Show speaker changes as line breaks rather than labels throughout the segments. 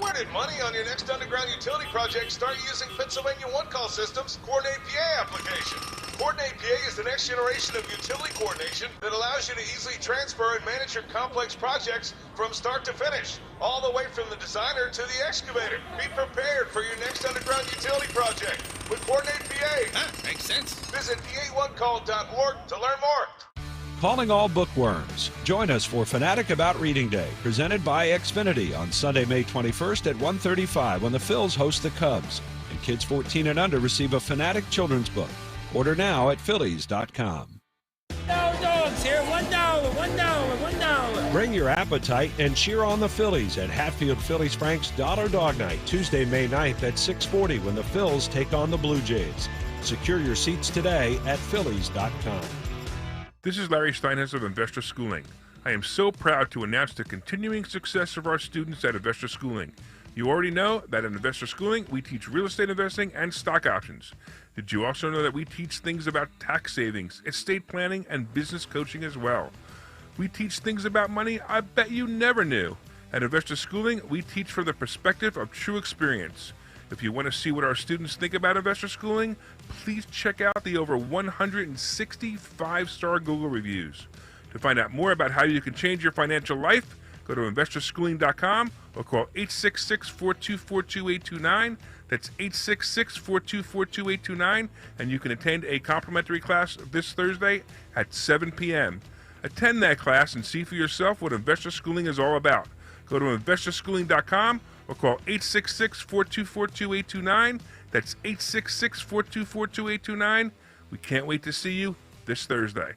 Where did money on your next underground utility project start using Pennsylvania One Call System's Coordinate PA application? Coordinate PA is the next generation of utility coordination that allows you to easily transfer and manage your complex projects from start to finish, all the way from the designer to the excavator. Be prepared for your next underground utility project with Coordinate PA.
Makes sense.
Visit pa1call.org to learn more.
Calling all bookworms. Join us for Fanatic About Reading Day, presented by Xfinity on Sunday, May 21st at 1:35 when the Phils host the Cubs. And kids 14 and under receive a Fanatic children's book. Order now at Phillies.com.
No dogs here. $1, $1, $1.
Bring your appetite and cheer on the Phillies at Hatfield Phillies Frank's Dollar Dog Night, Tuesday, May 9th at 6:40 when the Phils take on the Blue Jays. Secure your seats today at Phillies.com.
This is Larry Steinhaus of Investor Schooling. I am so proud to announce the continuing success of our students at Investor Schooling. You already know that at Investor Schooling, we teach real estate investing and stock options. Did you also know that we teach things about tax savings, estate planning, and business coaching as well? We teach things about money I bet you never knew. At Investor Schooling, we teach from the perspective of true experience. If you want to see what our students think about Investor Schooling, please check out the over 160 5-star Google reviews. To find out more about how you can change your financial life, go to investorschooling.com or call 866-424-2829. That's 866-424-2829, and you can attend a complimentary class this Thursday at 7 p.m. Attend that class and see for yourself what Investor Schooling is all about. Go to investorschooling.com or call 866-424-2829. That's 866-424-2829. We can't wait to see you this Thursday.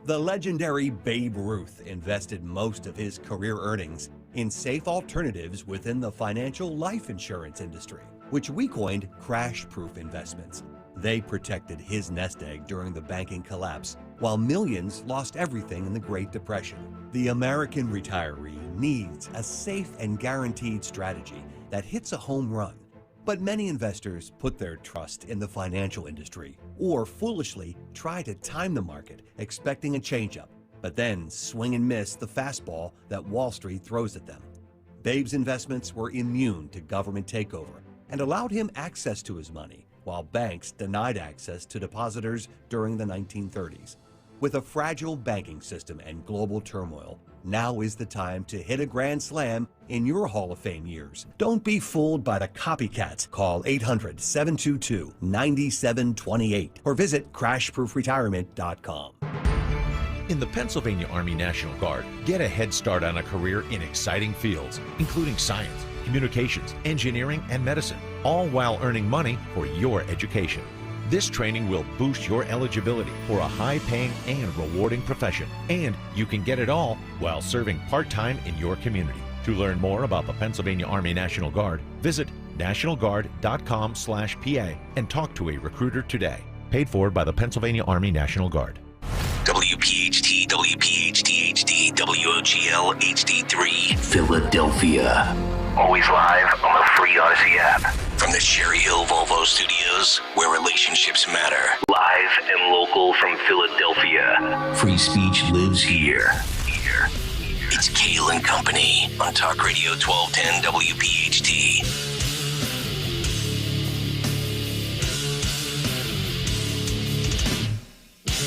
The legendary Babe Ruth invested most of his career earnings in safe alternatives within the financial life insurance industry, which we coined crash-proof investments. They protected his nest egg during the banking collapse, while millions lost everything in the Great Depression. The American retiree needs a safe and guaranteed strategy that hits a home run. But many investors put their trust in the financial industry or foolishly try to time the market expecting a changeup, but then swing and miss the fastball that Wall Street throws at them. Babe's investments were immune to government takeover and allowed him access to his money, while banks denied access to depositors during the 1930s. With a fragile banking system and global turmoil, now is the time to hit a grand slam in your Hall of Fame years. Don't be fooled by the copycats. Call 800-722-9728 or visit crashproofretirement.com.
In the Pennsylvania Army National Guard, get a head start on a career in exciting fields, including science, communications, engineering, and medicine, all while earning money for your education. This training will boost your eligibility for a high-paying and rewarding profession, and you can get it all while serving part-time in your community. To learn more about the Pennsylvania Army National Guard, visit nationalguard.com/PA and talk to a recruiter today. Paid for by the Pennsylvania Army National Guard.
WPHT, WPHT-HD, WOGL HD3, Philadelphia. Always live on the free Odyssey app. From the Cherry Hill Volvo Studios, where relationships matter. Live and local from Philadelphia. Free speech lives here. It's Kayal Company on Talk Radio 1210 WPHT.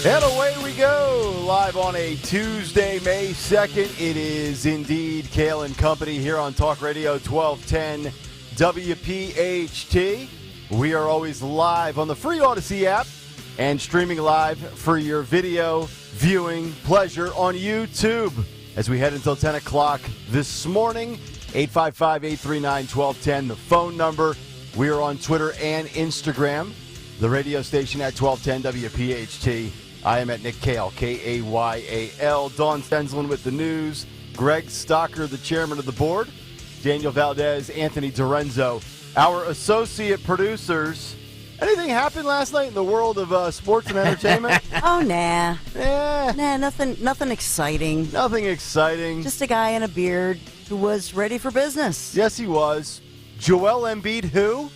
And away we go, live on a Tuesday, May 2nd. It is indeed Kayal Company here on Talk Radio 1210 WPHT. We are always live on the free Odyssey app and streaming live for your video viewing pleasure on YouTube as we head until 10 o'clock this morning. 855-839-1210, the phone number. We are on Twitter and Instagram. The radio station at 1210 WPHT. I am at Nick Kayal, K-A-Y-A-L. Dawn Stensland with the news. Greg Stocker, the chairman of the board. Daniel Valdez, Anthony Dorenzo, our associate producers. Anything happened last night in the world of sports and entertainment?
Oh, nah.
Nah,
nothing exciting.
Nothing exciting.
Just a guy in a beard who was ready for business.
Yes, he was. Joel Embiid, who?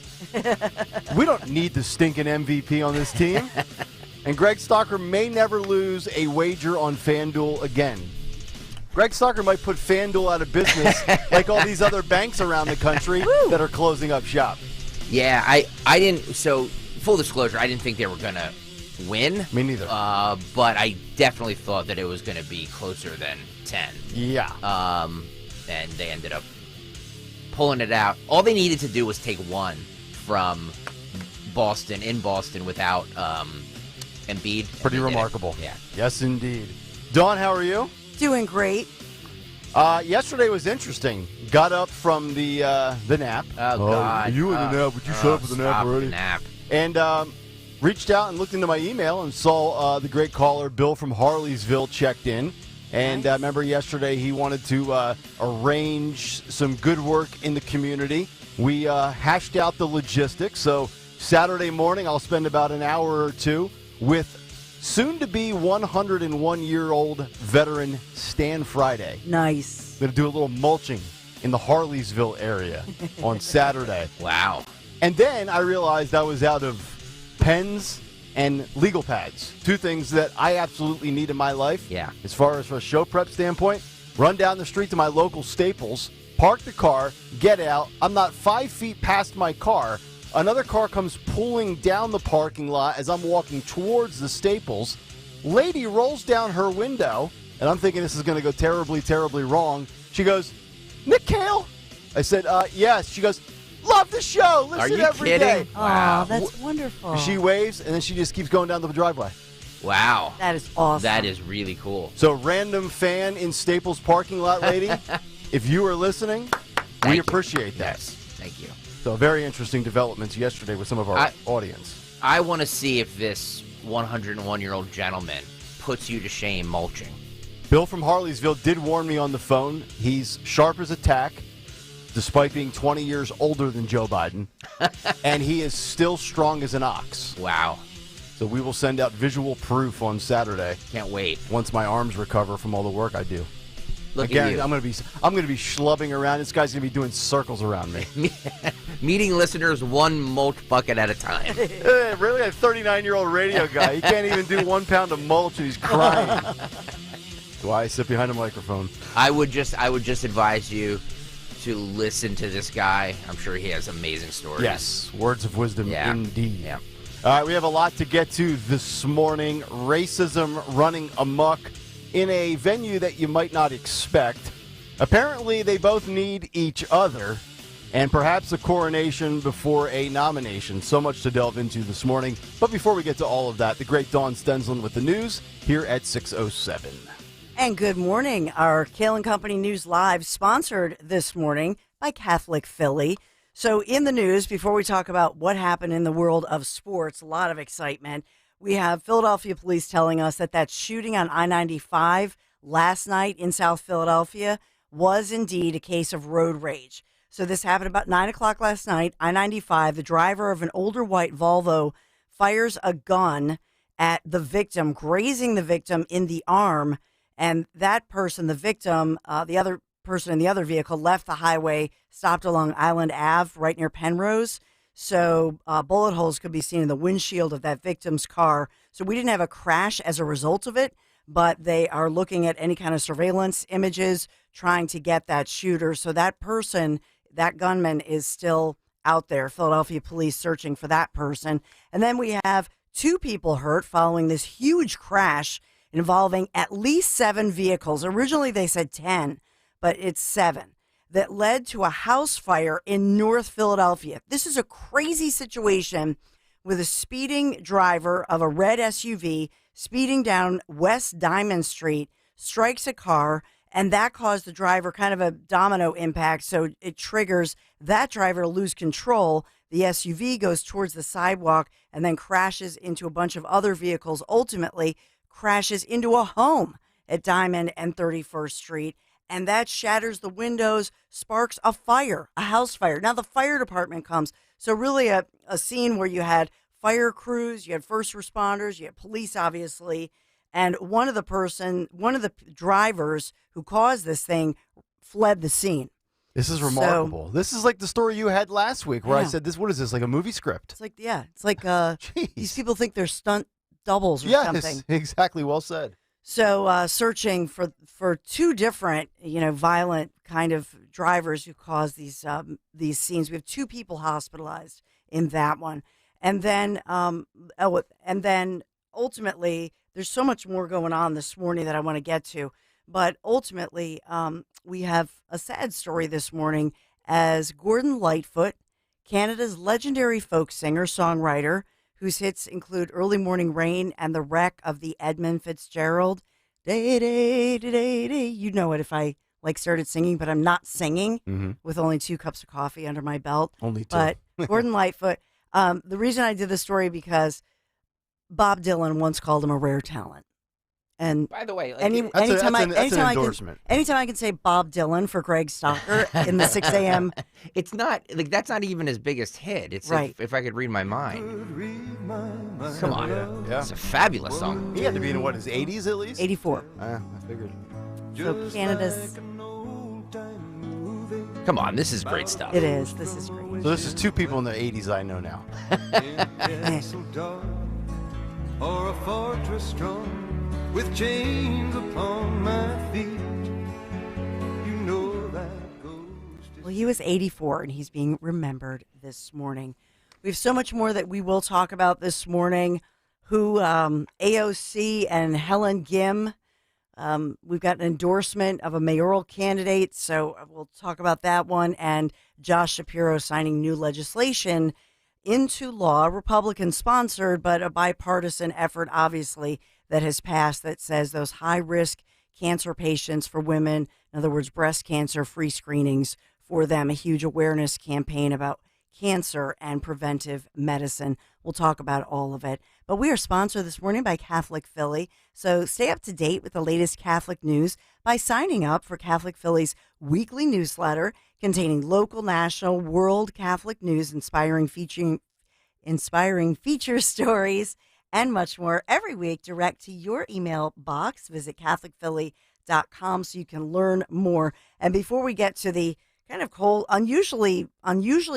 We don't need the stinking MVP on this team. And Greg Stocker may never lose a wager on FanDuel again. Greg Stocker might put FanDuel out of business like all these other banks around the country that are closing up shop.
Yeah, I didn't. So, full disclosure, I didn't think they were going to win.
Me neither.
But I definitely thought that it was going to be closer than 10.
Yeah.
And they ended up pulling it out. All they needed to do was take one from Boston, in Boston, without Embiid.
Pretty remarkable.
Yeah.
Yes, indeed. Dawn, how are you?
Doing great.
Yesterday was interesting. Got up from the nap.
Oh, God.
You in the nap? Would you shut up with the nap already?
Nap.
And reached out and looked into my email and saw the great caller Bill from Harleysville checked in. And I remember yesterday he wanted to arrange some good work in the community. We hashed out the logistics. So Saturday morning I'll spend about an hour or two with soon-to-be 101-year-old veteran Stan Friday.
Nice.
I'm going to do a little mulching in the Harleysville area on Saturday.
Wow.
And then I realized I was out of pens and legal pads, two things that I absolutely need in my life.
Yeah.
As far as from a show prep standpoint, run down the street to my local Staples, park the car, get out. I'm not 5 feet past my car. Another car comes pulling down the parking lot as I'm walking towards the Staples. Lady rolls down her window, and I'm thinking this is going to go terribly, terribly wrong. She goes, "Nick Kayal?" I said, yes. She goes, "Love the show. Listen every day."
Wow. That's wonderful.
She waves, and then she just keeps going down the driveway.
Wow.
That is awesome.
That is really cool.
So, random fan in Staples parking lot lady, if you are listening, we appreciate that.
Yes. Thank you.
So, very interesting developments yesterday with some of our audience.
I want to see if this 101-year-old gentleman puts you to shame mulching.
Bill from Harleysville did warn me on the phone. He's sharp as a tack, despite being 20 years older than Joe Biden, and he is still strong as an ox.
Wow.
So we will send out visual proof on Saturday.
Can't wait.
Once my arms recover from all the work I do.
Look
Again,
at you.
I'm gonna be schlubbing around. This guy's gonna be doing circles around me.
Meeting listeners one mulch bucket at a time.
Really, a 39-year-old radio guy. He can't even do 1 pound of mulch, and he's crying. Why I sit behind a microphone?
I would just advise you to listen to this guy. I'm sure he has amazing stories.
Yes, words of wisdom indeed.
Yeah.
All right, we have a lot to get to this morning. Racism running amok in a venue that you might not expect. Apparently, they both need each other, and perhaps a coronation before a nomination. So much to delve into this morning. But before we get to all of that, the great Dawn Stensland with the news here at 6:07.
And good morning. Our Kayal Company News Live sponsored this morning by Catholic Philly. So in the news, before we talk about what happened in the world of sports, a lot of excitement. We have Philadelphia police telling us that shooting on I-95 last night in South Philadelphia was indeed a case of road rage. So this happened about 9 o'clock last night. I-95, the driver of an older white Volvo fires a gun at the victim, grazing the victim in the arm. And that person, the victim, the other person in the other vehicle, left the highway, stopped along Island Ave right near Penrose. So bullet holes could be seen in the windshield of that victim's car. So we didn't have a crash as a result of it, but they are looking at any kind of surveillance images, trying to get that shooter. So that person, that gunman, is still out there. Philadelphia police searching for that person. And then we have 2 people hurt following this huge crash involving at least 7 vehicles. Originally they said 10, but it's 7. That led to a house fire in North Philadelphia. This is a crazy situation with a speeding driver of a red SUV speeding down West Diamond Street, strikes a car, and that caused the driver kind of a domino impact. So it triggers that driver to lose control. The SUV goes towards the sidewalk and then crashes into a bunch of other vehicles, ultimately crashes into a home at Diamond and 31st Street. And that shatters the windows, sparks a fire, a house fire. Now the fire department comes. So really a scene where you had fire crews, you had first responders, you had police, obviously. And one of the drivers who caused this thing fled the scene.
This is remarkable. So, this is like the story you had last week where I said, what is this, like a movie script?
It's like, these people think they're stunt doubles or something.
Yes, exactly. Well said.
So searching for two different, violent kind of drivers who caused these scenes. We have two people hospitalized in that one, and then ultimately, there's so much more going on this morning that I want to get to. But ultimately, we have a sad story this morning as Gordon Lightfoot, Canada's legendary folk singer-songwriter, whose hits include Early Morning Rain and The Wreck of the Edmund Fitzgerald. Day, day, day, day, day. You know it if I started singing, but I'm not singing with only 2 cups of coffee under my belt.
Only 2.
But Gordon Lightfoot, the reason I did this story because Bob Dylan once called him a rare talent. And
by the way,
anytime I can say Bob Dylan for Greg Stocker in the 6 a.m.
It's not like that's not even his biggest hit. It's
right.
If I could read my mind. Come on.
Yeah.
It's a fabulous song.
He had to be in, his 80s at least?
84.
I figured.
So Canada's...
Come on, this is great stuff.
It is. This is great.
So this is 2 people in their 80s I know now.
Or a fortress strong with chains upon my feet. You know that goes.
Well, he was 84 and he's being remembered this morning. We have so much more that we will talk about this morning. AOC and Helen Gim. We've got an endorsement of a mayoral candidate, so we'll talk about that one. And Josh Shapiro signing new legislation into law, Republican-sponsored, but a bipartisan effort, obviously, that has passed that says those high-risk cancer patients for women, in other words, breast cancer, free screenings for them, a huge awareness campaign about cancer and preventive medicine. We'll talk about all of it. But we are sponsored this morning by Catholic Philly, so stay up to date with the latest Catholic news by signing up for Catholic Philly's weekly newsletter containing local, national, world Catholic news, inspiring feature stories, and much more every week direct to your email box. Visit CatholicPhilly.com so you can learn more. And before we get to the kind of cold, unusually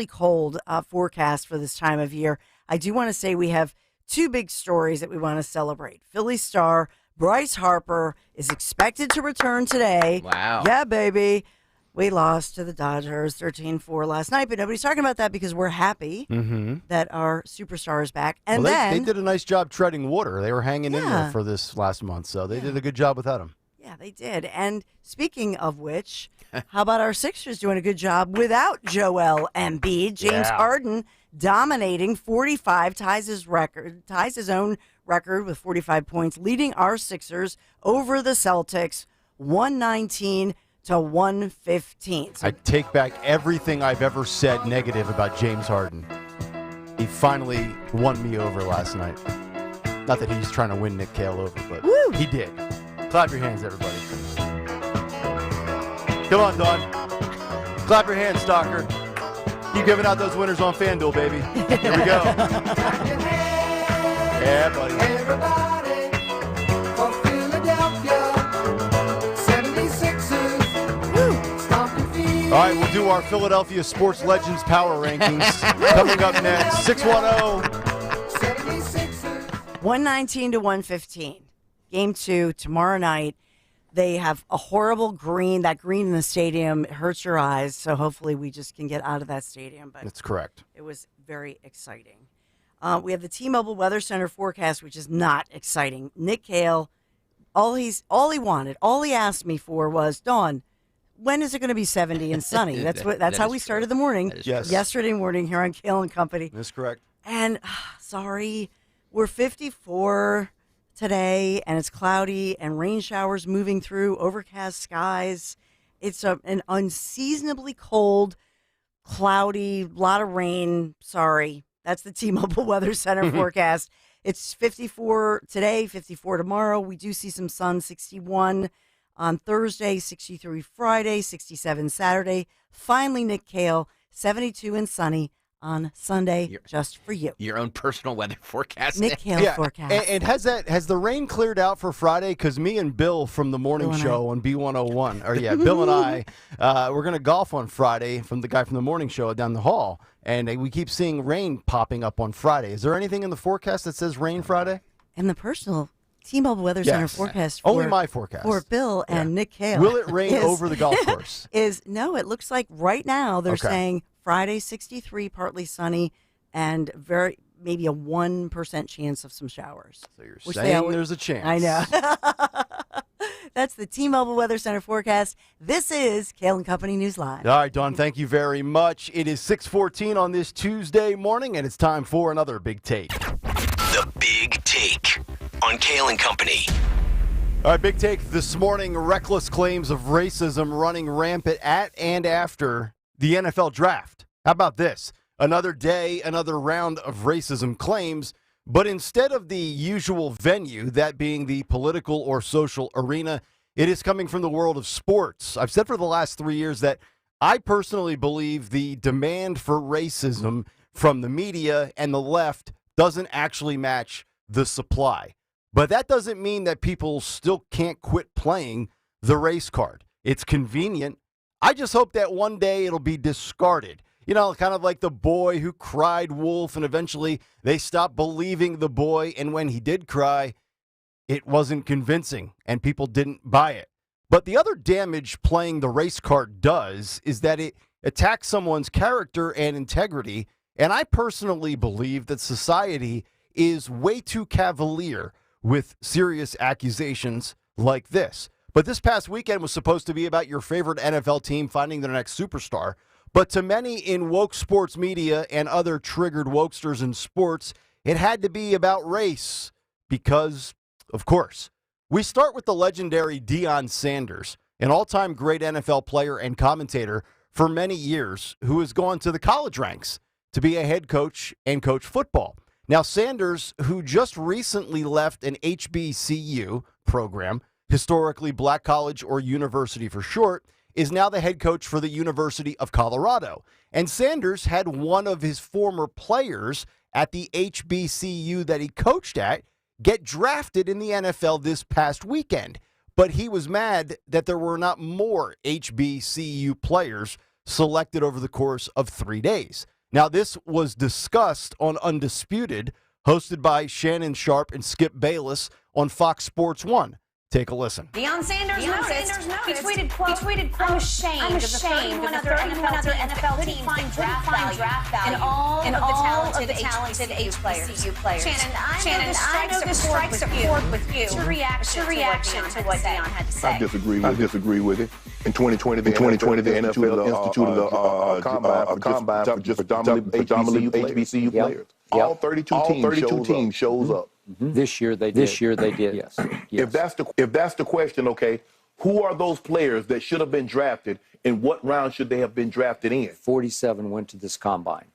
cold forecast for this time of year, I do want to say we have 2 big stories that we want to celebrate. Philly star Bryce Harper is expected to return today.
Wow.
Yeah, baby. We lost to the Dodgers 13-4 last night, but nobody's talking about that because we're happy that our superstar is back. And
they did a nice job treading water. They were hanging in there for this last month, so they did a good job without him.
Yeah, they did. And speaking of which, how about our Sixers doing a good job without Joel Embiid? James Harden dominating 45, ties his own record with 45 points, leading our Sixers over the Celtics 119-115. So
I take back everything I've ever said negative about James Harden. He finally won me over last night. Not that he's trying to win Nick Kayal over, but he did. Clap your hands, everybody. Come on, Dawn. Clap your hands, Stalker. Keep giving out those winners on FanDuel, baby. Here we go. Yeah, buddy.
Everybody for Philadelphia 76ers. Stomping feet.
All right, we'll do our Philadelphia Sports Legends Power Rankings coming up next. 610.
119-115. Game 2 tomorrow night. They have a horrible green. That green in the stadium hurts your eyes, so hopefully we just can get out of that stadium. But
that's correct.
It was very exciting. We have the T-Mobile Weather Center forecast, which is not exciting. Nick Kayal, all he asked me for was, Dawn, when is it going to be 70 and sunny? That's how we started the morning. Yesterday morning here on Kayal Company.
That's correct.
And sorry, we're 54 today, and it's cloudy and rain showers moving through, overcast skies. It's an unseasonably cold, cloudy, lot of rain. Sorry. That's the T-Mobile Weather Center forecast. It's 54 today, 54 tomorrow. We do see some sun, 61 on Thursday, 63 Friday, 67 Saturday. Finally, Nick Kayal, 72 and sunny on Sunday, just for you.
Your own personal weather forecast.
Nick Kayal forecast.
And has the rain cleared out for Friday? Because me and Bill from the morning show on B101, Bill and I, we're going to golf on Friday from the guy from the morning show down the hall. And we keep seeing rain popping up on Friday. Is there anything in the forecast that says rain Friday?
And the personal T-Mobile Weather Center
Yes.
forecast
Only my forecast.
for Bill and Nick Kale.
Will it rain over the golf course?
No, it looks like right now they're
Okay.
saying Friday 63, partly sunny, and maybe a 1% chance of some showers.
So you're saying there's a chance.
I know. That's the T-Mobile Weather Center forecast. This is Kayal Company News Live.
All right, Dawn, thank you very much. It is 6:14 on this Tuesday morning, and it's time for another Big Take.
The Big Take on Kayal Company.
All right, Big Take this morning, reckless claims of racism running rampant at and after the NFL draft. How about this? Another day, another round of racism claims, but instead of the usual venue, that being the political or social arena, it is coming from the world of sports. I've said for the last 3 years that I personally believe the demand for racism from the media and the left doesn't actually match the supply. But that doesn't mean that people still can't quit playing the race card. It's convenient. I just hope that one day it'll be discarded. You know, kind of like the boy who cried wolf, and eventually they stopped believing the boy, and when he did cry, it wasn't convincing, and people didn't buy it. But the other damage playing the race card does is that it attacks someone's character and integrity, and I personally believe that society is way too cavalier with serious accusations like this. But this past weekend was supposed to be about your favorite NFL team finding their next superstar. But to many in woke sports media and other triggered wokesters in sports, it had to be about race because, of course. We start with the legendary Deion Sanders, an all-time great NFL player and commentator for many years, who has gone to the college ranks to be a head coach and coach football. Now, Sanders, who just recently left an HBCU program, historically black college or university for short, is now the head coach for the University of Colorado. And Sanders had one of his former players at the HBCU that he coached at get drafted in the NFL this past weekend. But he was mad that there were not more HBCU players selected over the course of 3 days. Now, this was discussed on Undisputed, hosted by Shannon Sharp and Skip Bayless on Fox Sports 1. Take a listen.
Deion Sanders noticed. He tweeted, quote, I'm ashamed of the 31 other NFL teams find draft value in all of the talented HBCU players. Shannon, I know this strikes a chord with you. What's your reaction to what Deion had to say?
I disagree with it. In 2020, the NFL instituted a combine for just predominantly HBCU players. All 32 teams shows up.
Mm-hmm. This year they did. Yes.
If that's the question, okay, who are those players that should have been drafted, and what round should they have been drafted in?
47 went to this combine.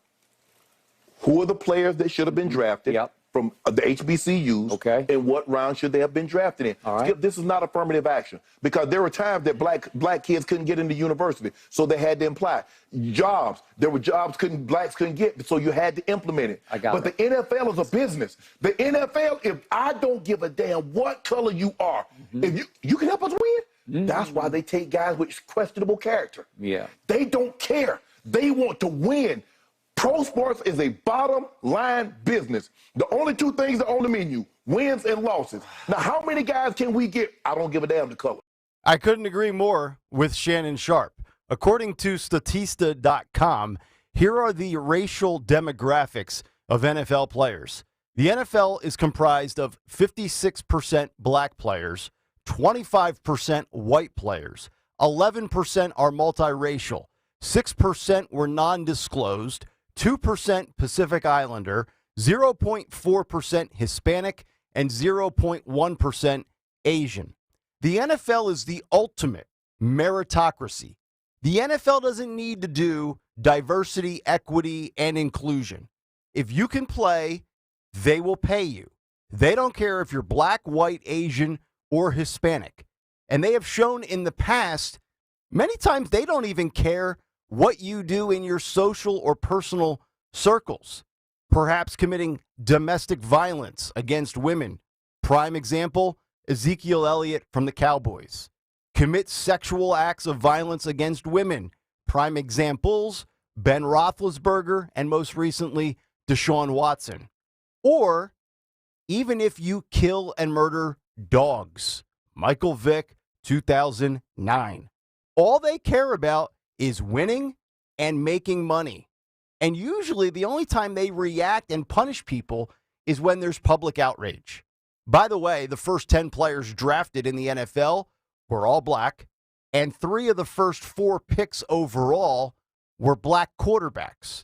Who are the players that should have been drafted from the HBCUs? Okay. And what round should they have been drafted in?
All right.
Skip, this is not affirmative action because there were times that black kids couldn't get into university, so they had to imply jobs. There were jobs blacks couldn't get, so you had to implement it. But the NFL is a business. The NFL, if I don't give a damn what color you are, if you can help us win, that's why they take guys with questionable character.
Yeah.
They don't care. They want to win. Pro sports is a bottom line business. The only two things that on the menu, wins and losses. Now, how many guys can we get? I don't give a damn the color.
I couldn't agree more with Shannon Sharp. According to Statista.com, here are the racial demographics of NFL players. The NFL is comprised of 56% black players, 25% white players, 11% are multiracial, 6% were non-disclosed, 2% Pacific Islander, 0.4% Hispanic, and 0.1% Asian. The NFL is the ultimate meritocracy. The NFL doesn't need to do diversity, equity, and inclusion. If you can play, they will pay you. They don't care if you're black, white, Asian, or Hispanic. And they have shown in the past, many times they don't even care what you do in your social or personal circles. Perhaps committing domestic violence against women. Prime example, Ezekiel Elliott from the Cowboys. Commit sexual acts of violence against women. Prime examples, Ben Roethlisberger and most recently, Deshaun Watson. Or even if you kill and murder dogs. Michael Vick, 2009. All they care about is winning and making money. And usually the only time they react and punish people is when there's public outrage. By the way, the first 10 players drafted in the NFL were all black, and 3 of the first 4 picks overall were black quarterbacks.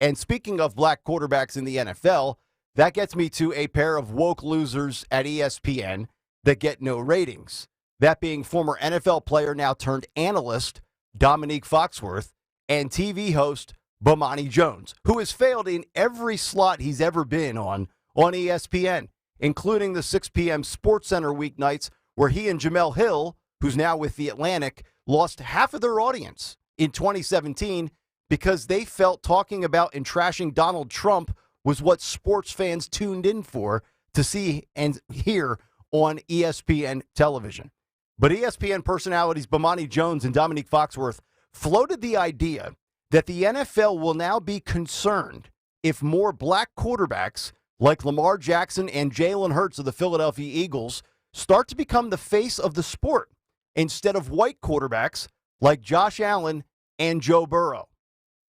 And speaking of black quarterbacks in the NFL, that gets me to a pair of woke losers at ESPN that get no ratings. That being former NFL player, now turned analyst, Dominique Foxworth, and TV host Bomani Jones, who has failed in every slot he's ever been on ESPN, including the 6 p.m. SportsCenter weeknights where he and Jamel Hill, who's now with The Atlantic, lost half of their audience in 2017 because they felt talking about and trashing Donald Trump was what sports fans tuned in for to see and hear on ESPN television. But ESPN personalities Bomani Jones and Dominique Foxworth floated the idea that the NFL will now be concerned if more black quarterbacks like Lamar Jackson and Jalen Hurts of the Philadelphia Eagles start to become the face of the sport instead of white quarterbacks like Josh Allen and Joe Burrow.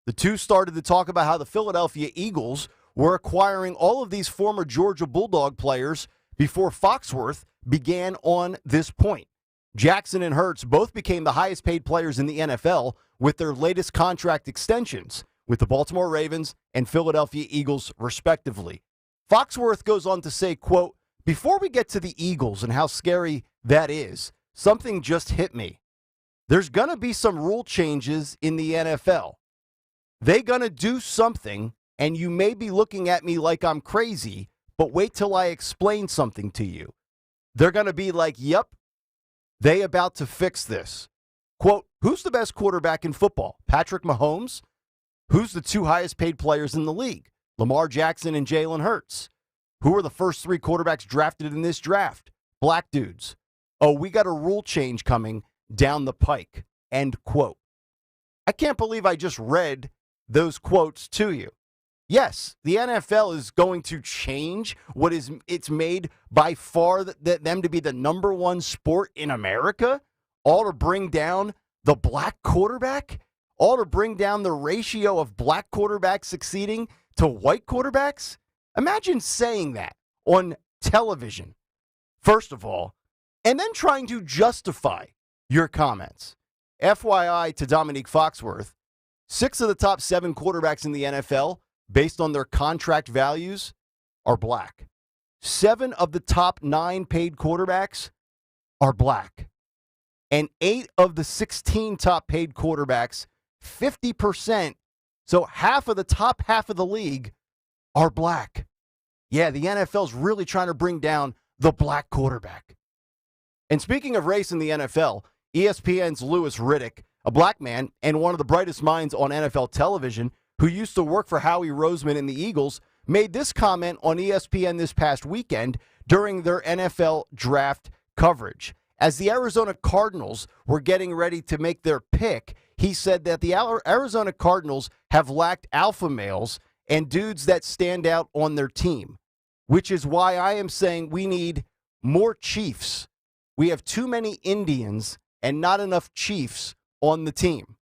The two started to talk about how the Philadelphia Eagles were acquiring all of these former Georgia Bulldog players before Foxworth began on this point. Jackson and Hurts both became the highest paid players in the NFL with their latest contract extensions with the Baltimore Ravens and Philadelphia Eagles, respectively. Foxworth goes on to say, quote, "Before we get to the Eagles and how scary that is, something just hit me. There's going to be some rule changes in the NFL. They're going to do something, and you may be looking at me like I'm crazy, but wait till I explain something to you. They're going to be like, yep, they about to fix this." Quote, "Who's the best quarterback in football? Patrick Mahomes? Who's the 2 highest paid players in the league? Lamar Jackson and Jalen Hurts. Who are the first 3 quarterbacks drafted in this draft? Black dudes. Oh, we got a rule change coming down the pike." End quote. I can't believe I just read those quotes to you. Yes, the NFL is going to change what is it's made by far them to be the number 1 sport in America, all to bring down the black quarterback, all to bring down the ratio of black quarterbacks succeeding to white quarterbacks. Imagine saying that on television, first of all, and then trying to justify your comments. FYI to Dominique Foxworth, 6 of the top 7 quarterbacks in the NFL, based on their contract values, are black. 7 of the top 9 paid quarterbacks are black. And 8 of the 16 top paid quarterbacks, 50%, so half of the top half of the league, are black. Yeah, the NFL's really trying to bring down the black quarterback. And speaking of race in the NFL, ESPN's Louis Riddick, a black man and one of the brightest minds on NFL television, who used to work for Howie Roseman and the Eagles, made this comment on ESPN this past weekend during their NFL draft coverage. As the Arizona Cardinals were getting ready to make their pick, he said that the Arizona Cardinals have lacked alpha males and dudes that stand out on their team, which is why I am saying we need more Chiefs. We have too many Indians and not enough Chiefs on the team.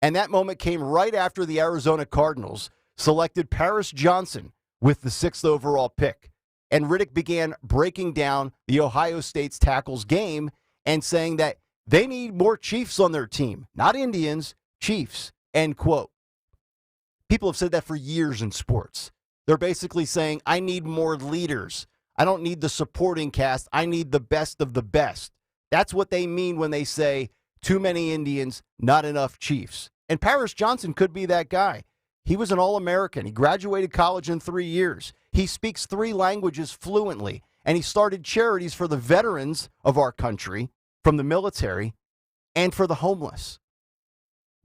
And that moment came right after the Arizona Cardinals selected Paris Johnson with the 6th overall pick. And Riddick began breaking down the Ohio State's tackles game and saying that they need more Chiefs on their team, not Indians, Chiefs, end quote. People have said that for years in sports. They're basically saying, I need more leaders. I don't need the supporting cast. I need the best of the best. That's what they mean when they say too many Indians, not enough Chiefs. And Paris Johnson could be that guy. He was an All-American. He graduated college in 3 years. He speaks 3 languages fluently. And he started charities for the veterans of our country, from the military, and for the homeless.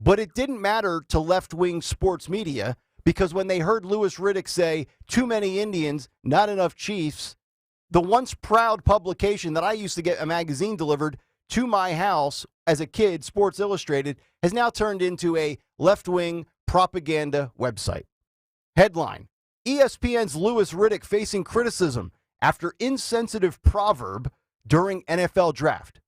But it didn't matter to left-wing sports media because when they heard Louis Riddick say, too many Indians, not enough Chiefs, the once proud publication that I used to get a magazine delivered to my house as a kid, Sports Illustrated, has now turned into a left-wing propaganda website. Headline, ESPN's Louis Riddick facing criticism after insensitive proverb during NFL draft.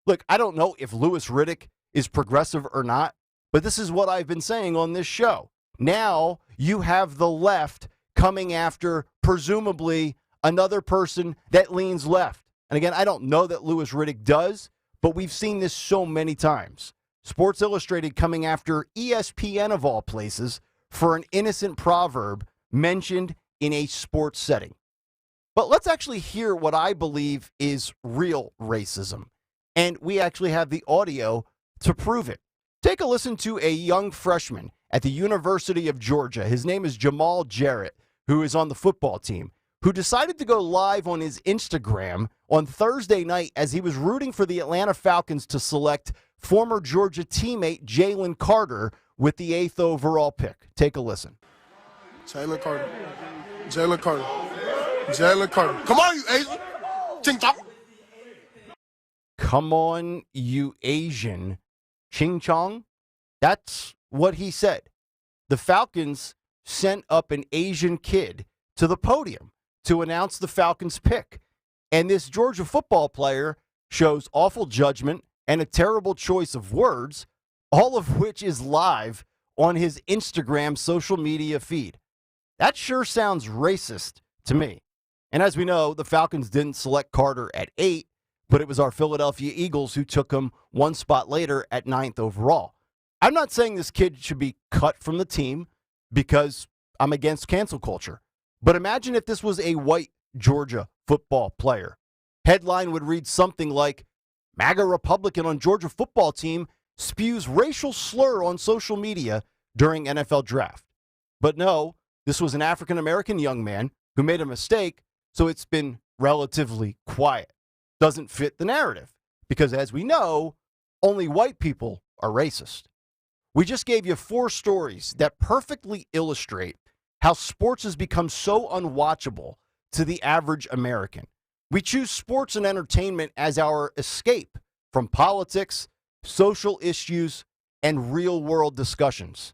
Look, I don't know if Louis Riddick is progressive or not, but this is what I've been saying on this show. Now you have the left coming after, presumably, another person that leans left. And again, I don't know that Louis Riddick does, but we've seen this so many times. Sports Illustrated coming after ESPN of all places for an innocent proverb mentioned in a sports setting. But let's actually hear what I believe is real racism. And we actually have the audio to prove it. Take a listen to a young freshman at the University of Georgia. His name is Jamal Jarrett, who is on the football team, who decided to go live on his Instagram on Thursday night as he was rooting for the Atlanta Falcons to select former Georgia teammate Jalen Carter with the 8th overall pick. Take a listen.
Jalen Carter. Jalen Carter. Jalen Carter. Come on, you Asian. Ching chong.
Come on, you Asian. Ching chong. That's what he said. The Falcons sent up an Asian kid to the podium to announce the Falcons pick. And this Georgia football player shows awful judgment and a terrible choice of words, all of which is live on his Instagram social media feed. That sure sounds racist to me. And as we know, the Falcons didn't select Carter at 8, but it was our Philadelphia Eagles who took him one spot later at 9th overall. I'm not saying this kid should be cut from the team because I'm against cancel culture. But imagine if this was a white Georgia football player. Headline would read something like, MAGA Republican on Georgia football team spews racial slur on social media during NFL draft. But no, this was an African-American young man who made a mistake, so it's been relatively quiet. Doesn't fit the narrative, because as we know, only white people are racist. We just gave you 4 stories that perfectly illustrate how sports has become so unwatchable to the average American. We choose sports and entertainment as our escape from politics, social issues, and real-world discussions,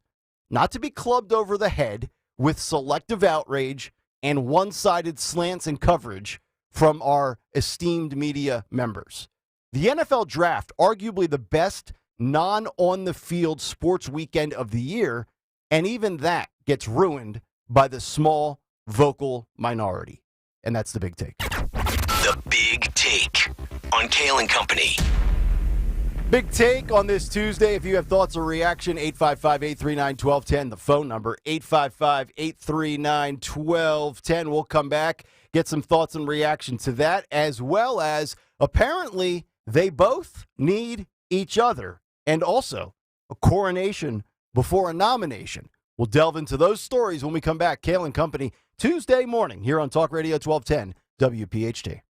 not to be clubbed over the head with selective outrage and one-sided slants and coverage from our esteemed media members. The NFL Draft, arguably the best non-on-the-field sports weekend of the year, and even that gets ruined by the small, vocal minority. And that's the big take.
The Big Take on Kayal Company.
Big take on this Tuesday. If you have thoughts or reaction, 855-839-1210. The phone number, 855-839-1210. We'll come back, get some thoughts and reaction to that, as well as apparently they both need each other. And also a coronation before a nomination. We'll delve into those stories when we come back. Kayal Company, Tuesday morning here on Talk Radio 1210 WPHT.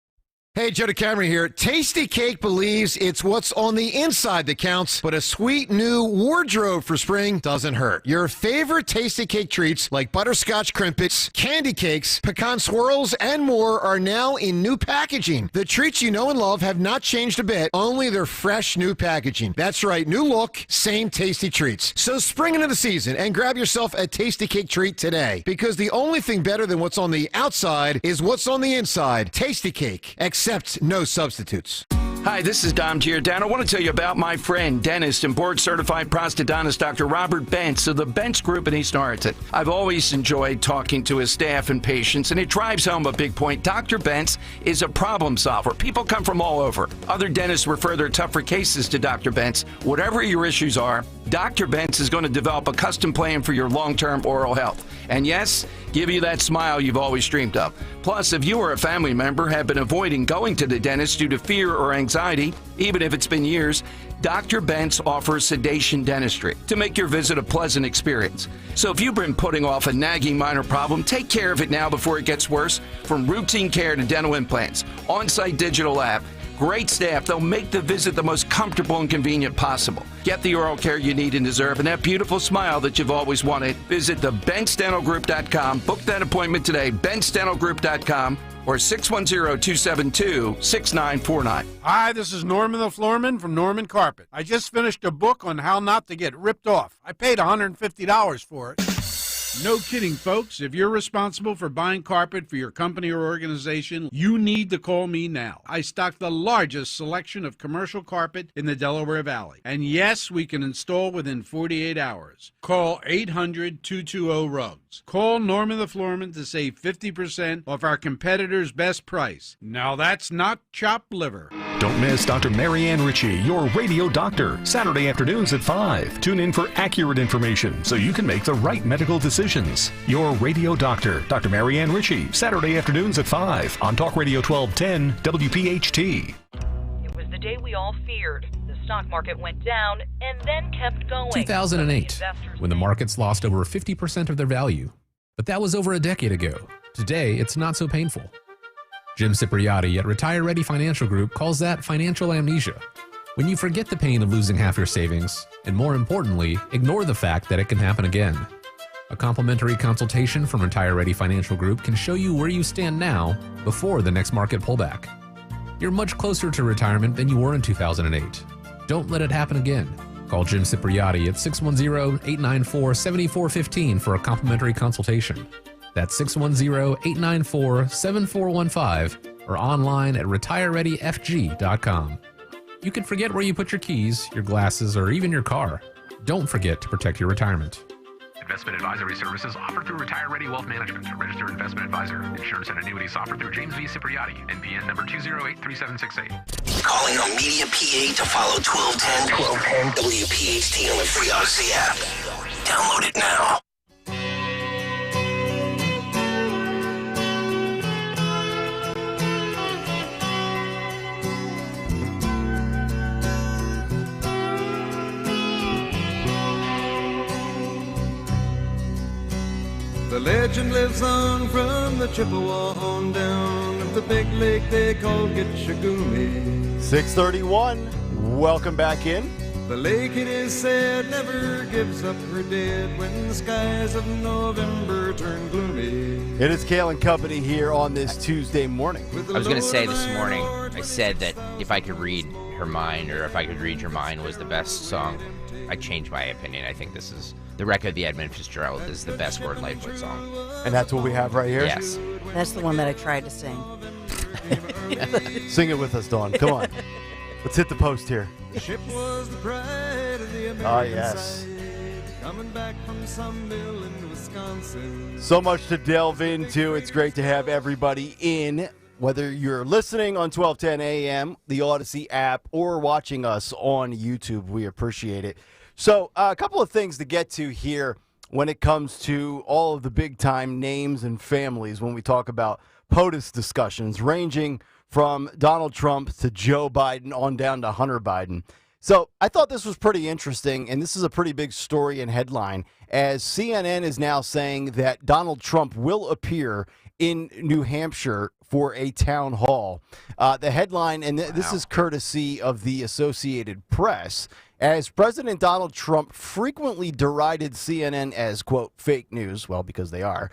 Hey, Joe DeCamera here. Tasty Cake believes it's what's on the inside that counts, but a sweet new wardrobe for spring doesn't hurt. Your favorite Tasty Cake treats like butterscotch crimpets, candy cakes, pecan swirls, and more are now in new packaging. The treats you know and love have not changed a bit, only their fresh new packaging. That's right, new look, same tasty treats. So spring into the season and grab yourself a Tasty Cake treat today, because the only thing better than what's on the outside is what's on the inside. Tasty Cake. Except no substitutes.
Hi, this is Dom Giordano. I want to tell you about my friend, dentist and board-certified prosthodontist Dr. Robert Bentz of the Bentz Group in East Norriton. I've always enjoyed talking to his staff and patients, and it drives home a big point. Dr. Bentz is a problem solver. People come from all over. Other dentists refer their tougher cases to Dr. Bentz. Whatever your issues are, Dr. Bentz is going to develop a custom plan for your long-term oral health. And yes, give you that smile you've always dreamed of. Plus, if you or a family member have been avoiding going to the dentist due to fear or anxiety, even if it's been years, Dr. Bentz offers sedation dentistry to make your visit a pleasant experience. So if you've been putting off a nagging minor problem, take care of it now before it gets worse. From routine care to dental implants, on-site digital lab, great staff, they'll make the visit the most comfortable and convenient possible. Get the oral care you need and deserve and that beautiful smile that you've always wanted. Visit thebentzdentalgroup.com. Book that appointment today, bentzdentalgroup.com or 610-272-6949.
Hi, this is Norman the Floorman from Norman Carpet. I just finished a book on how not to get ripped off. I paid $150 for it. No kidding, folks. If you're responsible for buying carpet for your company or organization, you need to call me now. I stock the largest selection of commercial carpet in the Delaware Valley. And yes, we can install within 48 hours. Call 800-220-RUGS. Call Norman the Floorman to save 50% off our competitor's best price. Now that's not chopped liver.
Don't miss Dr. Marianne Ritchie, your radio doctor, Saturday afternoons at 5. Tune in for accurate information so you can make the right medical decisions. Your radio doctor, Dr. Marianne Ritchie, Saturday afternoons at 5 on Talk Radio 1210 WPHT.
It was the day we all feared. The stock market went down and then kept going.
2008, when the markets lost over 50% of their value. But that was over a decade ago. Today, it's not so painful. Jim Cipriotti at Retire Ready Financial Group calls that financial amnesia. When you forget the pain of losing half your savings, and more importantly, ignore the fact that it can happen again. A complimentary consultation from Retire Ready Financial Group can show you where you stand now before the next market pullback. You're much closer to retirement than you were in 2008. Don't let it happen again. Call Jim Cipriotti at 610-894-7415 for a complimentary consultation. That's 610-894-7415 or online at retirereadyfg.com. You can forget where you put your keys, your glasses, or even your car. Don't forget to protect your retirement.
Investment advisory services offered through Retire Ready Wealth Management, a registered investment advisor. Insurance and annuities offered through James V. Cipriotti, NPN number 2083768.
Calling on Media PA to follow 1210 WPHT on the free Odyssey app. Download it now.
The legend lives on from the Chippewa on down of the big lake they call Gitchagumi.
6:31. Welcome back in.
The lake, it is said, never gives up her dead when the skies of November turn gloomy.
It is Kayal Company here on this Tuesday morning.
I was going to say this morning, I said that if I could read her mind, or if I could read your mind was the best song. I changed my opinion. I think this is the record of the Edmund Fitzgerald is the best Word Lightfoot song.
And that's what we have right here?
Yes.
That's the one that I tried to sing.
Sing it with us, Dawn. Come on. Let's hit the post here.
The ship was the pride of the American
Ah, yes.
side, coming back from some mill in Wisconsin.
So much to delve into. It's great to have everybody in, whether you're listening on 1210 AM, the Odyssey app, or watching us on YouTube. We appreciate it. So a couple of things to get to here when it comes to all of the big-time names and families when we talk about POTUS discussions, ranging from Donald Trump to Joe Biden on down to Hunter Biden. So I thought this was pretty interesting, and this is a pretty big story and headline, as CNN is now saying that Donald Trump will appear in New Hampshire for a town hall. The headline, and this is courtesy of the Associated Press, as President Donald Trump frequently derided CNN as, quote, fake news, well, because they are.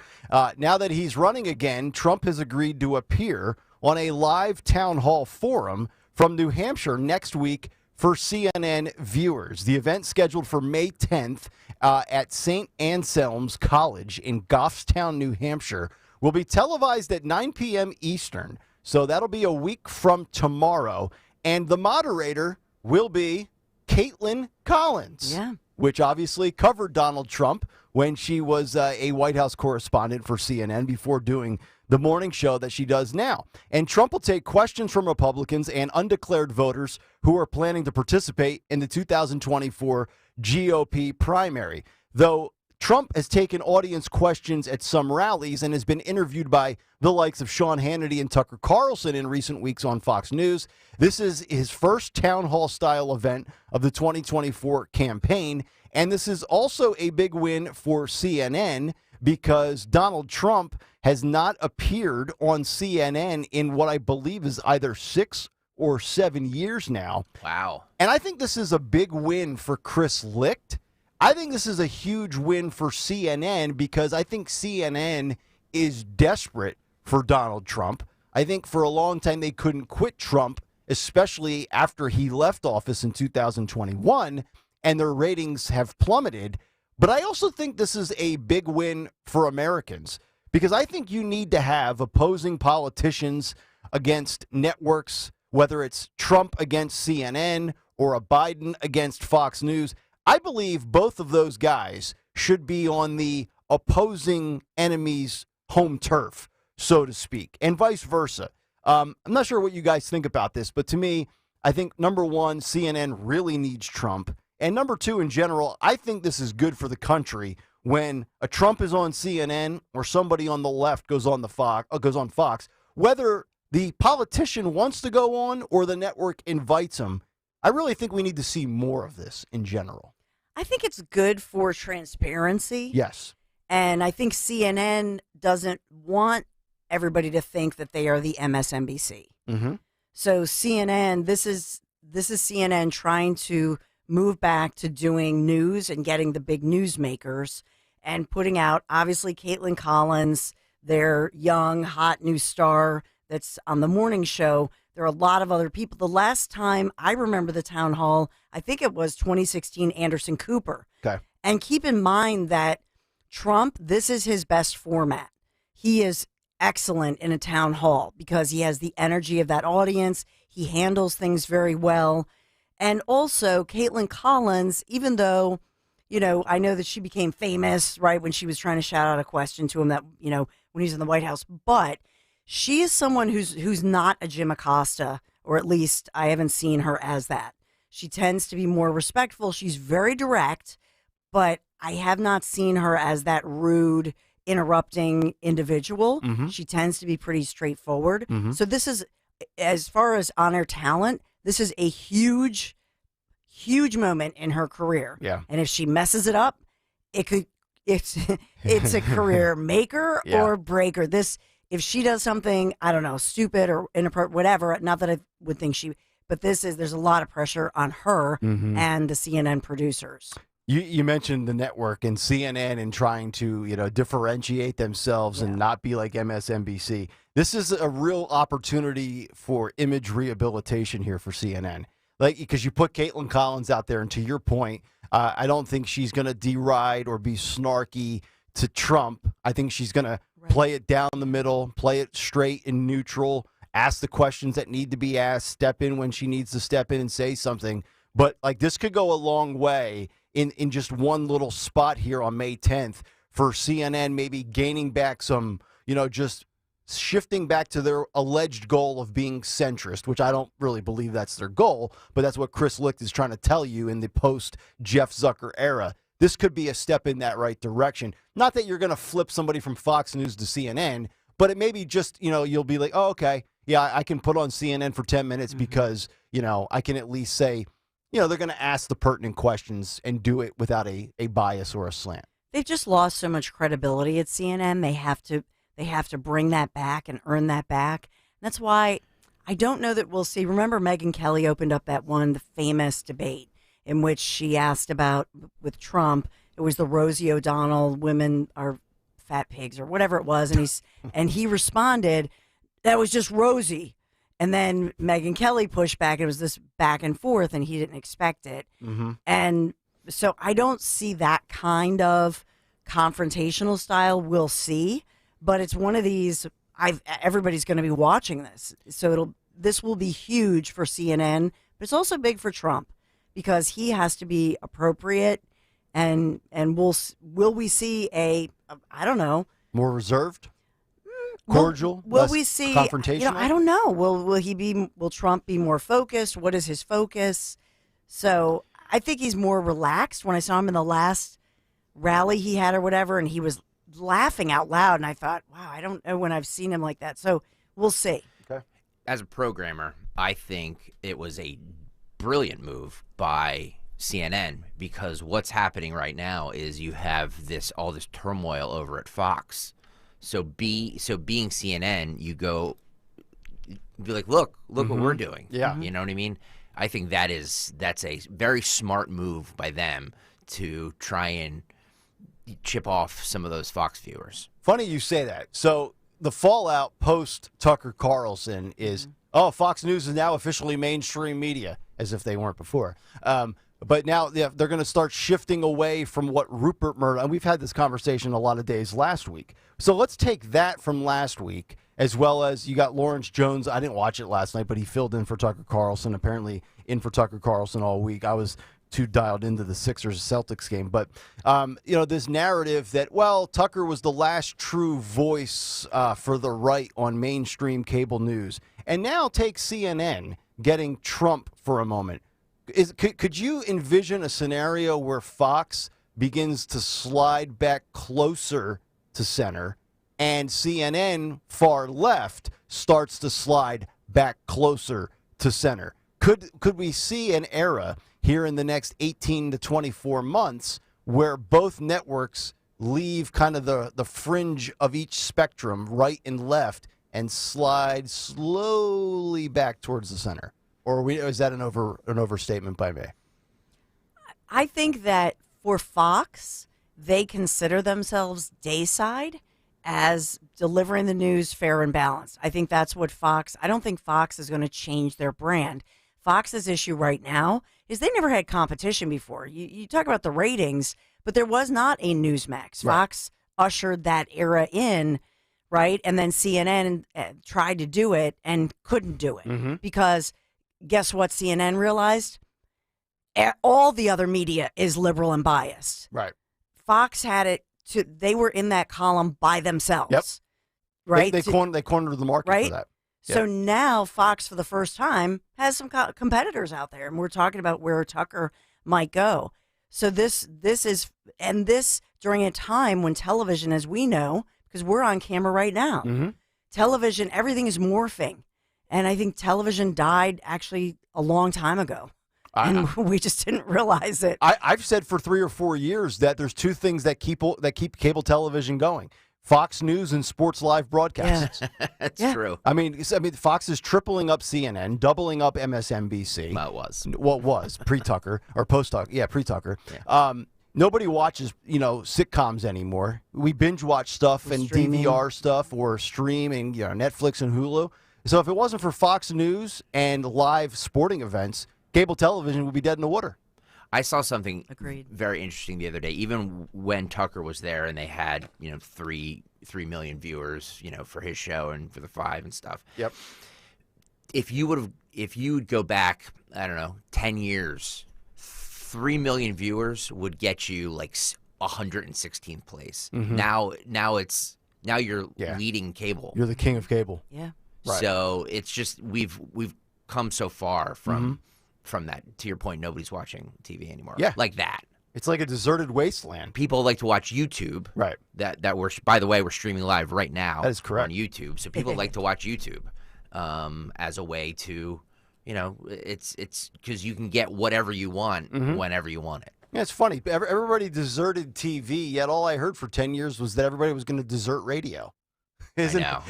Now that he's running again, Trump has agreed to appear on a live town hall forum from New Hampshire next week for CNN viewers. The event scheduled for May 10th at St. Anselm's College in Goffstown, New Hampshire, will be televised at 9 p.m. Eastern. So that'll be a week from tomorrow. And the moderator will be Caitlin Collins, which obviously covered Donald Trump when she was a White House correspondent for CNN before doing the morning show that she does now. And Trump will take questions from Republicans and undeclared voters who are planning to participate in the 2024 GOP primary. Though Trump has taken audience questions at some rallies and has been interviewed by the likes of Sean Hannity and Tucker Carlson in recent weeks on Fox News. This is his first town hall style event of the 2024 campaign. And this is also a big win for CNN because Donald Trump has not appeared on CNN in what I believe is either 6 or 7 years now.
Wow.
And I think this is a big win for Chris Licht. I think this is a huge win for CNN because I think CNN is desperate for Donald Trump. I think for a long time they couldn't quit Trump, especially after he left office in 2021, and their ratings have plummeted. But I also think this is a big win for Americans because I think you need to have opposing politicians against networks, whether it's Trump against CNN or a Biden against Fox News. I believe both of those guys should be on the opposing enemy's home turf, so to speak, and vice versa. I'm not sure what you guys think about this, but to me, I think, number one, CNN really needs Trump. And number two, in general, I think this is good for the country when a Trump is on CNN or somebody on the left goes on Fox, whether the politician wants to go on or the network invites him. I really think we need to see more of this in general.
I think it's good for transparency.
Yes.
And I think CNN doesn't want everybody to think that they are the MSNBC.
Mm-hmm.
So CNN, this is CNN trying to move back to doing news and getting the big newsmakers and putting out, obviously, Caitlin Collins, their young, hot new star that's on the morning show. There are a lot of other people. The last time I remember the town hall, I think it was 2016, Anderson Cooper.
Okay.
And keep in mind that Trump, this is his best format. He is excellent in a town hall because he has the energy of that audience. He handles things very well. And also, Caitlin Collins, even though, I know that she became famous, right, when she was trying to shout out a question to him that, when he was in the White House, but she is someone who's not a Jim Acosta, or at least I haven't seen her as that. She tends to be more respectful. She's very direct, but I have not seen her as that rude, interrupting individual.
Mm-hmm.
She tends to be pretty straightforward.
Mm-hmm.
So this is, as far as on-air talent, this is a huge, huge moment in her career.
Yeah.
And if she messes it up, it's a career maker or breaker. If she does something, I don't know, stupid or inappropriate, whatever, not that I would think but there's a lot of pressure on her and the CNN producers.
You mentioned the network and CNN and trying to, differentiate themselves and not be like MSNBC. This is a real opportunity for image rehabilitation here for CNN. Because you put Caitlin Collins out there, and to your point, I don't think she's going to deride or be snarky to Trump. I think she's going to play it down the middle, play it straight and neutral, ask the questions that need to be asked, step in when she needs to step in and say something. But this could go a long way in just one little spot here on May 10th for CNN maybe gaining back some, just shifting back to their alleged goal of being centrist, which I don't really believe that's their goal, but that's what Chris Licht is trying to tell you in the post-Jeff Zucker era. This could be a step in that right direction. Not that you're going to flip somebody from Fox News to CNN, but it may be just, you'll be like, oh, okay, yeah, I can put on CNN for 10 minutes because, I can at least say, they're going to ask the pertinent questions and do it without a bias or a slant.
They've just lost so much credibility at CNN. They have to bring that back and earn that back. That's why I don't know that we'll see. Remember, Megyn Kelly opened up the famous debate in which she asked about with Trump. It was the Rosie O'Donnell, women are fat pigs or whatever it was. And he responded, that was just Rosie. And then Megyn Kelly pushed back. It was this back and forth, and he didn't expect it.
Mm-hmm.
And so I don't see that kind of confrontational style. We'll see. But it's one of these, everybody's going to be watching this. So this will be huge for CNN, but it's also big for Trump because he has to be appropriate. And will we see I don't know.
More reserved? Cordial?
Will we see
confrontational?
I don't know. Will Trump be more focused? What is his focus? So I think he's more relaxed. When I saw him in the last rally he had or whatever, and he was laughing out loud, and I thought, wow, I don't know when I've seen him like that. So we'll see.
Okay.
As a programmer, I think it was a brilliant move by CNN because what's happening right now is you have all this turmoil over at Fox. So being CNN, you go be like, look what we're doing.
Yeah.
You know what I mean? I think that's a very smart move by them to try and chip off some of those Fox viewers.
Funny you say that. So the fallout post Tucker Carlson is, Fox News is now officially mainstream media, as if they weren't before. But now they're going to start shifting away from what Rupert Murdoch, and we've had this conversation a lot of days last week. So let's take that from last week, as well as you got Lawrence Jones. I didn't watch it last night, but he filled in for Tucker Carlson, apparently in for Tucker Carlson all week. I was too dialed into the Sixers-Celtics game. But, this narrative that, well, Tucker was the last true voice for the right on mainstream cable news. And now take CNN getting Trump for a moment. Could you envision a scenario where Fox begins to slide back closer to center and CNN far left starts to slide back closer to center? Could we see an era here in the next 18 to 24 months where both networks leave kind of the fringe of each spectrum, right and left, and slide slowly back towards the center? Or is that an overstatement by me?
I think that for Fox, they consider themselves dayside as delivering the news fair and balanced. I think that's what Fox, I don't think Fox is going to change their brand. Fox's issue right now is they never had competition before. You talk about the ratings, but there was not a Newsmax.
Right.
Fox ushered that era in, right? And then CNN tried to do it and couldn't do it because guess what CNN realized? All the other media is liberal and biased.
Right.
Fox had it they were in that column by themselves.
Yep.
Right.
They cornered the market
right?
for that. Yep.
So now Fox, for the first time, has some competitors out there, and we're talking about where Tucker might go. So this is during a time when television, as we know, because we're on camera right now, television, everything is morphing. And I think television died actually a long time ago. And we just didn't realize it.
I've said for 3 or 4 years that there's two things that keep cable television going: Fox News and sports live broadcasts.
Yeah. That's true.
I mean, Fox is tripling up CNN, doubling up MSNBC.
Well, it was.
Well, it was pre-Tucker or post-Tucker. Yeah, pre-Tucker. Yeah. Nobody watches, sitcoms anymore. We binge watch stuff and
streaming.
DVR stuff or streaming, Netflix and Hulu. So if it wasn't for Fox News and live sporting events, cable television would be dead in the water.
I saw something
Agreed.
very interesting the other day. Even when Tucker was there and they had, 3 million viewers, for his show and for the 5 and stuff.
Yep.
If you'd go back, I don't know, 10 years, 3 million viewers would get you like 116th place. Now you're leading cable.
You're the king of cable.
Yeah.
Right.
So it's just we've come so far from that. To your point, nobody's watching TV anymore.
Yeah.
Like that.
It's like a deserted wasteland.
People like to watch YouTube.
Right.
That we're, by the way, we're streaming live right now.
That is correct.
On YouTube. So people like to watch YouTube as a way to, it's because you can get whatever you want whenever you want it.
Yeah, it's funny. Everybody deserted TV, yet all I heard for 10 years was that everybody was going to desert radio. Isn't that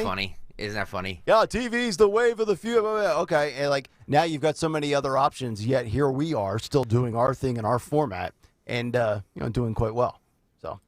funny?
Isn't that funny?
Yeah, TV's the wave of the future. Okay, and now you've got so many other options, yet here we are still doing our thing in our format and doing quite well. So,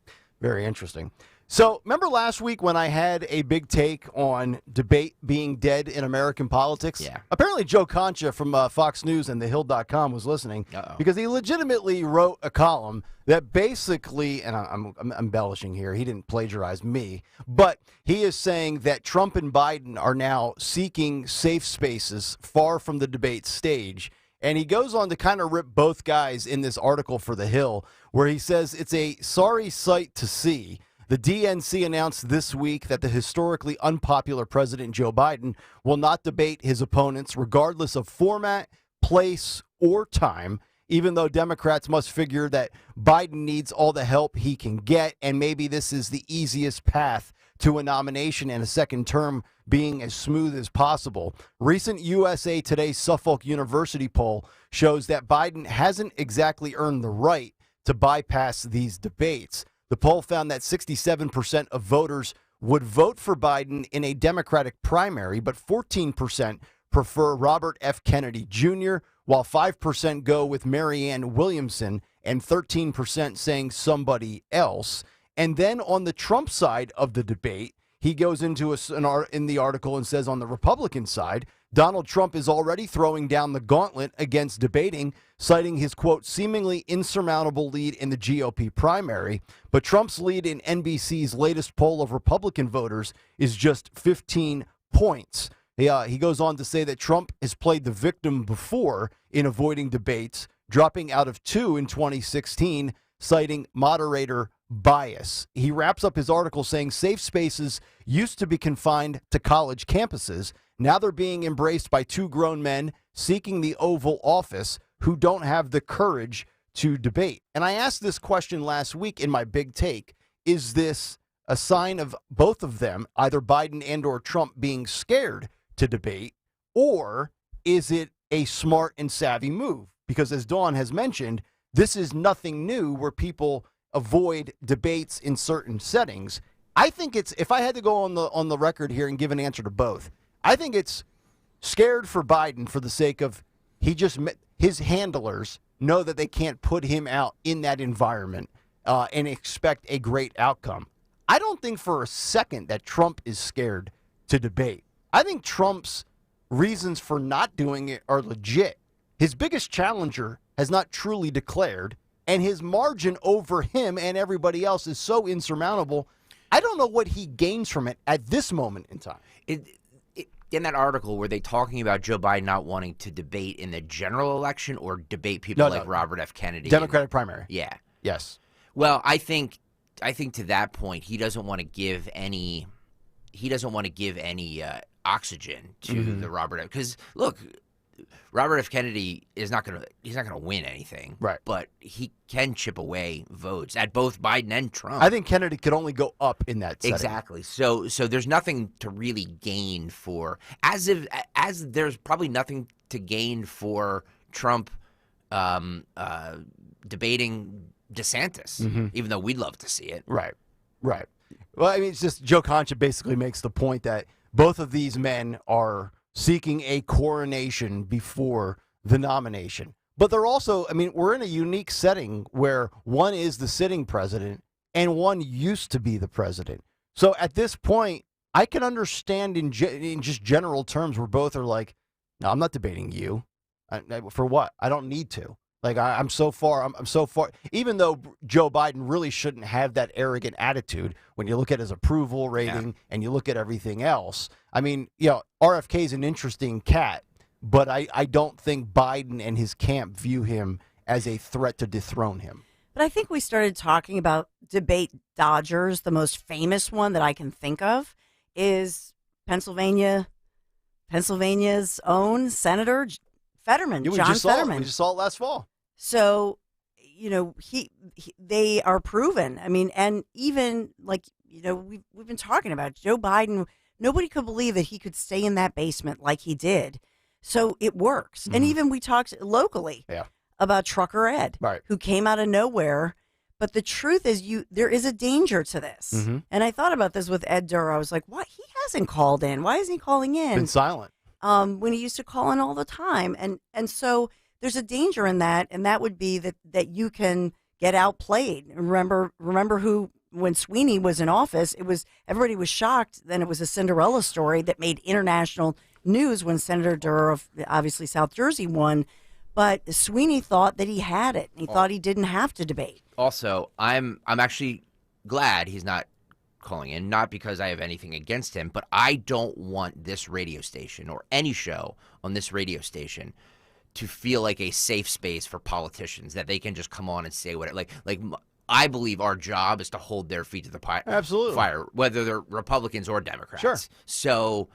very interesting. So, remember last week when I had a big take on debate being dead in American politics?
Yeah.
Apparently Joe Concha from Fox News and thehill.com was listening because he legitimately wrote a column that basically, and I'm embellishing here, he didn't plagiarize me, but he is saying that Trump and Biden are now seeking safe spaces far from the debate stage. And he goes on to kind of rip both guys in this article for The Hill, where he says it's a sorry sight to see. The DNC announced this week that the historically unpopular President Joe Biden will not debate his opponents regardless of format, place, or time, even though Democrats must figure that Biden needs all the help he can get, and maybe this is the easiest path to a nomination and a second term being as smooth as possible. Recent USA Today Suffolk University poll shows that Biden hasn't exactly earned the right to bypass these debates. The poll found that 67% of voters would vote for Biden in a Democratic primary, but 14% prefer Robert F. Kennedy Jr., while 5% go with Marianne Williamson and 13% saying somebody else. And then on the Trump side of the debate, he goes into in the article and says on the Republican side, Donald Trump is already throwing down the gauntlet against debating, citing his, quote, seemingly insurmountable lead in the GOP primary. But Trump's lead in NBC's latest poll of Republican voters is just 15 points. He goes on to say that Trump has played the victim before in avoiding debates, dropping out of 2 in 2016, citing moderator bias. He wraps up his article saying safe spaces used to be confined to college campuses. Now they're being embraced by 2 grown men seeking the Oval Office who don't have the courage to debate. And I asked this question last week in my big take. Is this a sign of both of them, either Biden and or Trump, being scared to debate, or is it a smart and savvy move? Because as Dawn has mentioned, this is nothing new where people avoid debates in certain settings. I think it's, if I had to go on the record here and give an answer to both, I think it's scared for Biden for the sake of his handlers know that they can't put him out in that environment and expect a great outcome. I don't think for a second that Trump is scared to debate. I think Trump's reasons for not doing it are legit. His biggest challenger has not truly declared, and his margin over him and everybody else is so insurmountable. I don't know what he gains from it at this moment in time.
In that article, were they talking about Joe Biden not wanting to debate in the general election or debate people like Robert F. Kennedy?
Democratic primary.
Yeah.
Yes.
Well, I think to that point, he doesn't want to give any oxygen to the Robert F. Because look, Robert F. Kennedy is not gonna win anything,
right?
But he can chip away votes at both Biden and Trump.
I think Kennedy could only go up in that setting.
Exactly. So there's nothing to really gain for as there's probably nothing to gain for Trump debating DeSantis, even though we'd love to see it.
Right. Right. Well, I mean, it's just Joe Concha basically makes the point that both of these men are seeking a coronation before the nomination. But they're also, I mean, we're in a unique setting where one is the sitting president and one used to be the president. So at this point, I can understand in just general terms where both are like, no, I'm not debating you. For what? I don't need to. Like, I'm so far, even though Joe Biden really shouldn't have that arrogant attitude when you look at his approval rating and you look at everything else. I mean, RFK is an interesting cat, but I don't think Biden and his camp view him as a threat to dethrone him.
But I think we started talking about debate dodgers. The most famous one that I can think of is Pennsylvania's own Senator Fetterman, John Fetterman.
We just saw it last fall.
So, they are proven. I mean, and even we've been talking about Joe Biden. Nobody could believe that he could stay in that basement like he did. So it works. And even we talked locally about Trucker Ed, who came out of nowhere. But the truth is, there is a danger to this. And I thought about this with Ed Durr. I was like, what? He hasn't called in. Why isn't he calling in?
Been silent.
When he used to call in all the time. And so there's a danger in that, and that would be that you can get outplayed. Remember who, when Sweeney was in office, everybody was shocked. Then it was a Cinderella story that made international news when Senator Durr of obviously South Jersey won. But Sweeney thought that he had it. He thought he didn't have to debate.
Also, I'm actually glad he's not calling in, not because I have anything against him, but I don't want this radio station or any show on this radio station to feel like a safe space for politicians that they can just come on and say what like I believe our job is to hold their feet to the fire, whether they're Republicans or Democrats.
Sure.
So,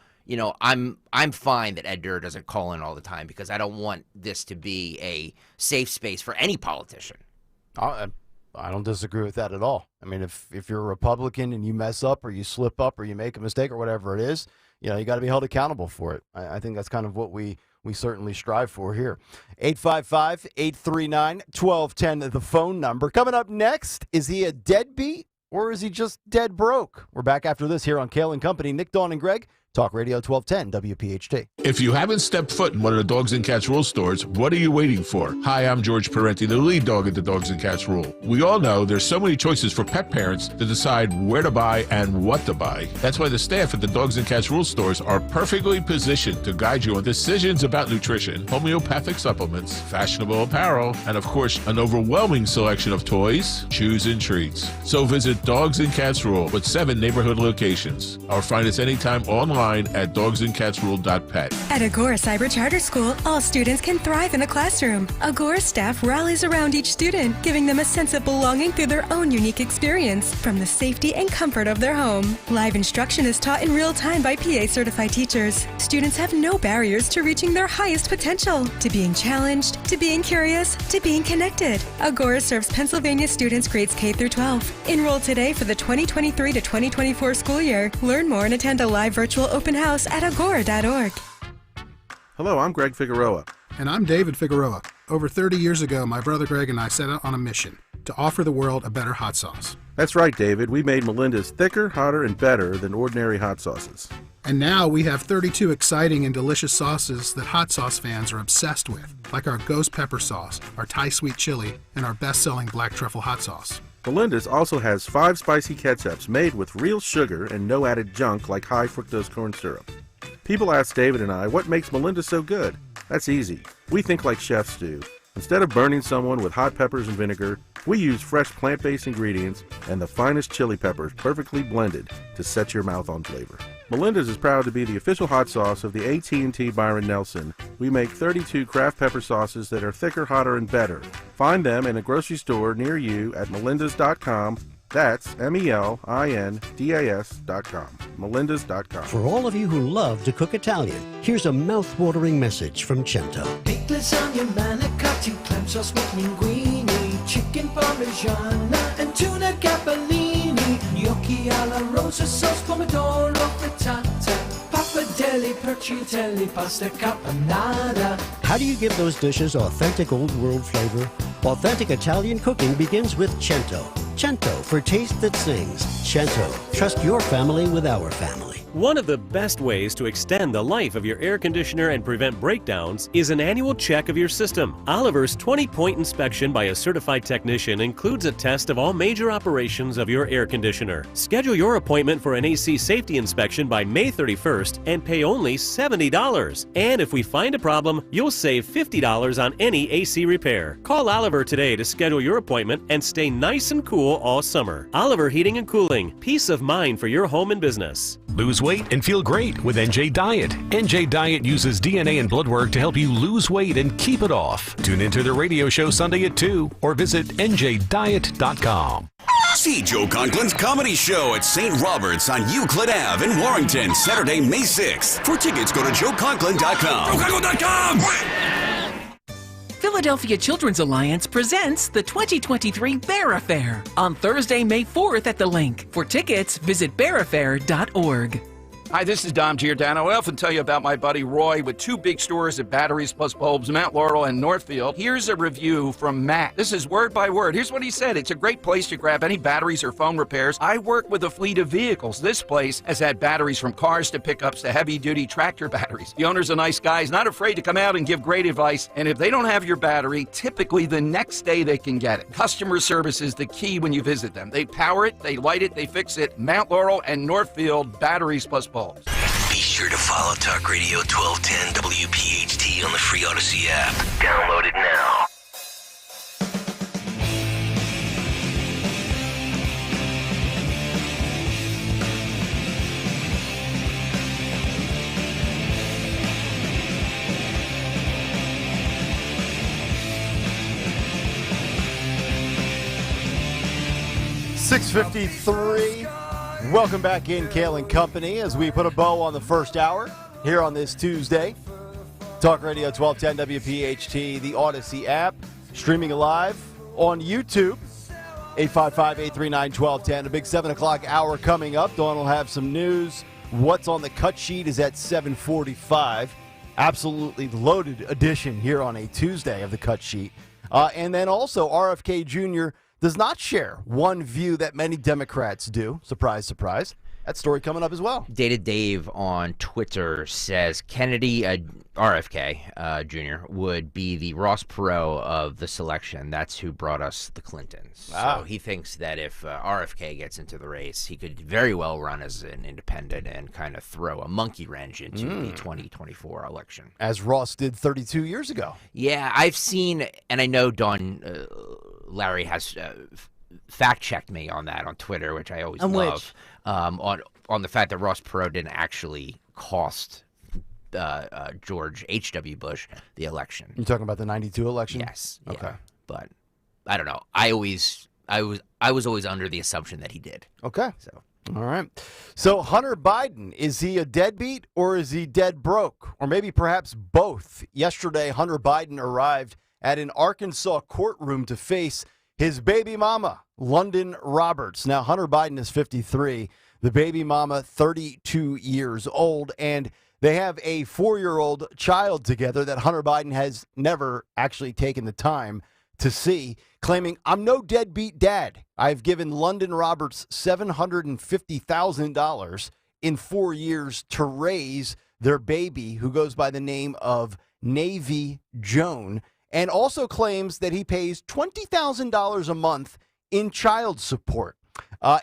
I'm fine that Ed Durr doesn't call in all the time because I don't want this to be a safe space for any politician.
I don't disagree with that at all. I mean, if you're a Republican and you mess up or you slip up or you make a mistake or whatever it is, you got to be held accountable for it. I think that's kind of what we certainly strive for here. 855-839-1210, the phone number. Coming up next, is he a deadbeat or is he just dead broke? We're back after this here on Kayal Company. Nick, Dawn, and Greg, Talk Radio 1210 WPHT.
If you haven't stepped foot in one of the Dogs and Cats Rule stores, what are you waiting for? Hi, I'm George Parenti, the lead dog at the Dogs and Cats Rule. We all know there's so many choices for pet parents to decide where to buy and what to buy. That's why the staff at the Dogs and Cats Rule stores are perfectly positioned to guide you on decisions about nutrition, homeopathic supplements, fashionable apparel, and of course, an overwhelming selection of toys, chews, and treats. So visit Dogs and Cats Rule with 7 neighborhood locations, or find us anytime online at dogsandcatsrule.pet.
At Agora Cyber Charter School, all students can thrive in a classroom. Agora staff rallies around each student, giving them a sense of belonging through their own unique experience from the safety and comfort of their home. Live instruction is taught in real time by PA-certified teachers. Students have no barriers to reaching their highest potential, to being challenged, to being curious, to being connected. Agora serves Pennsylvania students grades K through 12. Enroll today for the 2023 to 2024 school year. Learn more and attend a live virtual open house at agora.org.
Hello, I'm Greg Figueroa.
And I'm David Figueroa. Over 30 years ago, my brother Greg and I set out on a mission to offer the world a better hot sauce.
That's right, David. We made Melinda's thicker, hotter, and better than ordinary hot sauces.
And now we have 32 exciting and delicious sauces that hot sauce fans are obsessed with, like our ghost pepper sauce, our Thai sweet chili, and our best-selling black truffle hot sauce.
Melinda's also has 5 spicy ketchups made with real sugar and no added junk like high fructose corn syrup. People ask David and I, what makes Melinda so good? That's easy. We think like chefs do. Instead of burning someone with hot peppers and vinegar, we use fresh plant-based ingredients and the finest chili peppers perfectly blended to set your mouth on flavor. Melinda's is proud to be the official hot sauce of the AT&T Byron Nelson. We make 32 craft pepper sauces that are thicker, hotter, and better. Find them in a grocery store near you at melindas.com. That's melindas.com. melindas.com.
For all of you who love to cook Italian, here's a mouth-watering message from Cento.
Baked lasagna, manicotti, clam sauce with linguine, chicken parmigiana, and tuna capellini, gnocchi alla rosa sauce, pomodoro frittata, pappardelle, percitelli, pasta caponata.
How do you give those dishes authentic old-world flavor? Authentic Italian cooking begins with Cento. Cento for taste that sings. Cento. Trust your family with our family.
One of the best ways to extend the life of your air conditioner and prevent breakdowns is an annual check of your system. Oliver's 20-point inspection by a certified technician includes a test of all major operations of your air conditioner. Schedule your appointment for an AC safety inspection by May 31st and pay only $70. And if we find a problem, you'll save $50 on any AC repair. Call Oliver today to schedule your appointment and stay nice and cool all summer. Oliver Heating and Cooling. Peace of mind for your home and business.
Lose weight and feel great with NJ Diet. NJ Diet uses DNA and blood work to help you lose weight and keep it off. Tune into the radio show Sunday at 2 or visit njdiet.com.
See Joe Conklin's comedy show at St. Robert's on Euclid Ave in Warrington, Saturday, May 6th. For tickets, go to joeconklin.com. joeconklin.com!
Philadelphia Children's Alliance presents the 2023 Bear Affair on Thursday, May 4th at the Link. For tickets, visit bearaffair.org.
Hi, this is Dom Giordano. I often tell you about my buddy Roy with 2 big stores of batteries plus bulbs, Mount Laurel and Northfield. Here's a review from Matt. This is word by word. Here's what he said. It's a great place to grab any batteries or phone repairs. I work with a fleet of vehicles. This place has had batteries from cars to pickups to heavy-duty tractor batteries. The owner's a nice guy. He's not afraid to come out and give great advice. And if they don't have your battery, typically the next day they can get it. Customer service is the key when you visit them. They power it, they light it, they fix it. Mount Laurel and Northfield, batteries plus bulbs.
Be sure to follow Talk Radio 1210 WPHT on the free Odyssey app. Download it now.
.653. Welcome back in, Kayal Company, as we put a bow on the first hour here on this Tuesday. Talk Radio 1210 WPHT, the Odyssey app, streaming live on YouTube, 855-839-1210. A big 7 o'clock hour coming up. Dawn will have some news. What's on the cut sheet is at 7:45. Absolutely loaded edition here on a Tuesday of the cut sheet. And then also RFK Jr. does not share one view that many Democrats do. Surprise, surprise. That story coming up as well.
Dated Dave on Twitter says Kennedy, RFK Jr., would be the Ross Perot of the selection. That's who brought us the Clintons.
Wow.
So he thinks that if RFK gets into the race, he could very well run as an independent and kind of throw a monkey wrench into the 2024 election.
As Ross did 32 years ago.
Yeah, I've seen, and I know Larry has fact-checked me on that on Twitter, which I always love. On the fact that Ross Perot didn't actually cost George H.W. Bush the election.
You're talking about the 92 election?
Yes.
Okay.
Yeah. But I don't know. I was always under the assumption that he did.
Okay.
So.
All right. So Hunter Biden, is he a deadbeat or is he dead broke? Or maybe perhaps both. Yesterday, Hunter Biden arrived at an Arkansas courtroom to face his baby mama, London Roberts. Now, Hunter Biden is 53, the baby mama 32 years old, and they have a 4-year-old child together that Hunter Biden has never actually taken the time to see, claiming, "I'm no deadbeat dad. I've given London Roberts $750,000 in 4 years to raise their baby, who goes by the name of Navy Joan," and also claims that he pays $20,000 a month in child support.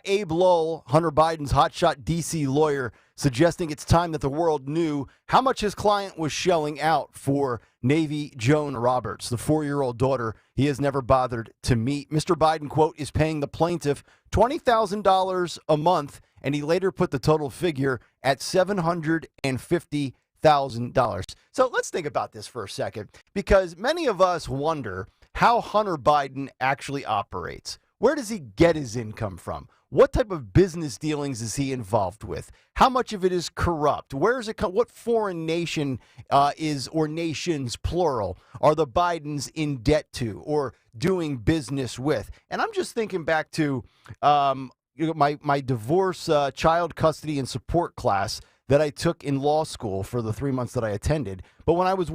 Abe Lowell, Hunter Biden's hotshot D.C. lawyer, suggesting it's time that the world knew how much his client was shelling out for Navy Joan Roberts, the 4-year-old daughter he has never bothered to meet. Mr. Biden, quote, is paying the plaintiff $20,000 a month, and he later put the total figure at $750,000. So let's think about this for a second, because many of us wonder how Hunter Biden actually operates. Where does he get his income from? What type of business dealings is he involved with? How much of it is corrupt? Where is it? What foreign nation or nations, plural, are the Bidens in debt to or doing business with? And I'm just thinking back to my divorce, child custody and support class that I took in law school for the 3 months that I attended. But when I was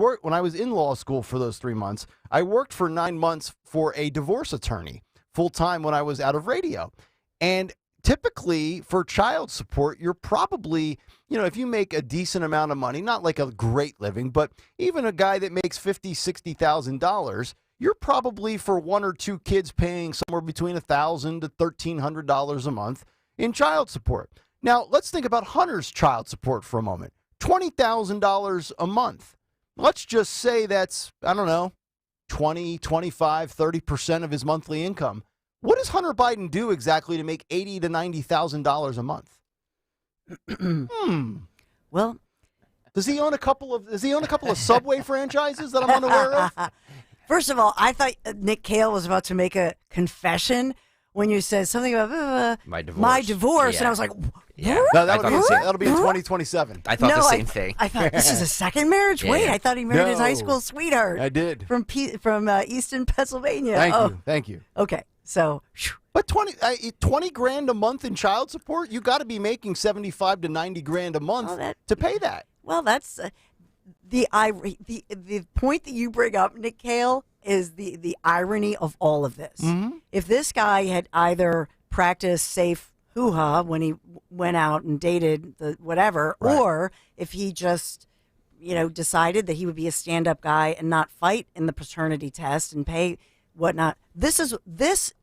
in law school for those 3 months, I worked for 9 months for a divorce attorney full time when I was out of radio. And typically for child support, you're probably, if you make a decent amount of money, not like a great living, but even a guy that makes $50,000, $60,000, you're probably for 1 or 2 kids paying somewhere between $1,000 to $1,300 a month in child support. Now, let's think about Hunter's child support for a moment. $20,000 a month. Let's just say that's, 20, 25, 30% of his monthly income. What does Hunter Biden do exactly to make $80,000 to $90,000 a month?
Well,
does he own a couple of Subway franchises that I'm unaware of?
First of all, I thought Nick Kayal was about to make a confession when you said something about
my
divorce,
yeah.
and I was like,
yeah.
No, that'll be in 2027.
I thought the same thing.
I thought this is a second marriage.
Yeah.
Wait, I thought he married his high school sweetheart.
I did
from Easton, Pennsylvania.
Thank you.
Okay, so
but 20 grand a month in child support, you got to be making 75 to 90 grand a month to pay that.
Well, that's the point that you bring up, Nick Kayal, is the irony of all of this.
Mm-hmm.
If this guy had either practiced safe hoo-ha when he went out and dated the whatever,
right,
or if he just, decided that he would be a stand-up guy and not fight in the paternity test and pay whatnot. This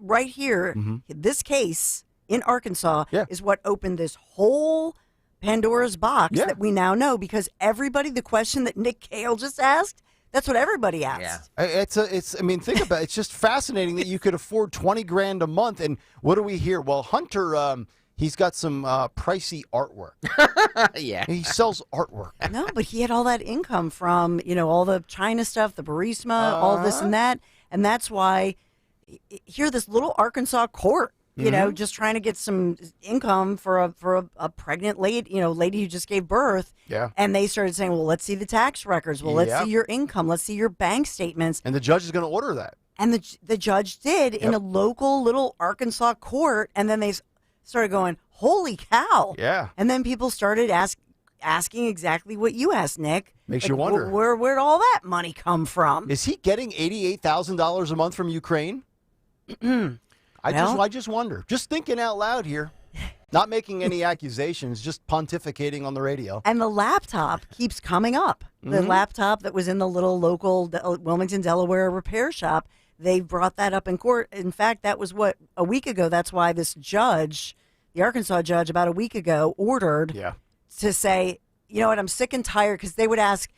right here,
mm-hmm,
this case in Arkansas is what opened this whole Pandora's box that we now know, because the question that Nick Kayal just asked, that's what everybody asked.
Yeah. Think about it. It's just fascinating that you could afford 20 grand a month. And what do we hear? Well, Hunter, he's got some pricey artwork.
Yeah.
He sells artwork.
No, but he had all that income from, all the China stuff, the Burisma, all this and that. And that's why here, this little Arkansas court, just trying to get some income for a pregnant lady, lady who just gave birth.
Yeah.
And they started saying, well, let's see the tax records. Well, let's see your income. Let's see your bank statements.
And the judge is going to order that.
And the judge did in a local little Arkansas court. And then they started going, holy cow.
Yeah.
And then people started asking exactly what you asked, Nick.
Makes you wonder.
Where'd all that money come from?
Is he getting $88,000 a month from Ukraine? I just wonder. Just thinking out loud here. Not making any accusations, just pontificating on the radio.
And the laptop keeps coming up. The laptop that was in the little local Wilmington, Delaware repair shop, they brought that up in court. In fact, that was a week ago. That's why this judge, the Arkansas judge, about a week ago ordered to say, you know what, I'm sick and tired, because they would ask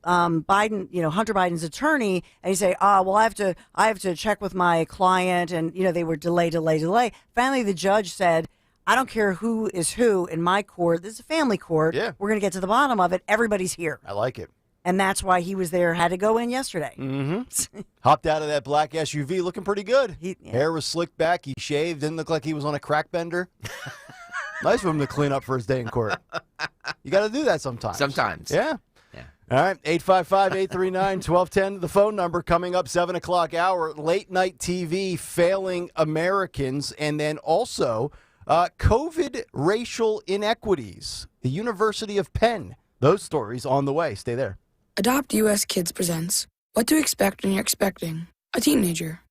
Biden, Hunter Biden's attorney, and he'd say, well, I have to check with my client, and they were delay. Finally, the judge said, I don't care who is who in my court. This is a family court. Yeah. We're going to get to the bottom of it. Everybody's here.
I like it.
And that's why he was there, had to go in yesterday.
Mm-hmm. Hopped out of that black SUV looking pretty good. Hair was slicked back. He shaved. Didn't look like he was on a crack bender. Nice of him to clean up for his day in court. You got to do that sometimes.
Sometimes.
Yeah. All right, 855-839-1210, the phone number. Coming up 7 o'clock hour, late night TV failing Americans, and then also COVID racial inequities. The University of Penn. Those stories on the way. Stay there.
Adopt US Kids presents What to Expect When You're Expecting a Teenager.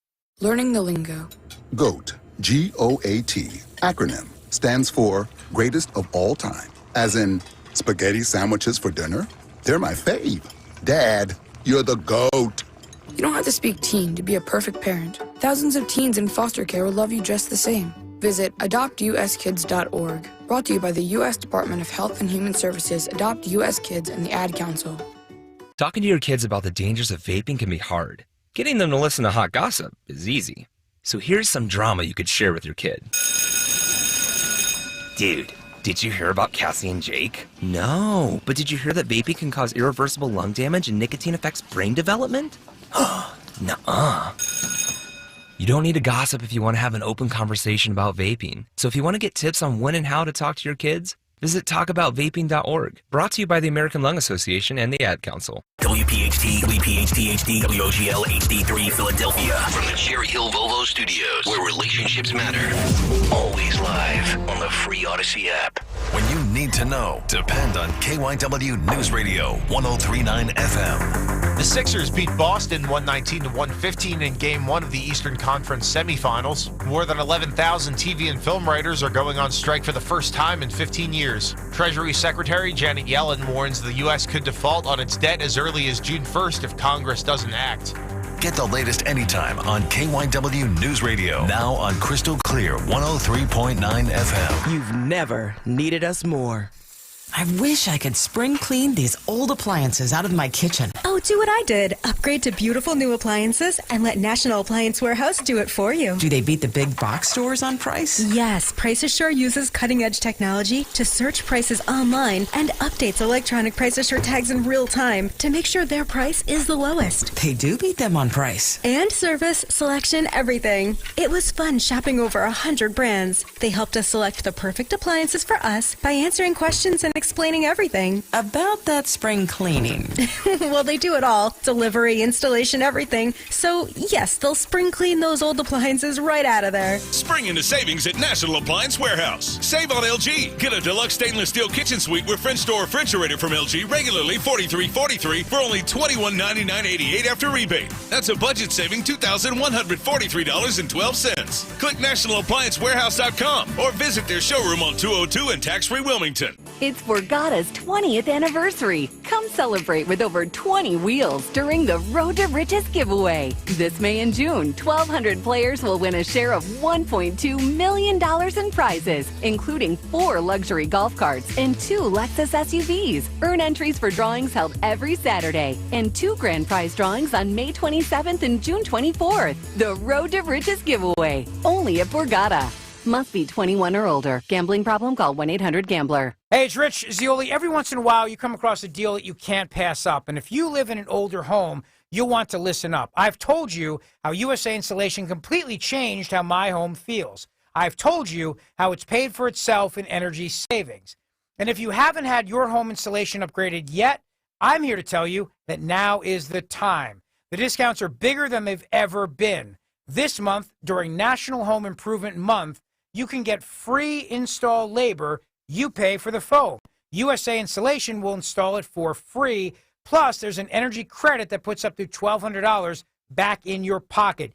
Learning the lingo.
GOAT, G-O-A-T, acronym, stands for Greatest of All Time. As in, spaghetti sandwiches for dinner? They're my fave. Dad, you're the GOAT.
You don't have to speak teen to be a perfect parent. Thousands of teens in foster care will love you just the same. Visit adoptuskids.org. Brought to you by the U.S. Department of Health and Human Services, Adopt U.S. Kids, and the Ad Council.
Talking to your kids about the dangers of vaping can be hard. Getting them to listen to hot gossip is easy. So here's some drama you could share with your kid. Dude, did you hear about Cassie and Jake? No, but did you hear that vaping can cause irreversible lung damage and nicotine affects brain development? Nuh-uh. You don't need to gossip if you want to have an open conversation about vaping. So if you want to get tips on when and how to talk to your kids, visit talkaboutvaping.org. Brought to you by the American Lung Association and the Ad Council.
WPHT, WPHT-HD, WOGL HD3 Philadelphia. From the Cherry Hill Volvo Studios, where relationships matter. Always live on the free Odyssey app.
When you need to know, depend on KYW News Radio 103.9 FM.
The Sixers beat Boston 119-115 in Game 1 of the Eastern Conference semifinals. More than 11,000 TV and film writers are going on strike for the first time in 15 years. Treasury Secretary Janet Yellen warns the U.S. could default on its debt as early as June 1st if Congress doesn't act.
Get the latest anytime on KYW News Radio. Now on Crystal Clear 103.9 FM.
You've never needed us more. I wish I could spring clean these old appliances out of my kitchen.
Oh, do what I did. Upgrade to beautiful new appliances and let National Appliance Warehouse do it for you.
Do they beat the big box stores on price?
Yes, Price Assure uses cutting-edge technology to search prices online and updates electronic Price Assure tags in real time to make sure their price is the lowest.
They do beat them on price.
And service, selection, everything. It was fun shopping over 100 brands. They helped us select the perfect appliances for us by answering questions and explaining everything.
About that spring cleaning.
Well, they do it all. Delivery, installation, everything. So, yes, they'll spring clean those old appliances right out of there.
Spring into savings at National Appliance Warehouse. Save on LG. Get a deluxe stainless steel kitchen suite with French door refrigerator from LG, regularly $43.43 for only $21.99.88 after rebate. That's a budget saving $2,143.12. Click nationalappliancewarehouse.com or visit their showroom on 202 in tax-free Wilmington.
It's Borgata's 20th anniversary. Come celebrate with over 20 wheels during the Road to Riches giveaway. This May and June, 1,200 players will win a share of $1.2 million in prizes, including 4 luxury golf carts and 2 Lexus SUVs. Earn entries for drawings held every Saturday and 2 grand prize drawings on May 27th and June 24th. The Road to Riches giveaway, only at Borgata. Must be 21 or older. Gambling problem? Call 1-800-GAMBLER.
Hey, it's Rich Zioli. Every once in a while, you come across a deal that you can't pass up. And if you live in an older home, you'll want to listen up. I've told you how USA Insulation completely changed how my home feels. I've told you how it's paid for itself in energy savings. And if you haven't had your home insulation upgraded yet, I'm here to tell you that now is the time. The discounts are bigger than they've ever been. This month, during National Home Improvement Month, you can get free install labor. You pay for the foam. USA Insulation will install it for free. Plus, there's an energy credit that puts up to $1,200 back in your pocket.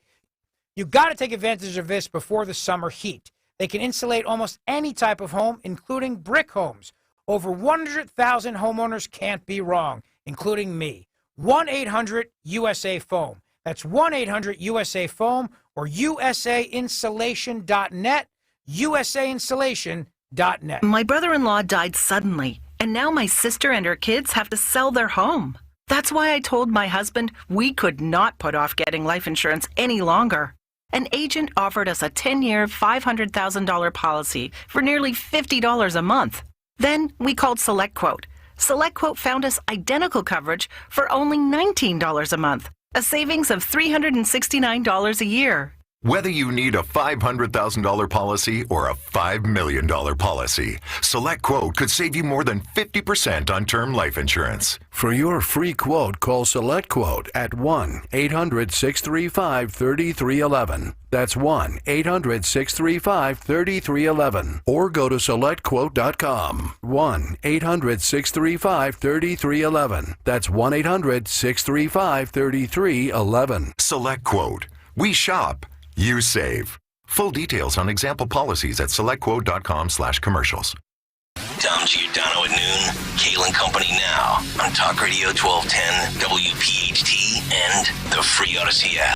You've got to take advantage of this before the summer heat. They can insulate almost any type of home, including brick homes. Over 100,000 homeowners can't be wrong, including me. 1-800-USA-FOAM. That's 1-800-USA-FOAM or usainsulation.net, usainsulation.net.
My brother-in-law died suddenly, and now my sister and her kids have to sell their home. That's why I told my husband we could not put off getting life insurance any longer. An agent offered us a 10-year, $500,000 policy for nearly $50 a month. Then we called SelectQuote. SelectQuote found us identical coverage for only $19 a month, a savings of $369 a year.
Whether you need a $500,000 policy or a $5 million policy, SelectQuote could save you more than 50% on term life insurance.
For your free quote, call SelectQuote at 1-800-635-3311. That's 1-800-635-3311. Or go to SelectQuote.com. 1-800-635-3311. That's 1-800-635-3311.
SelectQuote. We shop. You save. Full details on example policies at selectquote.com/commercials.
Tom Giordano at noon. Kayal Company now on Talk Radio 1210 WPHT and the free Odyssey app.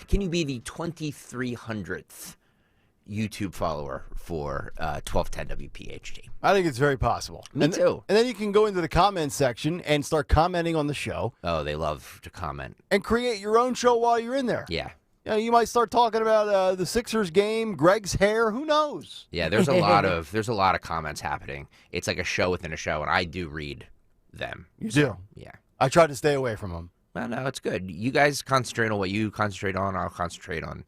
Can you be the 2,300th YouTube follower for 1210 WPHT?
I think it's very possible.
Me too.
And then you can go into the comments section and start commenting on the show.
Oh, they love to comment.
And create your own show while you're in there.
Yeah.
You know, you might start talking about the Sixers game, Greg's hair, who knows?
Yeah, there's a lot of comments happening. It's like a show within a show, and I do read them.
You do?
Yeah.
I try to stay away from them.
Well, no, it's good. You guys concentrate on what you concentrate on. I'll concentrate on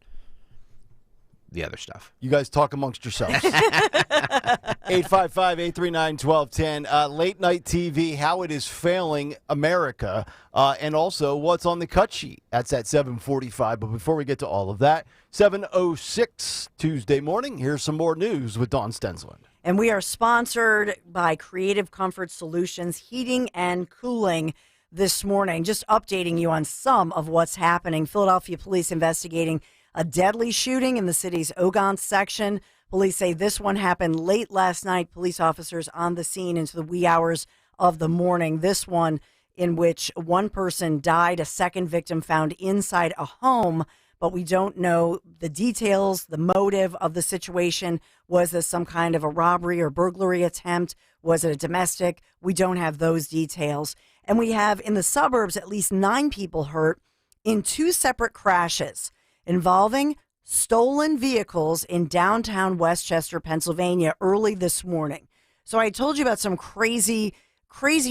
the other stuff.
You guys talk amongst yourselves. 855-839-1210. Late night TV, how it is failing America, and also what's on the cut sheet. That's at 7:45. But before we get to all of that, 7:06 Tuesday morning, here's some more news with Dawn Stensland.
And we are sponsored by Creative Comfort Solutions Heating and Cooling this morning. Just updating you on some of what's happening. Philadelphia police investigating a deadly shooting in the city's Ogon section. Police say this one happened late last night. Police officers on the scene into the wee hours of the morning. This one in which one person died, a second victim found inside a home, but we don't know the details, the motive of the situation. Was this some kind of a robbery or burglary attempt? Was it a domestic? We don't have those details. And we have in the suburbs at least 9 people hurt in 2 separate crashes involving stolen vehicles in downtown Westchester, Pennsylvania early this morning. So I told you about some crazy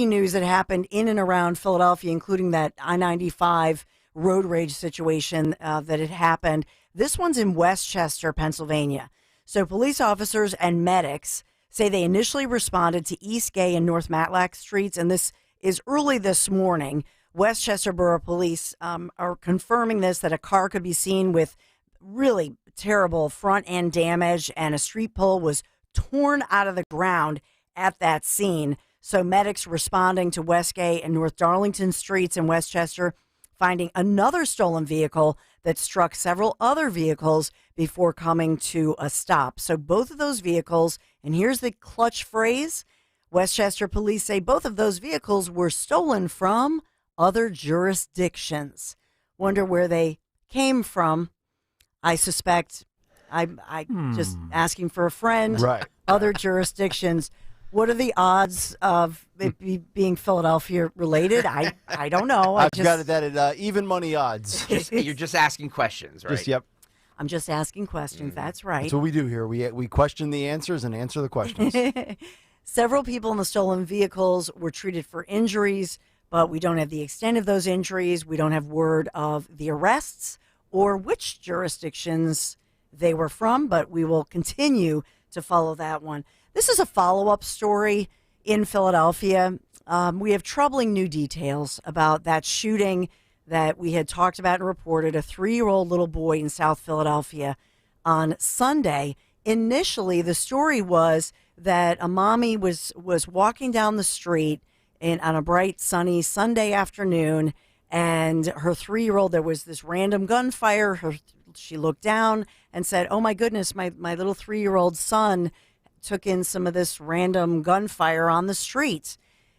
news that happened in and around Philadelphia, including that I-95 road rage situation that had happened. This one's in Westchester, Pennsylvania. So police officers and medics say they initially responded to East Gay and North Matlack streets, and this is early this morning. Westchester Borough Police are confirming this, that a car could be seen with really terrible front end damage, and a street pole was torn out of the ground at that scene. So medics responding to Westgate and North Darlington streets in Westchester, finding another stolen vehicle that struck several other vehicles before coming to a stop. So both of those vehicles, and here's the clutch phrase, Westchester police say both of those vehicles were stolen from other jurisdictions. Wonder where they came from. I suspect, I just asking for a friend,
Right.
Other jurisdictions. What are the odds of it being Philadelphia related? I don't know.
I've got that at even money odds.
You're just asking questions, right?
Yep.
I'm just asking questions. That's right.
That's what we do here. We question the answers and answer the questions.
Several people in the stolen vehicles were treated for injuries, but we don't have the extent of those injuries. We don't have word of the arrests or which jurisdictions they were from, but we will continue to follow that one. This is a follow-up story in Philadelphia. We have troubling new details about that shooting that we had talked about and reported, a 3-year-old little boy in South Philadelphia on Sunday. Initially, the story was that a mommy was walking down the street on a bright, sunny Sunday afternoon, and her 3-year-old, there was this random gunfire. She looked down and said, "Oh my goodness, my little 3-year-old son took in some of this random gunfire on the street."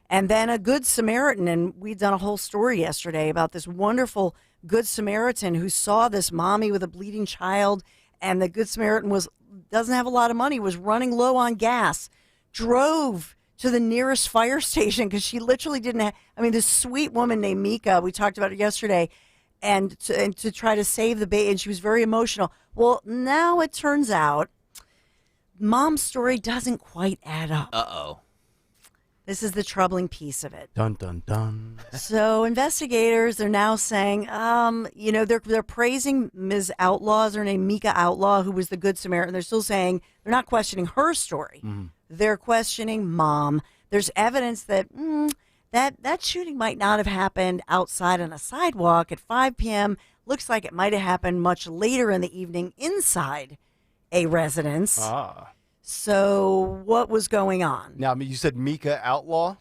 And then a Good Samaritan, and we'd done a whole story yesterday about this wonderful Good Samaritan who saw this mommy with a bleeding child, and the Good Samaritan doesn't have a lot of money, was running low on gas, drove to the nearest fire station because she literally didn't have, this sweet woman named Mika, we talked about it yesterday, and to try to save the baby, and she was very emotional. Well, now it turns out mom's story doesn't quite add up.
Uh-oh.
This is the troubling piece of it.
Dun, dun, dun.
So investigators are now saying, they're praising Ms. Outlaw, is her name Mika Outlaw, who was the Good Samaritan. They're still saying they're not questioning her story.
Mm-hmm.
They're questioning mom. There's evidence that that shooting might not have happened outside on a sidewalk at 5 p.m. Looks like it might have happened much later in the evening inside a residence. So what was going on?
Now, you said Mika Outlaw?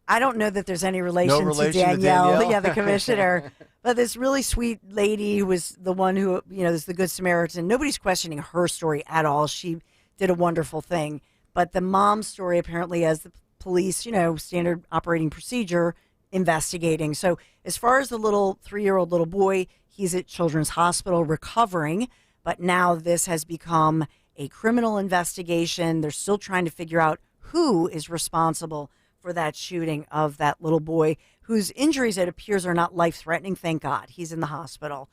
I don't know that there's any relation, to Danielle. Yeah, the commissioner. But this really sweet lady who was the one who, is the Good Samaritan. Nobody's questioning her story at all. She did a wonderful thing. But the mom's story apparently has the police, standard operating procedure investigating. So as far as the little 3-year-old little boy, he's at Children's Hospital recovering. But now this has become a criminal investigation. They're still trying to figure out who is responsible for that shooting of that little boy, whose injuries, it appears, are not life-threatening. Thank God. He's in the hospital.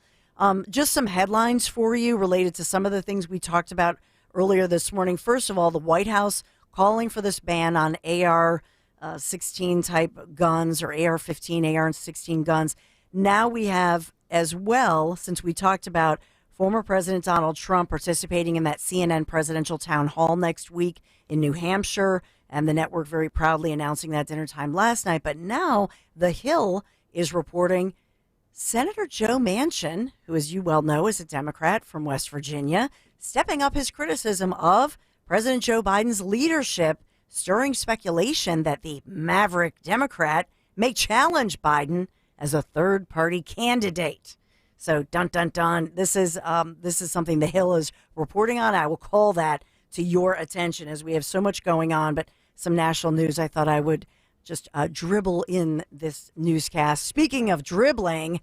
Just some headlines for you related to some of the things we talked about earlier this morning. First of all, the White House calling for this ban on AR-16 type guns, or AR-15, AR-16 guns. Now we have as well, since we talked about former President Donald Trump participating in that CNN presidential town hall next week in New Hampshire, and the network very proudly announcing that dinner time last night. But now The Hill is reporting Senator Joe Manchin, who, as you well know, is a Democrat from West Virginia, stepping up his criticism of President Joe Biden's leadership, stirring speculation that the maverick Democrat may challenge Biden as a third-party candidate. So, dun, dun, dun. This is something The Hill is reporting on. I will call that to your attention as we have so much going on, but some national news I thought I would just dribble in this newscast. Speaking of dribbling,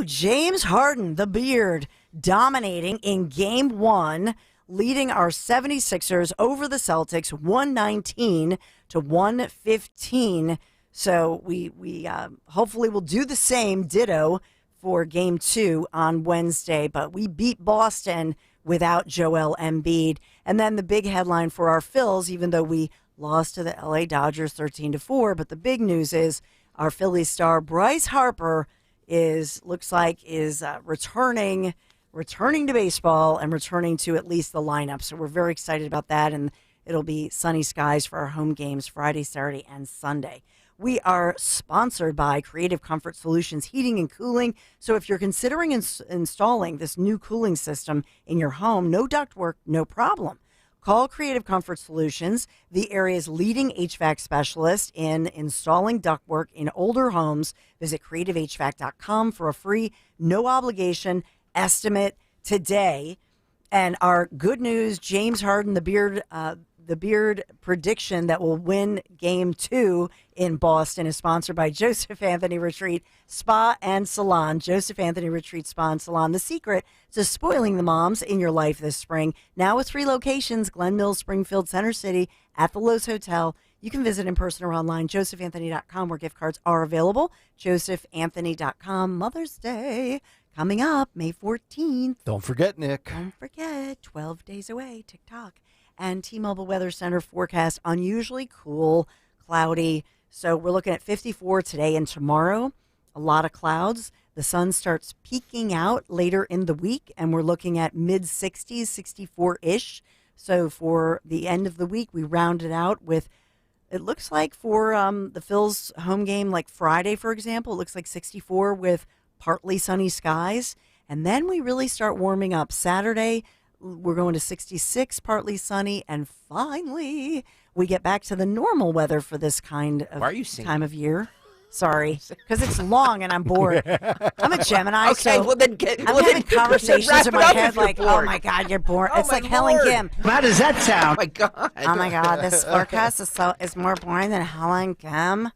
James Harden, the beard, dominating in Game 1, leading our 76ers over the Celtics 119-115. So we hopefully will do the same, ditto, for Game 2 on Wednesday. But we beat Boston without Joel Embiid. And then the big headline for our Phils, even though we lost to the LA Dodgers 13-4, but the big news is our Phillies star Bryce Harper looks like is returning to baseball and returning to at least the lineup. So we're very excited about that, and it'll be sunny skies for our home games Friday, Saturday, and Sunday. We are sponsored by Creative Comfort Solutions Heating and Cooling. So if you're considering installing this new cooling system in your home, no ductwork, no problem. Call Creative Comfort Solutions, the area's leading HVAC specialist in installing ductwork in older homes. Visit creativehvac.com for a free, no obligation estimate today. And our good news, James Harden, the Beard prediction that will win Game 2 in Boston is sponsored by Joseph Anthony Retreat Spa and Salon. Joseph Anthony Retreat Spa and Salon, the secret to spoiling the moms in your life this spring. Now with 3 locations, Glen Mills, Springfield, Center City, at the Lowe's Hotel. You can visit in person or online, josephanthony.com, where gift cards are available. josephanthony.com. Mother's Day coming up May 14th.
Don't forget, Nick.
Don't forget, 12 days away, TikTok. And T-Mobile Weather Center forecast, unusually cool, cloudy. So we're looking at 54 today and tomorrow. A lot of clouds. The sun starts peeking out later in the week, and we're looking at mid-60s, 64-ish. So for the end of the week, we round it out with, it looks like for the Phil's home game, like Friday, for example, it looks like 64 with partly sunny skies. And then we really start warming up. Saturday, we're going to 66, partly sunny, and finally we get back to the normal weather for this kind of time of year. Sorry, because it's long and I'm bored. I'm a Gemini,
Okay,
so I'm having conversations in my head like, oh my God, you're bored. It's like Helen Kim.
How does that sound? Oh my God.
Oh my God, this forecast is more boring than Helen Kim,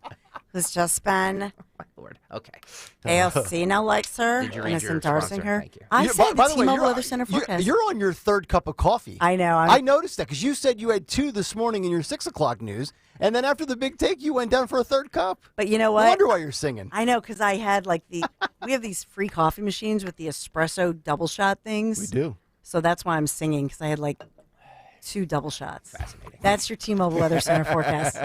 who's just been
Lord. Okay.
AOC now likes her
Did you
and
read
is
your
endorsing
sponsor?
her.
Thank you.
I said
By
the
the way,
T-Mobile Weather Center forecast.
You're on your 3rd cup of coffee.
I know.
I noticed that because you said you had 2 this morning in your 6 o'clock news, and then after the big take, you went down for a 3rd cup.
But you know what?
I wonder why you're singing.
I know, because I had like we have these free coffee machines with the espresso double shot things.
We do.
So that's why I'm singing, because I had like 2 double shots.
Fascinating.
That's your T-Mobile Weather Center forecast.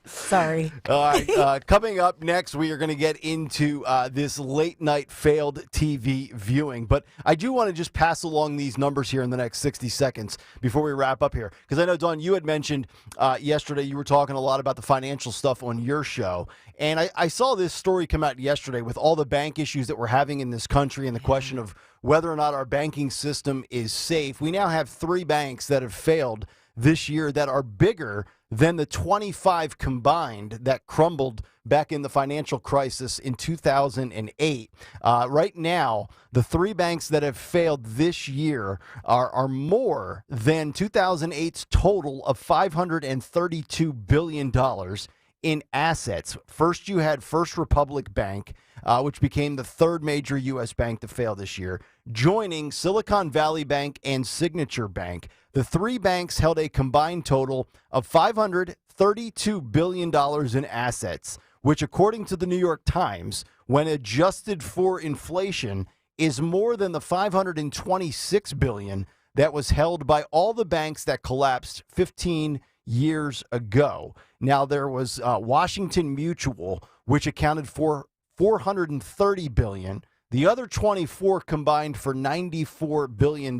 Sorry.
All right. Coming up next, we are going to get into this late night failed TV viewing. But I do want to just pass along these numbers here in the next 60 seconds before we wrap up here. Because I know, Dawn, you had mentioned yesterday you were talking a lot about the financial stuff on your show. And I saw this story come out yesterday with all the bank issues that we're having in this country and the question of whether or not our banking system is safe. We now have 3 banks that have failed this year that are bigger than the 25 combined that crumbled back in the financial crisis in 2008. Right now, the 3 banks that have failed this year are more than 2008's total of $532 billion in assets. First, you had First Republic Bank, which became the 3rd major U.S. bank to fail this year, joining Silicon Valley Bank and Signature Bank. The 3 banks held a combined total of $532 billion in assets, which, according to the New York Times, when adjusted for inflation, is more than the $526 billion that was held by all the banks that collapsed 15 years ago. Now, there was Washington Mutual, which accounted for $430 billion. The other 24 combined for $94 billion.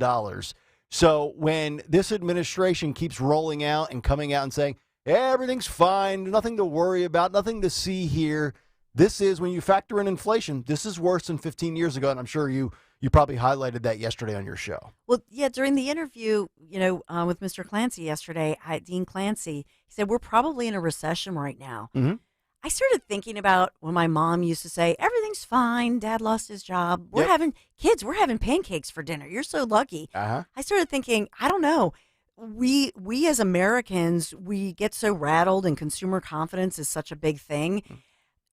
So when this administration keeps rolling out and coming out and saying, everything's fine, nothing to worry about, nothing to see here, this is, when you factor in inflation, this is worse than 15 years ago. And I'm sure you probably highlighted that yesterday on your show.
Well, yeah, during the interview, with Mr. Clancy yesterday, Dean Clancy, he said, we're probably in a recession right now.
Mm-hmm.
I started thinking about when my mom used to say, everything's fine, Dad lost his job. We're having pancakes for dinner. You're so lucky.
Uh-huh.
I started thinking, I don't know. We as Americans, we get so rattled, and consumer confidence is such a big thing.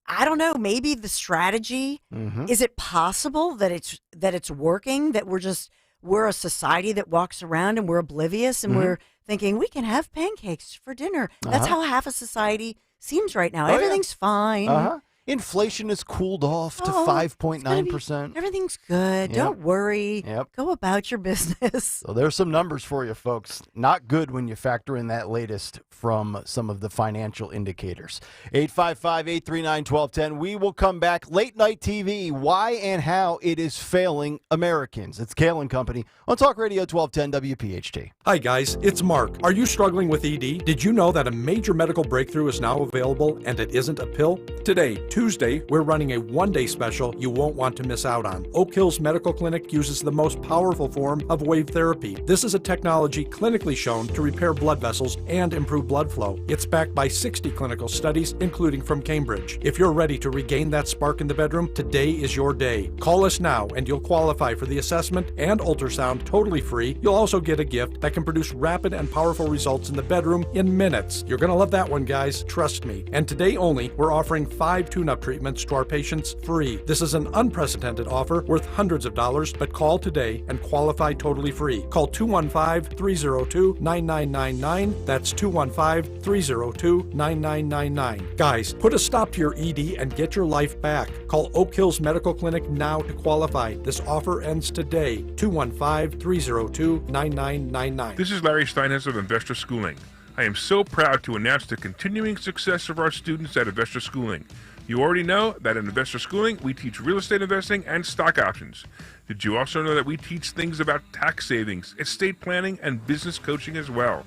I don't know. Maybe the strategy, is it possible that it's working, that we're a society that walks around and we're oblivious and we're thinking we can have pancakes for dinner. That's how half a society seems right now. Everything's fine.
Inflation has cooled off to 5.9%.
Everything's good.
Yep.
Don't worry.
Yep.
Go about your business.
So there's some numbers for you, folks. Not good when you factor in that latest from some of the financial indicators. 855-839-1210. We will come back. Late night TV, why and how it is failing Americans. It's Kayal Company on Talk Radio 1210 WPHT.
Hi, guys. It's Mark. Are you struggling with ED? Did you know that a major medical breakthrough is now available and it isn't a pill? Today, Tuesday, we're running a one-day special you won't want to miss out on. Oak Hills Medical Clinic uses the most powerful form of wave therapy. This is a technology clinically shown to repair blood vessels and improve blood flow. It's backed by 60 clinical studies, including from Cambridge. If you're ready to regain that spark in the bedroom, today is your day. Call us now and you'll qualify for the assessment and ultrasound totally free. You'll also get a gift that can produce rapid and powerful results in the bedroom in minutes. You're gonna love that one, guys. Trust me. And today only, we're offering 5 tune-up treatments to our patients free. This is an unprecedented offer worth hundreds of dollars, but call today and qualify totally free. Call 215-302-9999. That's 215-302-9999. Guys, put a stop to your ED and get your life back. Call Oak Hills Medical Clinic now to qualify. This offer ends today. 215-302-9999.
This is Larry Steinhaus of Investor Schooling. I am so proud to announce the continuing success of our students at Investor Schooling. You already know that at Investor Schooling, we teach real estate investing and stock options. Did you also know that we teach things about tax savings, estate planning, and business coaching as well?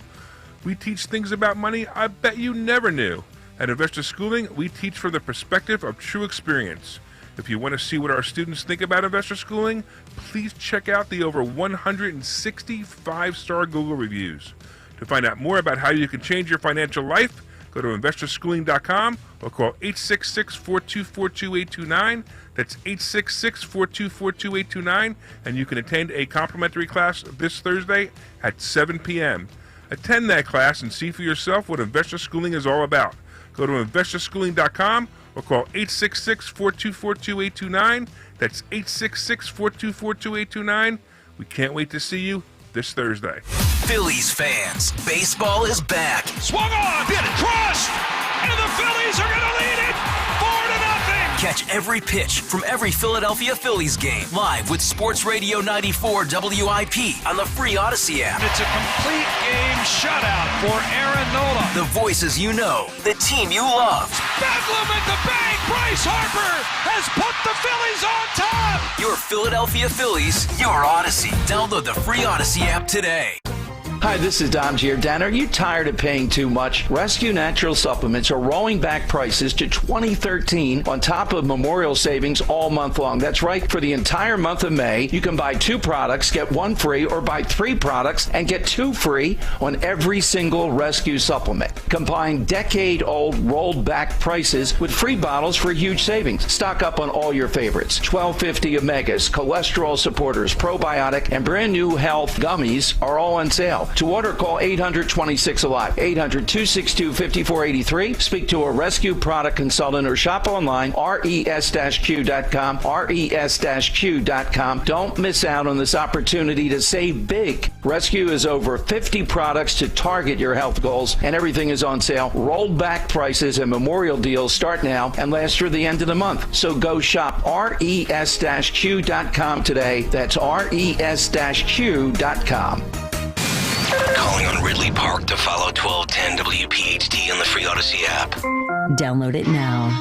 We teach things about money I bet you never knew. At Investor Schooling, we teach from the perspective of true experience. If you want to see what our students think about Investor Schooling, please check out the over 160 5-star Google reviews. To find out more about how you can change your financial life, go to investorschooling.com or call 866-424-2829. That's 866-424-2829, and you can attend a complimentary class this Thursday at 7 p.m. Attend that class and see for yourself what Investor Schooling is all about. Go to investorschooling.com or call 866-424-2829. That's 866-424-2829. We can't wait to see you this Thursday.
Phillies fans, baseball is back.
Swung on, hit it, crushed, and the Phillies are going to lead it 4-0.
Catch every pitch from every Philadelphia Phillies game live with Sports Radio 94 WIP on the free Odyssey app.
It's a complete game shutout for Aaron Nola.
The voices you know, the team you love.
Bedlam at the bank. Bryce Harper has put the Phillies on top.
Your Philadelphia Phillies, your Odyssey. Download the free Odyssey app today.
Hi, this is Dom Giordano. Are you tired of paying too much? Rescue Natural Supplements are rolling back prices to 2013 on top of Memorial savings all month long. That's right. For the entire month of May, you can buy 2 products, get 1 free, or buy 3 products and get 2 free on every single Rescue supplement. Combine decade-old rolled back prices with free bottles for huge savings. Stock up on all your favorites. 1250 Omegas, cholesterol supporters, probiotic, and brand new health gummies are all on sale. To order, call 800-26-ALIVE, 800-262-5483. Speak to a Rescue product consultant or shop online, res-q.com, res-q.com. Don't miss out on this opportunity to save big. Rescue is over 50 products to target your health goals, and everything is on sale. Rolled back prices and memorial deals start now and last through the end of the month. So go shop res-q.com today. That's res-q.com.
Calling on Ridley Park to follow 1210 WPHT on the free Odyssey app.
Download it now.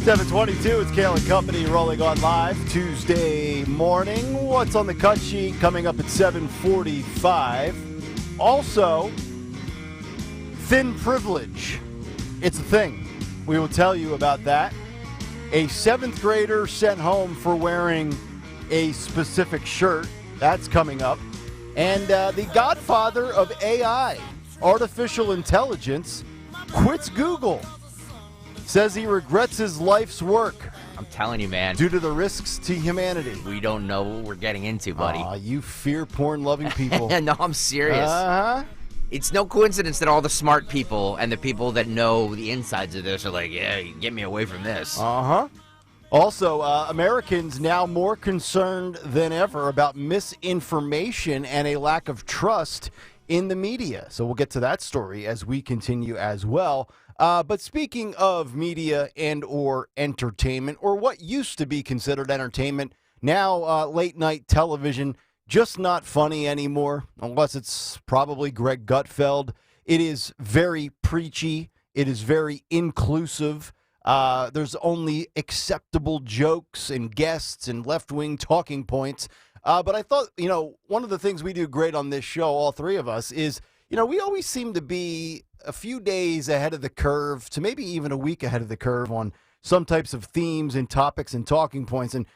$7:22, it's Kayal Company rolling on live Tuesday morning. What's on the cut sheet coming up at 7:45? Also, thin privilege. It's a thing. We will tell you about that. A 7th grader sent home for wearing a specific shirt. That's coming up. And the godfather of AI, artificial intelligence, quits Google. Says he regrets his life's work.
I'm telling you, man.
Due to the risks to humanity.
We don't know what we're getting into, buddy.
Aw, you fear porn-loving people.
No, I'm serious.
Uh-huh.
It's no coincidence that all the smart people and the people that know the insides of this are like, yeah, get me away from this.
Uh-huh. Also, Americans now more concerned than ever about misinformation and a lack of trust in the media. So we'll get to that story as we continue as well. But speaking of media and or entertainment, or what used to be considered entertainment, now late-night television, just not funny anymore, unless it's probably Greg Gutfeld. It is very preachy. It is very inclusive. There's only acceptable jokes and guests and left-wing talking points. But I thought, one of the things we do great on this show, all three of us, is, we always seem to be a few days ahead of the curve to maybe even a week ahead of the curve on some types of themes and topics and talking points. And,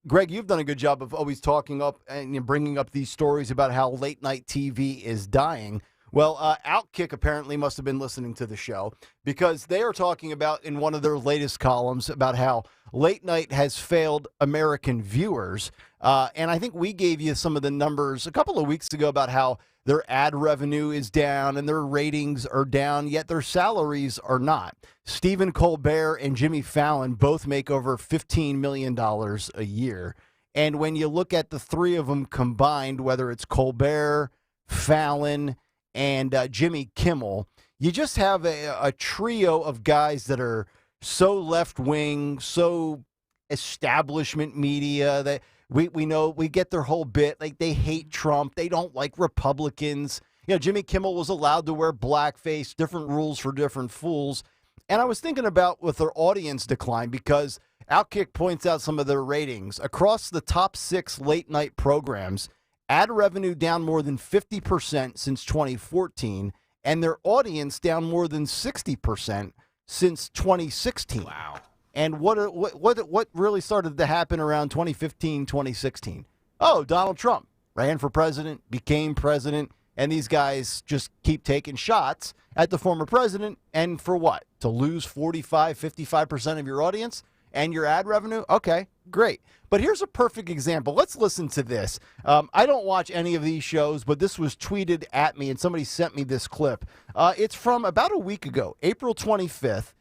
Greg, you've done a good job of always talking up and bringing up these stories about how late night TV is dying. Well, Outkick apparently must have been listening to the show because they are talking about in one of their latest columns about how late night has failed American viewers. And I think we gave you some of the numbers a couple of weeks ago about how their ad revenue is down and their ratings are down, yet their salaries are not. Stephen Colbert and Jimmy Fallon both make over $15 million a year. And when you look at the three of them combined, whether it's Colbert, Fallon, and Jimmy Kimmel, you just have a trio of guys that are so left-wing, so establishment media that we know we get their whole bit. Like, they hate Trump. They don't like Republicans. Jimmy Kimmel was allowed to wear blackface, different rules for different fools. And I was thinking about with their audience decline because Outkick points out some of their ratings. Across the top 6 late-night programs, ad revenue down more than 50% since 2014, and their audience down more than 60% since 2016.
Wow.
And what really started to happen around 2015, 2016? Oh, Donald Trump ran for president, became president, and these guys just keep taking shots at the former president. And for what? To lose 45, 55% of your audience and your ad revenue? Okay, great. But here's a perfect example. Let's listen to this. I don't watch any of these shows, but this was tweeted at me, and somebody sent me this clip. It's from about a week ago, April 25th.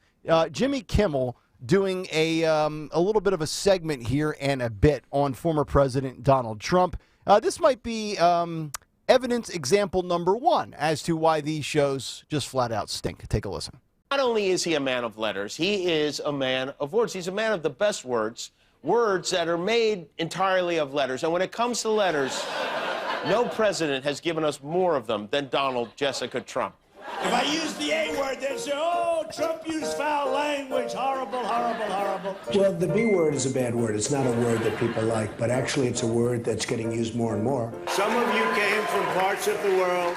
Jimmy Kimmel doing a little bit of a segment here and a bit on former President Donald Trump. This might be evidence example number 1 as to why these shows just flat out stink. Take a listen.
Not only is he a man of letters, he is a man of words. He's a man of the best words that are made entirely of letters. And when it comes to letters, no president has given us more of them than Donald Jessica Trump.
If I use the A word, they'll say, oh, Trump used foul language. Horrible, horrible, horrible.
Well, the B word is a bad word. It's not a word that people like, but actually it's a word that's getting used more and more.
Some of you came from parts of the world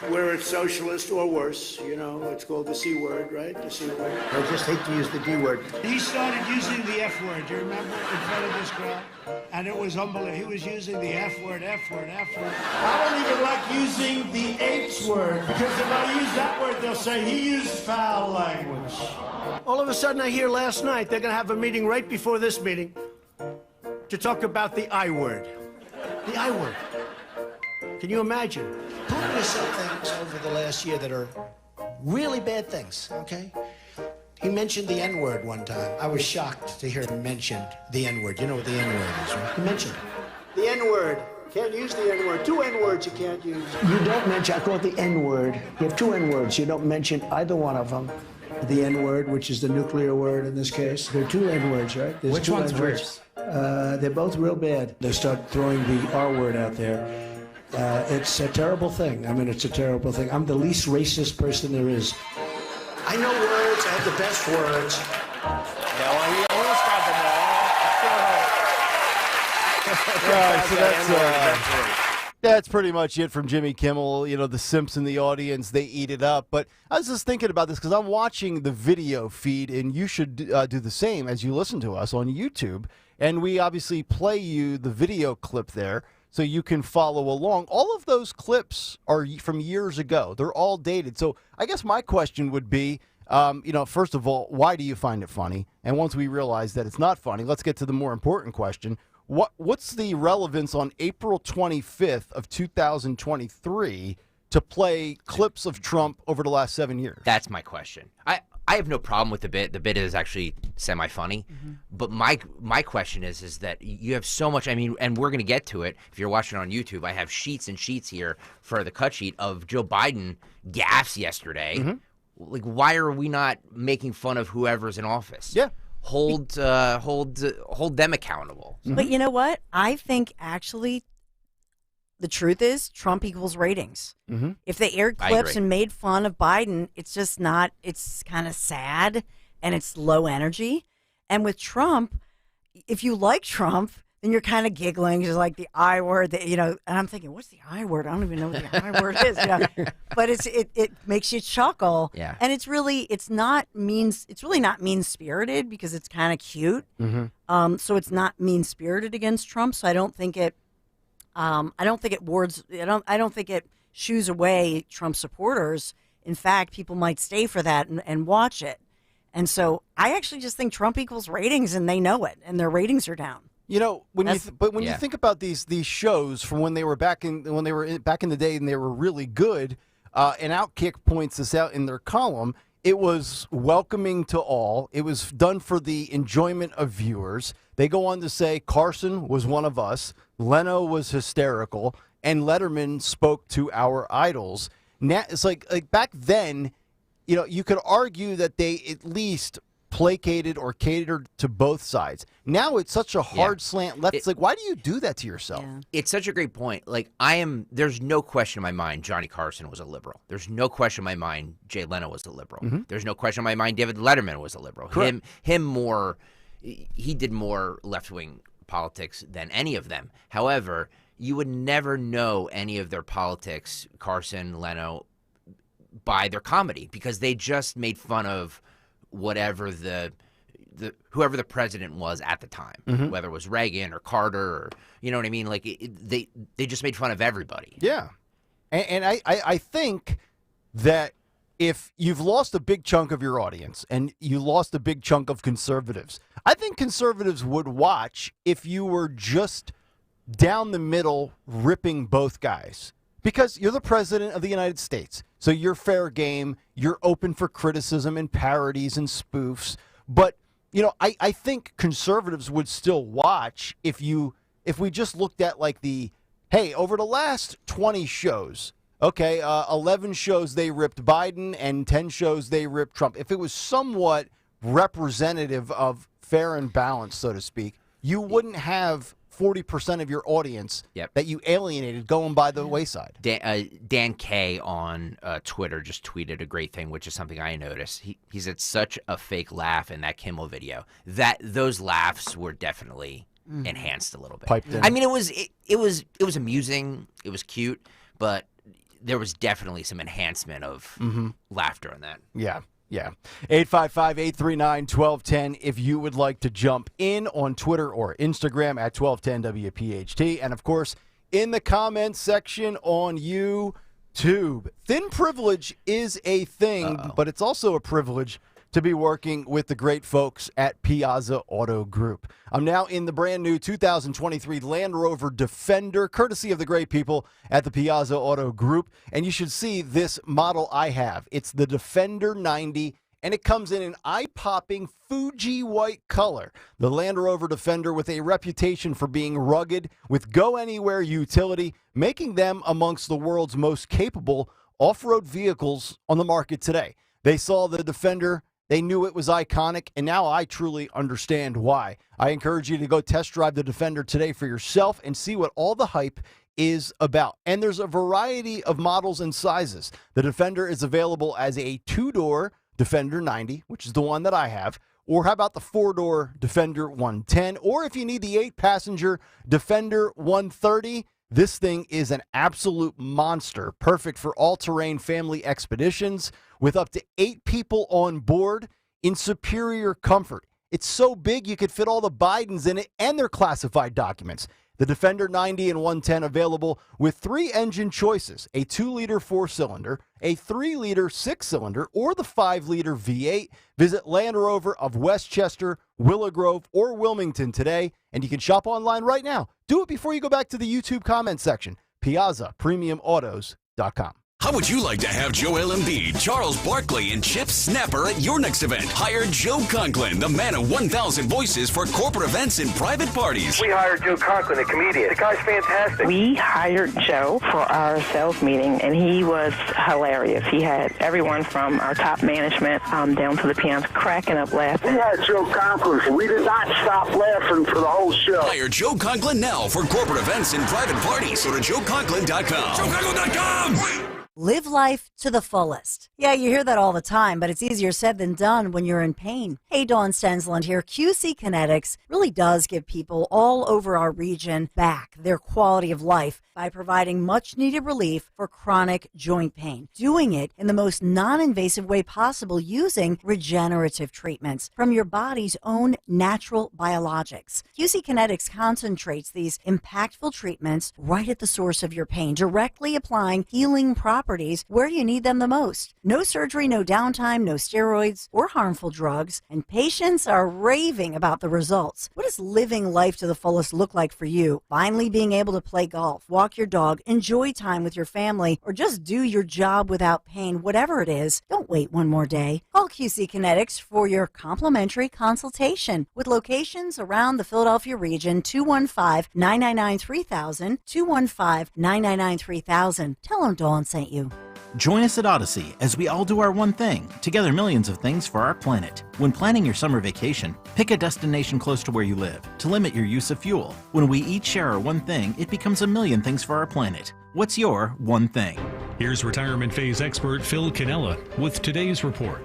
where it's socialist or worse. It's called the C word, right? The C word.
I just hate to use the D word.
He started using the F word, you remember, in front of this crowd? And it was unbelievable. He was using the F word, F word, F word. I don't even like using the H word, because if I use that word, they'll say he used foul language. All of a sudden, I hear last night they're going to have a meeting right before this meeting to talk about the I word. The I word. Can you imagine?
Putin has said things over the last year that are really bad things, okay? He mentioned the N-word one time. I was shocked to hear him mention the N-word. You know what the N-word is, right? He mentioned it.
The N-word. Can't use the N-word. 2 N-words you can't use.
You don't mention, I call it the N-word. You have 2 N-words. You don't mention either one of them. The N-word, which is the nuclear word in this case. There are 2 N-words, right? There's
Which
2
one's
N-words.
worse?
They're both real bad. They start throwing the R word out there. It's a terrible thing. I mean, it's a terrible thing. I'm the least racist person there is.
I know words. I have the best words.
That's pretty much it from Jimmy Kimmel. The Simps in the audience, they eat it up. But I was just thinking about this because I'm watching the video feed, and you should do the same as you listen to us on YouTube. And we obviously play you the video clip there so you can follow along. All of those clips are from years ago. They're all dated. So I guess my question would be, first of all, why do you find it funny? And once we realize that it's not funny, let's get to the more important question. What's the relevance on April 25th of 2023 to play clips of Trump over the last 7 years?
That's my question. I have no problem with the bit. The bit is actually semi-funny. Mm-hmm. But my question is that you have so much, and we're going to get to it. If you're watching on YouTube, I have sheets and sheets here for the cut sheet of Joe Biden gaffes yesterday. Mm-hmm. Like, why are we not making fun of whoever's in office?
Yeah.
Hold them accountable.
But you know what? I think actually the truth is Trump equals ratings.
Mm-hmm.
If they aired clips and made fun of Biden, it's just not, it's kind of sad and it's low energy. And with Trump, if you like Trump, then you're kind of giggling, just like the I word, that, and I'm thinking, what's the I word? I don't even know what the I word is. But it makes you chuckle.
Yeah.
And it's really not mean-spirited because it's kind of cute.
Mm-hmm.
So it's not mean-spirited against Trump. So I don't think it shoos away Trump supporters. In fact, people might stay for that and watch it. And so I actually just think Trump equals ratings, and they know it, and their ratings are down.
When you think about these shows from when they were back in the day and they were really good, and Outkick points this out in their column, it was welcoming to all. It was done for the enjoyment of viewers. They go on to say Carson was one of us, Leno was hysterical, and Letterman spoke to our idols. Now it's like back then, you could argue that they at least placated or catered to both sides. Now it's such a hard slant left. It's like, why do you do that to yourself?
Yeah.
It's such a great point. There's no question in my mind Johnny Carson was a liberal. There's no question in my mind Jay Leno was a liberal.
Mm-hmm.
There's no question in my mind David Letterman was a liberal.
Correct.
He did more left-wing politics than any of them. However, you would never know any of their politics, Carson, Leno, by their comedy, because they just made fun of whatever whoever the president was at the time, whether it was Reagan or Carter, or you know what I mean. They just made fun of everybody.
Yeah, and I think that if you've lost a big chunk of your audience and you lost a big chunk of conservatives, I think conservatives would watch if you were just down the middle ripping both guys. Because you're the president of the United States, so you're fair game, you're open for criticism and parodies and spoofs. But, I think conservatives would still watch if we just looked at over the last 20 shows, 11 shows they ripped Biden and 10 shows they ripped Trump. If it was somewhat representative of fair and balanced, so to speak, you wouldn't have 40% of your audience that you alienated going by the wayside.
Dan Kay on Twitter just tweeted a great thing, which is something I noticed. He said such a fake laugh in that Kimmel video that those laughs were definitely enhanced a little bit.
Piped in.
I mean, it was amusing, it was cute, but there was definitely some enhancement of laughter in that.
Yeah. Yeah. 855-839-1210 if you would like to jump in on Twitter or Instagram at 1210WPHT. And, of course, in the comments section on YouTube. Thin privilege is a thing, but it's also a privilege to be working with the great folks at Piazza Auto Group. I'm now in the brand new 2023 Land Rover Defender, courtesy of the great people at the Piazza Auto Group. And you should see this model I have. It's the Defender 90, and it comes in an eye-popping Fuji white color. The Land Rover Defender, with a reputation for being rugged with go-anywhere utility, making them amongst the world's most capable off-road vehicles on the market today. They saw the Defender, they knew it was iconic, and now I truly understand why. I encourage you to go test drive the Defender today for yourself and see what all the hype is about. And there's a variety of models and sizes. The Defender is available as a two-door Defender 90, which is the one that I have, or how about the four-door Defender 110, or if you need the 8-passenger Defender 130, this thing is an absolute monster, perfect for all-terrain family expeditions with up to 8 people on board in superior comfort. It's so big you could fit all the Bidens in it and their classified documents. The Defender 90 and 110 available with 3 engine choices, a 2-liter 4-cylinder, a 3-liter 6-cylinder, or the 5-liter V8. Visit Land Rover of Westchester, Willow Grove, or Wilmington today, and you can shop online right now. Do it before you go back to the YouTube comment section, PiazzaPremiumAutos.com.
How would you like to have Joel Embiid, Charles Barkley, and Chip Snapper at your next event? Hire Joe Conklin, the man of 1,000 voices for corporate events and private parties.
We hired Joe Conklin, a comedian. The guy's fantastic.
We hired Joe for our sales meeting, and he was hilarious. He had everyone from our top management down to the pianos cracking up laughing.
We had Joe Conklin. We did not stop laughing for the whole show.
Hire Joe Conklin now for corporate events and private parties. Go to JoeConklin.com. JoeConklin.com!
Live life to the fullest. Yeah, you hear that all the time, but it's easier said than done when you're in pain. Hey, Dawn Stensland here. QC Kinetics really does give people all over our region back their quality of life by providing much needed relief for chronic joint pain. Doing it in the most non-invasive way possible using regenerative treatments from your body's own natural biologics. QC Kinetics concentrates these impactful treatments right at the source of your pain, directly applying healing properties where you need them the most. No surgery, no downtime, no steroids or harmful drugs, and patients are raving about the results. What does living life to the fullest look like for you? Finally being able to play golf, walk your dog, enjoy time with your family, or just do your job without pain, whatever it is. Don't wait one more day. Call QC Kinetics for your complimentary consultation with locations around the Philadelphia region. 215-999-3000, 215-999-3000. Tell them Dawn sent you.
Join us at Odyssey as we all do our one thing, together millions of things for our planet. When planning your summer vacation, pick a destination close to where you live to limit your use of fuel. When we each share our one thing, it becomes a million things for our planet. What's your one thing?
Here's retirement phase expert Phil Cannella with today's report.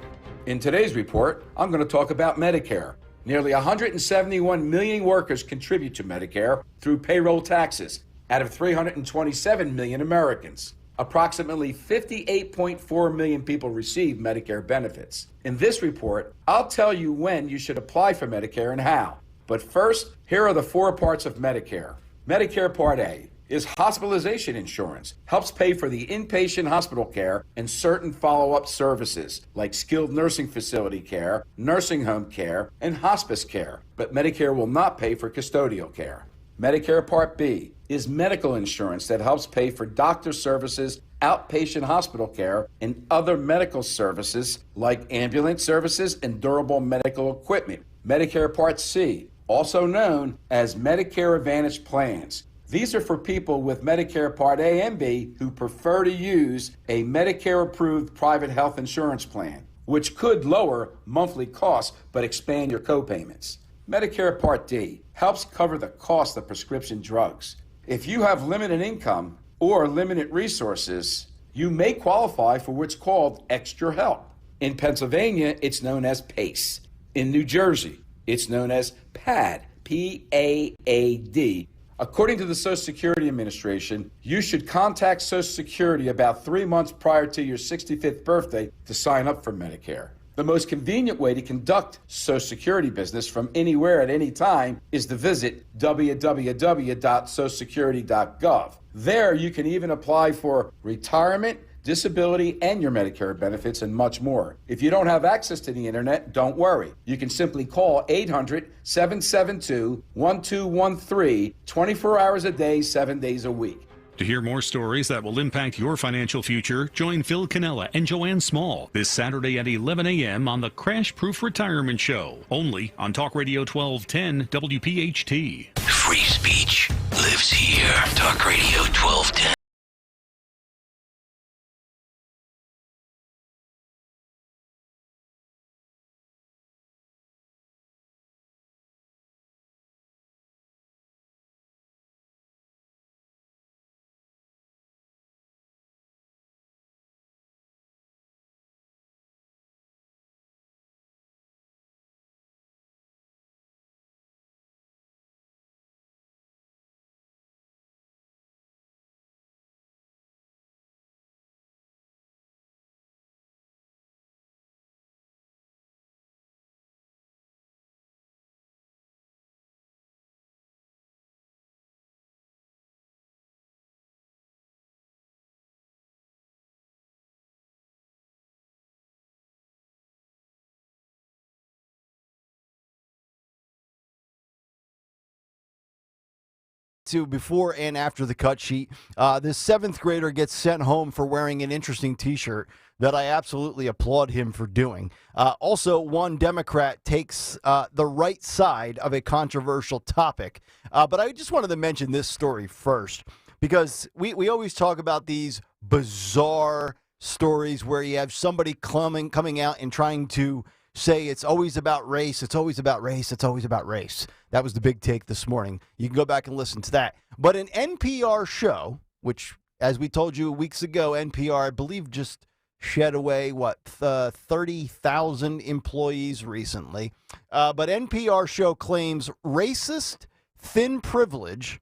In today's report, I'm going to talk about Medicare. Nearly 171 million workers contribute to Medicare through payroll taxes out of 327 million Americans. Approximately 58.4 million people receive Medicare benefits. In this report, I'll tell you when you should apply for Medicare and how. But first, here are the 4 parts of Medicare. Medicare Part A is hospitalization insurance, helps pay for the inpatient hospital care and certain follow-up services like skilled nursing facility care, nursing home care, and hospice care. But Medicare will not pay for custodial care. Medicare Part B is medical insurance that helps pay for doctor services, outpatient hospital care, and other medical services like ambulance services and durable medical equipment. Medicare Part C, also known as Medicare Advantage plans. These are for people with Medicare Part A and B who prefer to use a Medicare-approved private health insurance plan, which could lower monthly costs but expand your copayments. Medicare Part D helps cover the cost of prescription drugs. If you have limited income or limited resources, you may qualify for what's called extra help. In Pennsylvania, it's known as PACE. In New Jersey, it's known as PAD, P-A-A-D. According to the Social Security Administration, you should contact Social Security about 3 months prior to your 65th birthday to sign up for Medicare. The most convenient way to conduct Social Security business from anywhere at any time is to visit www.socialsecurity.gov. There you can even apply for retirement, disability, and your Medicare benefits and much more. If you don't have access to the internet, don't worry. You can simply call 800-772-1213 24 hours a day, 7 days a week.
To hear more stories that will impact your financial future, join Phil Cannella and Joanne Small this Saturday at 11 a.m. on the Crash Proof Retirement Show, only on Talk Radio 1210 WPHT.
Free speech lives here. Talk Radio 1210.
To before and after the cut sheet. This 7th grader gets sent home for wearing an interesting T-shirt that I absolutely applaud him for doing. Also, one Democrat takes the right side of a controversial topic. But I just wanted to mention this story first because we always talk about these bizarre stories where you have somebody coming out and trying to say it's always about race, it's always about race, it's always about race. That was the big take this morning. You can go back and listen to that. But an NPR show, which As we told you weeks ago, NPR, I believe, just shed away, 30,000 employees recently. But NPR show claims racist, thin privilege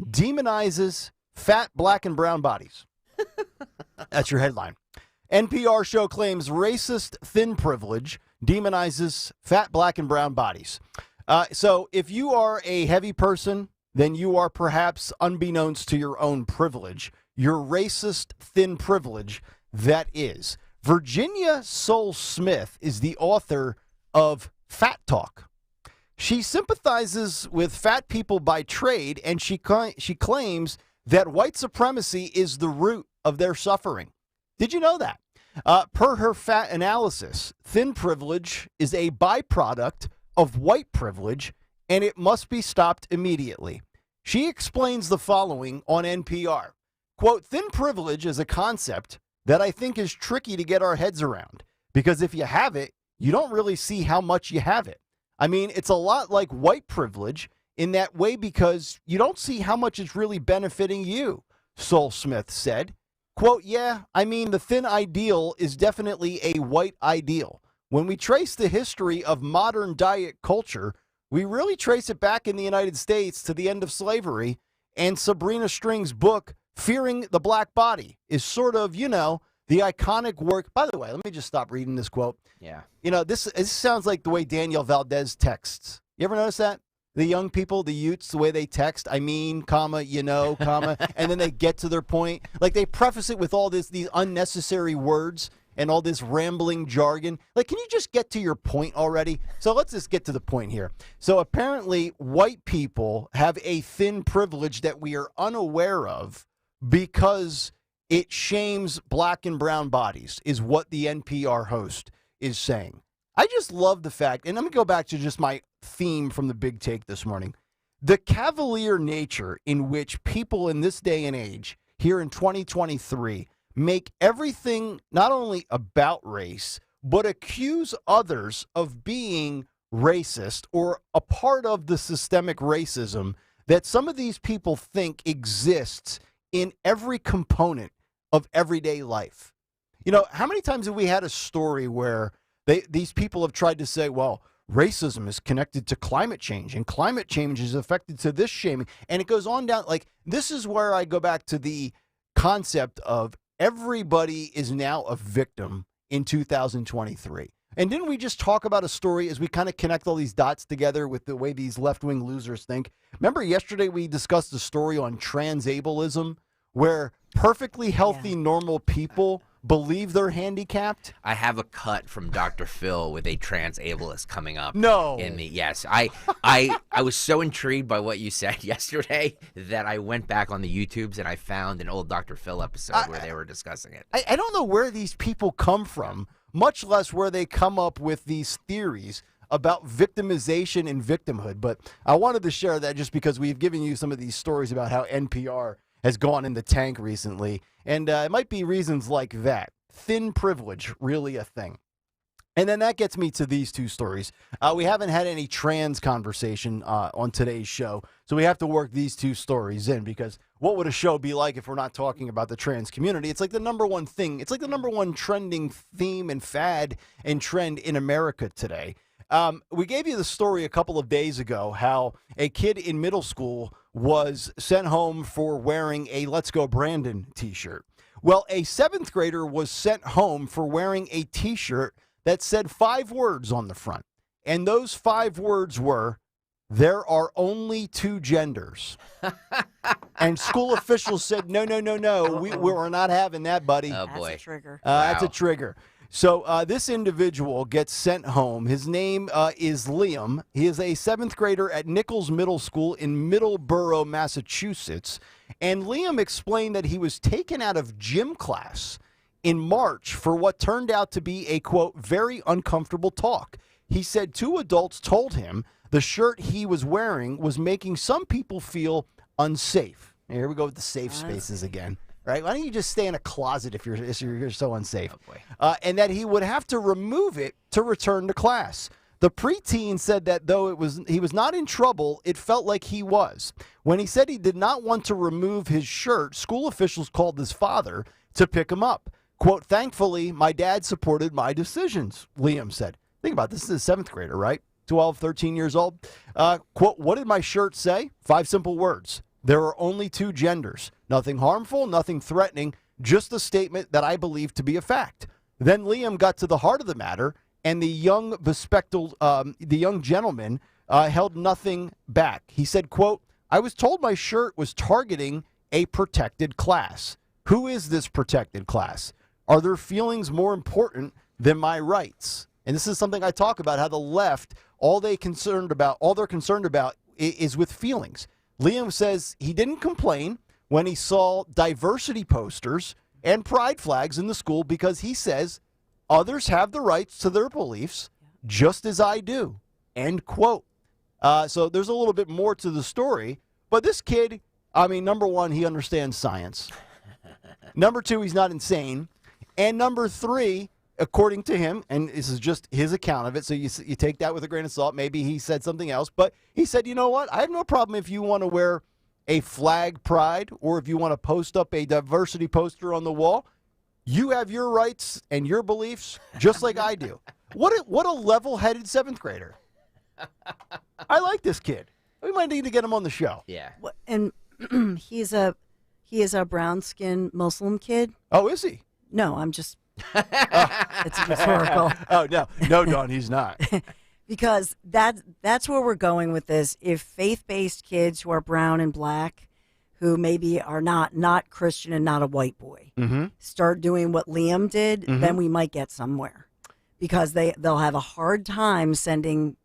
demonizes fat, black, and brown bodies. That's your headline. NPR show claims racist, thin privilege demonizes fat, black, and brown bodies. So if you are a heavy person, then you are perhaps, unbeknownst to your own privilege, your racist, thin privilege, that is. Virginia Soule-Smith is the author of Fat Talk. She sympathizes with fat people by trade, and she claims that white supremacy is the root of their suffering. Did you know that? Per her fat analysis, thin privilege is a byproduct of white privilege, and it must be stopped immediately. She explains the following on NPR. Quote, thin privilege is a concept that I think is tricky to get our heads around, because if you have it, you don't really see how much you have it. I mean, it's a lot like white privilege in that way because you don't see how much it's really benefiting you, Soule-Smith said. Quote, yeah, I mean, the thin ideal is definitely a white ideal. When we trace the history of modern diet culture, we really trace it back in the United States to the end of slavery, and Sabrina String's book, Fearing the Black Body, is sort of, you know, the iconic work. By the way, let me just stop reading this quote.
Yeah.
You know, this sounds like the way Daniel Valdez texts. You ever notice that? The young people, the youths, the way they text, I mean, comma, you know, comma, and then they get to their point. Like they preface it with all these unnecessary words and all this rambling jargon. Like, can you just get to your point already? So let's just get to the point here. So apparently white people have a thin privilege that we are unaware of because it shames black and brown bodies, is what the NPR host is saying. I just love the fact, and I'm going to go back to just my theme from the big take this morning, the cavalier nature in which people in this day and age, here in 2023, make everything not only about race, but accuse others of being racist or a part of the systemic racism that some of these people think exists in every component of everyday life. You know, how many times have we had a story where these people have tried to say, well, racism is connected to climate change and climate change is affected to this shaming, and it goes on down. Like, this is where I go back to the concept of everybody is now a victim in 2023. And didn't we just talk about a story as we kind of connect all these dots together with the way these left-wing losers think? Remember yesterday we discussed a story on transableism where perfectly healthy, normal people believe they're handicapped?
I have a cut from Dr. Phil with a trans-ableist coming up.
No.
Yes. I was so intrigued by what you said yesterday that I went back on the YouTubes and I found an old Dr. Phil episode where they were discussing it.
I don't know where these people come from, much less where they come up with these theories about victimization and victimhood. But I wanted to share that just because we've given you some of these stories about how NPR has gone in the tank recently. And it might be reasons like that. Thin privilege, really a thing. And then that gets me to these two stories. We haven't had any trans conversation on today's show, so we have to work these two stories in, because what would a show be like if we're not talking about the trans community? It's like the number one thing. It's like the number one trending theme and fad and trend in America today. We gave you the story a couple of days ago how a kid in middle school was sent home for wearing a Let's Go Brandon t-shirt. Well, a 7th grader was sent home for wearing a t-shirt that said 5 words on the front. And those 5 words were, there are only 2 genders. And school officials said, no, we're not having that, buddy.
Oh, boy.
That's a trigger.
That's a trigger. So this individual gets sent home. His name is Liam. He is a 7th grader at Nichols Middle School in Middleborough, Massachusetts. And Liam explained that he was taken out of gym class in March for what turned out to be a, quote, very uncomfortable talk. He said 2 adults told him the shirt he was wearing was making some people feel unsafe. Here we go with the safe spaces again. Right? Why don't you just stay in a closet if you're so unsafe?
Oh, boy.
And that he would have to remove it to return to class. The preteen said that though he was not in trouble, it felt like he was. When he said he did not want to remove his shirt, school officials called his father to pick him up. Quote, thankfully, my dad supported my decisions, Liam said. Think about this. This is a 7th grader, right? 12, 13 years old. Quote, what did my shirt say? 5 simple words. There are only 2 genders. Nothing harmful, nothing threatening, just a statement that I believe to be a fact. Then Liam got to the heart of the matter, and the young bespectacled, the young gentleman held nothing back. He said, quote, I was told my shirt was targeting a protected class. Who is this protected class? Are their feelings more important than my rights? And this is something I talk about, how the left, all they're concerned about is with feelings. Liam says he didn't complain when he saw diversity posters and pride flags in the school because he says others have the rights to their beliefs just as I do. End quote. So there's a little bit more to the story. But this kid, I mean, number one, he understands science. Number 2, he's not insane. And number 3, according to him, and this is just his account of it, so you take that with a grain of salt. Maybe he said something else. But he said, you know what? I have no problem if you want to wear a flag pride or if you want to post up a diversity poster on the wall. You have your rights and your beliefs just like I do. What a level-headed 7th grader. I like this kid. We might need to get him on the show.
Yeah.
And he is a brown-skinned Muslim kid.
Oh, is he?
No, I'm just... it's rhetorical.
Oh, no, Dawn, he's not.
Because that's where we're going with this. If faith-based kids who are brown and black, who maybe are not Christian and not a white boy, start doing what Liam did, then we might get somewhere. Because they'll have a hard time sending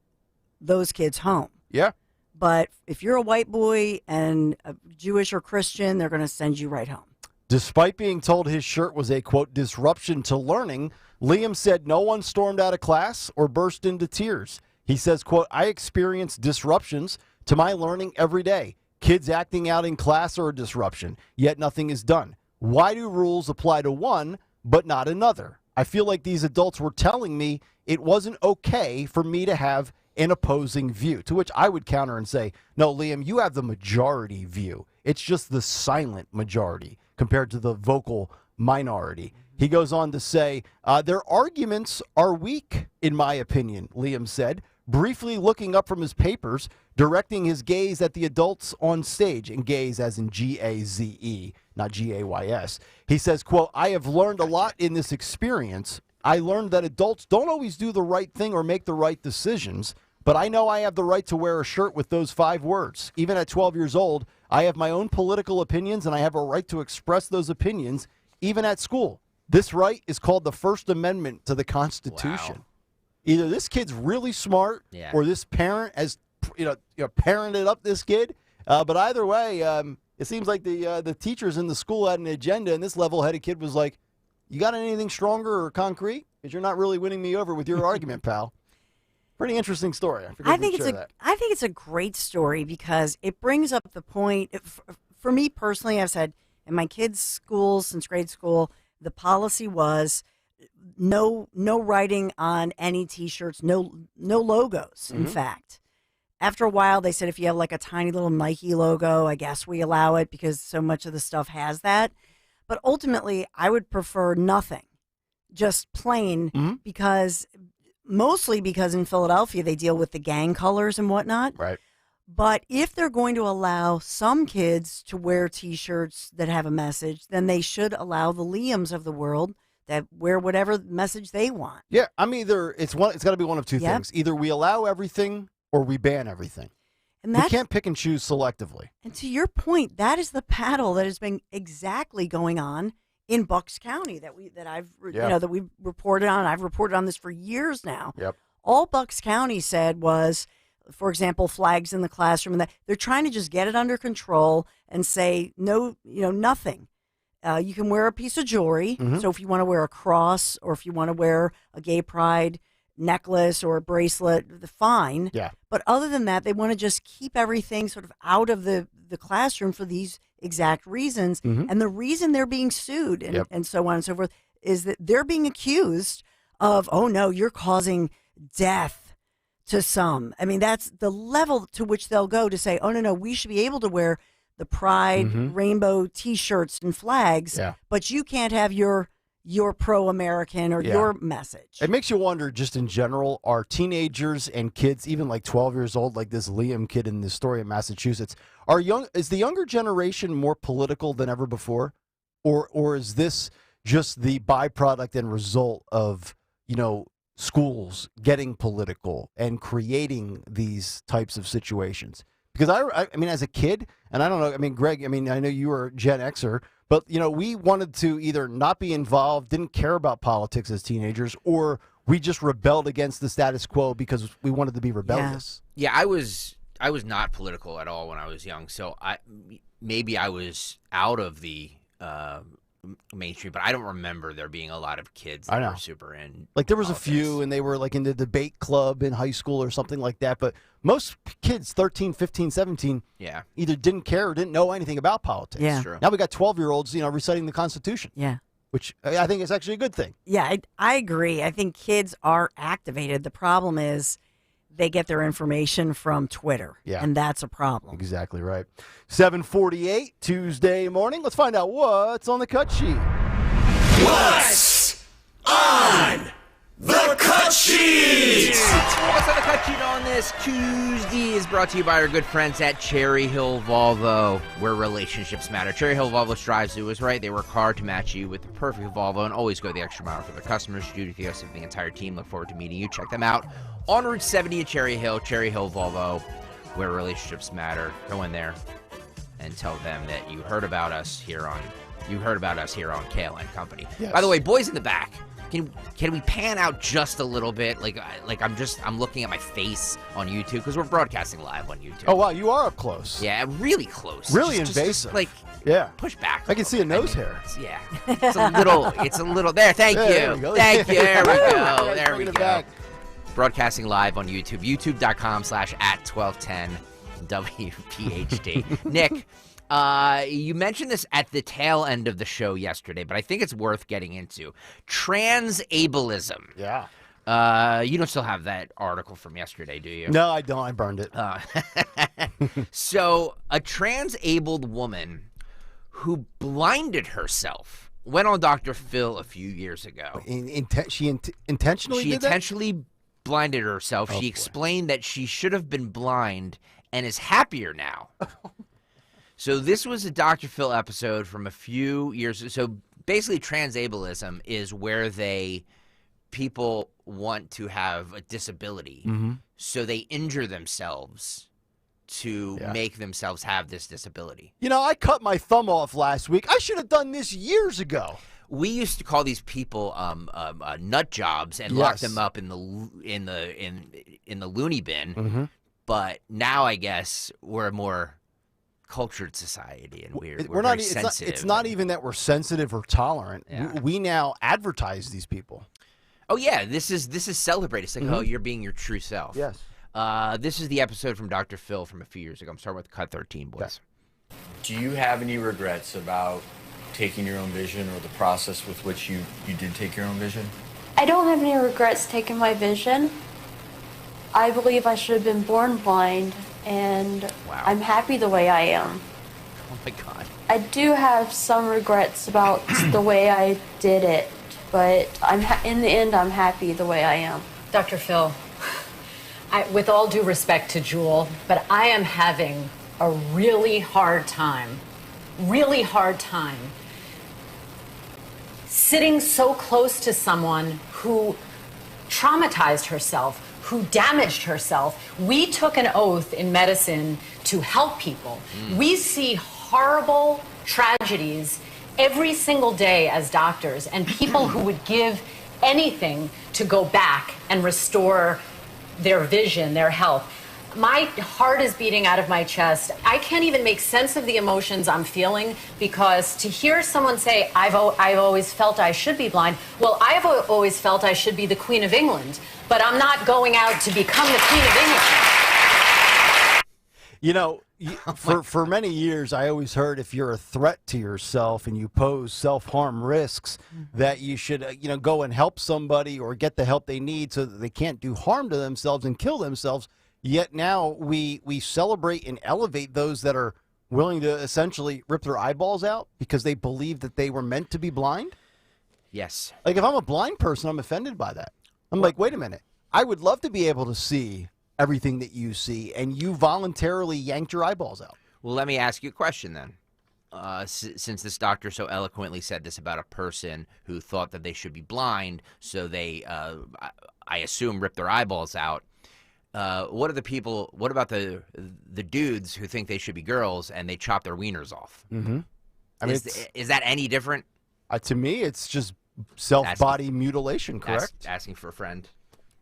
those kids home.
Yeah.
But if you're a white boy and a Jewish or Christian, they're going to send you right home.
Despite being told his shirt was a, quote, disruption to learning, Liam said no one stormed out of class or burst into tears. He says, quote, I experience disruptions to my learning every day. Kids acting out in class are a disruption, yet nothing is done. Why do rules apply to one but not another? I feel like these adults were telling me it wasn't okay for me to have an opposing view, to which I would counter and say, no, Liam, you have the majority view. It's just the silent majority compared to the vocal minority. He goes on to say, their arguments are weak, in my opinion, Liam said, briefly looking up from his papers, directing his gaze at the adults on stage, and gaze as in G-A-Z-E, not G-A-Y-S. He says, quote, I have learned a lot in this experience. I learned that adults don't always do the right thing or make the right decisions, but I know I have the right to wear a shirt with those 5 words. Even at 12 years old, I have my own political opinions, and I have a right to express those opinions, even at school. This right is called the First Amendment to the Constitution. Wow. Either this kid's really smart, or this parent has, parented up this kid. But either way, it seems like the teachers in the school had an agenda, and this level-headed kid was like, "You got anything stronger or concrete? Because you're not really winning me over with your argument, pal." Pretty interesting story. I think
it's a great story because it brings up the point. For me personally, I've said in my kids' schools since grade school, the policy was no writing on any T-shirts, no logos. In fact, after a while, they said if you have like a tiny little Nike logo, I guess we allow it because so much of the stuff has that. But ultimately, I would prefer nothing, just plain, mostly because in Philadelphia they deal with the gang colors and whatnot.
Right.
But if they're going to allow some kids to wear T-shirts that have a message, then they should allow the Liams of the world that wear whatever message they want.
Yeah, I'm either it's got to be one of two things. Either we allow everything or we ban everything. And we can't pick and choose selectively.
And to your point, that is the battle that has been exactly going on in Bucks County that we've reported on. I've reported on this for years now.
Yep.
All Bucks County said was, for example, flags in the classroom, and that they're trying to just get it under control and say no, nothing. You can wear a piece of jewelry. So if you want to wear a cross or if you want to wear a gay pride necklace or a bracelet, fine.
Yeah.
But other than that, they want to just keep everything sort of out of the classroom for these exact reasons. And the reason they're being sued and so on and so forth is that they're being accused of, oh no, you're causing death to some. I mean, that's the level to which they'll go to say, oh, no, we should be able to wear the pride rainbow T-shirts and flags, but you can't have your pro-American or your message.
It makes you wonder, just in general, are teenagers and kids, even like 12 years old, like this Liam kid in this story in Massachusetts, is the younger generation more political than ever before? Or is this just the byproduct and result of, schools getting political and creating these types of situations? Because I mean, as a kid, and I don't know, I mean, Greg, I know you were a Gen Xer, but, we wanted to either not be involved, didn't care about politics as teenagers, or we just rebelled against the status quo because we wanted to be rebellious.
Yeah, I was not political at all when I was young, so maybe I was out of the mainstream, but I don't remember there being a lot of kids that were super in.
Like there was a few, and they were like in the debate club in high school or something like that, but most kids, 13, 15, 17, either didn't care or didn't know anything about politics.
Yeah.
True.
Now we got 12-year-olds, reciting the Constitution.
Yeah.
Which I think is actually a good thing.
Yeah, I agree. I think kids are activated. The problem is they get their information from Twitter, and that's a problem.
Exactly right. 7:48 Tuesday morning. Let's find out what's on the cut sheet.
What's on the cut sheet?
What's on the cut sheet on this Tuesday is brought to you by our good friends at Cherry Hill Volvo, where relationships matter. Cherry Hill Volvo strives to do is right. They work hard to match you with the perfect Volvo and always go the extra mile for their customers. Judy Theos and the entire team look forward to meeting you. Check them out on Route 70 at Cherry Hill Volvo, where relationships matter. Go in there and tell them that you heard about us here on Kayal Company.
Yes.
By the way, boys in the back, can we pan out just a little bit? Like I'm looking at my face on YouTube because we're broadcasting live on YouTube.
Oh wow, you are up close.
Yeah, really close.
Really
Just
invasive. Push
back.
I can see a nose hair.
Yeah, it's a little there. Thank you.
There we go.
Thank you. There we go. There we
Bring it
go.
back.
Broadcasting live on YouTube, youtube.com/@1210 WPHT. Nick, you mentioned this at the tail end of the show yesterday, but I think it's worth getting into. Transableism.
Yeah.
You don't still have that article from yesterday, do you?
No, I don't. I burned it.
So, a transabled woman who blinded herself went on Dr. Phil a few years ago.
She intentionally did that?
Intentionally blinded herself. She explained that she should have been blind and is happier now. So this was a Dr. Phil episode from a few years. So basically, transableism is where people want to have a disability, so they injure themselves to make themselves have this disability.
I cut my thumb off last week. I should have done this years ago.
We used to call these people nut jobs and lock them up in the loony bin. But now I guess we're a more cultured society, and we're
not.
very sensitive.
It's not even that we're sensitive or tolerant.
Yeah.
We now advertise these people.
Oh yeah, this is celebrated. It's like, oh, you're being your true self.
Yes.
This is the episode from Dr. Phil from a few years ago. I'm starting with cut 13, boys.
Do you have any regrets about taking your own vision or the process with which you did take your own vision?
I don't have any regrets taking my vision. I believe I should have been born blind, and I'm happy the way I am.
Oh my God.
I do have some regrets about the way I did it, but in the end, I'm happy the way I am.
Dr. Phil, with all due respect to Jewel, but I am having a really hard time sitting so close to someone who traumatized herself, who damaged herself. We took an oath in medicine to help people. We see horrible tragedies every single day as doctors, and people who would give anything to go back and restore their vision, their health. My heart is beating out of my chest. I can't even make sense of the emotions I'm feeling, because to hear someone say, I've always felt I should be blind. Well, I've always felt I should be the Queen of England, but I'm not going out to become the Queen of England.
For many years, I always heard if you're a threat to yourself and you pose self-harm risks, that you should go and help somebody or get the help they need so that they can't do harm to themselves and kill themselves. Yet now we celebrate and elevate those that are willing to essentially rip their eyeballs out because they believe that they were meant to be blind.
Yes.
Like if I'm a blind person, I'm offended by that. I'm like, wait a minute. I would love to be able to see everything that you see, and you voluntarily yanked your eyeballs out.
Well, let me ask you a question then. Since this doctor so eloquently said this about a person who thought that they should be blind, so they, I assume, rip their eyeballs out. What about the dudes who think they should be girls and they chop their wieners off?
Mm-hmm. I mean,
is that any different?
To me, it's just self-body mutilation, correct?
Asking for a friend.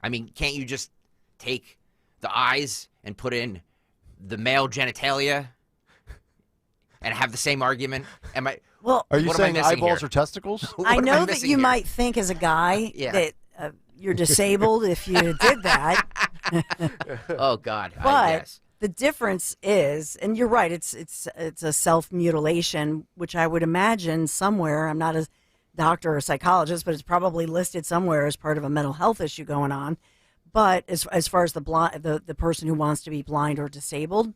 I mean, can't you just take the eyes and put in the male genitalia and have the same argument?
Well,
are you saying eyeballs or testicles?
I know that you might think as a guy that you're disabled if you did that.
Oh God!
But the difference is, and you're right, it's a self-mutilation, which I would imagine somewhere. I'm not a doctor or a psychologist, but it's probably listed somewhere as part of a mental health issue going on. But as far as the person who wants to be blind or disabled,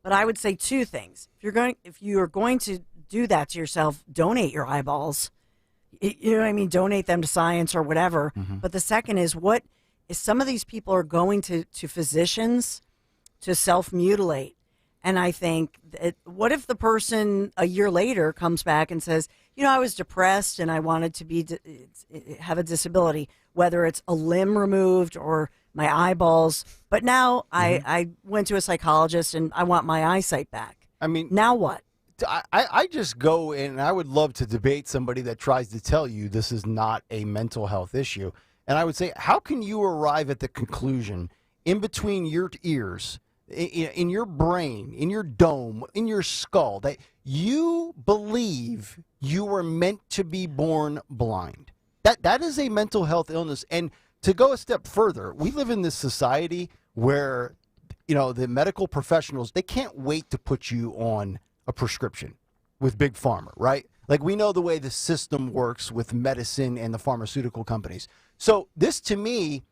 but I would say two things. If you are going to do that to yourself, donate your eyeballs. You know what I mean? Donate them to science or whatever. But the second is, what is some of these people are going to physicians to self-mutilate. And I think, what if the person a year later comes back and says, I was depressed and I wanted to have a disability, whether it's a limb removed or my eyeballs, but now I went to a psychologist and I want my eyesight back.
I mean,
now what?
I just go and I would love to debate somebody that tries to tell you this is not a mental health issue. And I would say, how can you arrive at the conclusion in between your ears, in your brain, in your dome, in your skull, that you believe you were meant to be born blind? That is a mental health illness. And to go a step further, we live in this society where, the medical professionals, they can't wait to put you on a prescription with Big Pharma, right? Like, we know the way the system works with medicine and the pharmaceutical companies. So this, to me,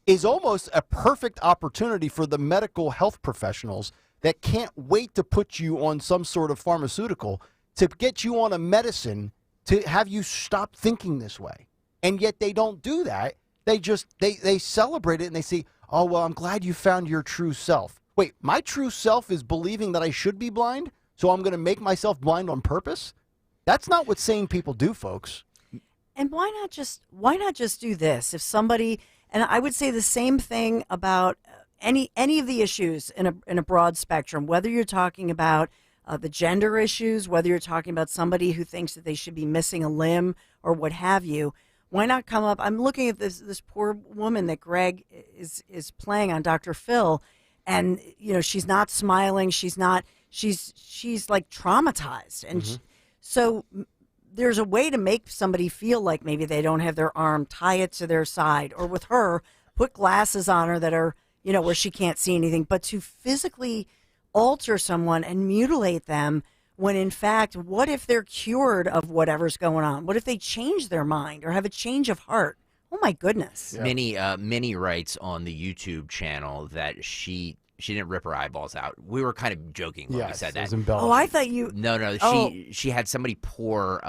is almost a perfect opportunity for the medical health professionals that can't wait to put you on some sort of pharmaceutical to get you on a medicine to have you stop thinking this way. And yet they don't do that. They just, they celebrate it and they say, oh, well, I'm glad you found your true self. Wait, my true self is believing that I should be blind, so I'm going to make myself blind on purpose? That's not what sane people do, folks.
And why not just do this? If somebody, and I would say the same thing about any of the issues in a broad spectrum, whether you're talking about the gender issues, whether you're talking about somebody who thinks that they should be missing a limb or what have you. Why not come up? I'm looking at this poor woman that Greg is playing on, Dr. Phil, and she's not smiling. She's like traumatized, and so there's a way to make somebody feel like maybe they don't have their arm, tie it to their side, or with her, put glasses on her that are where she can't see anything. But to physically alter someone and mutilate them, when in fact, what if they're cured of whatever's going on? What if they change their mind or have a change of heart? Oh my goodness.
Yeah. Minnie writes on the YouTube channel that she didn't rip her eyeballs out. We were kind of joking when we said that.
Oh, I thought you.
No. She had somebody pour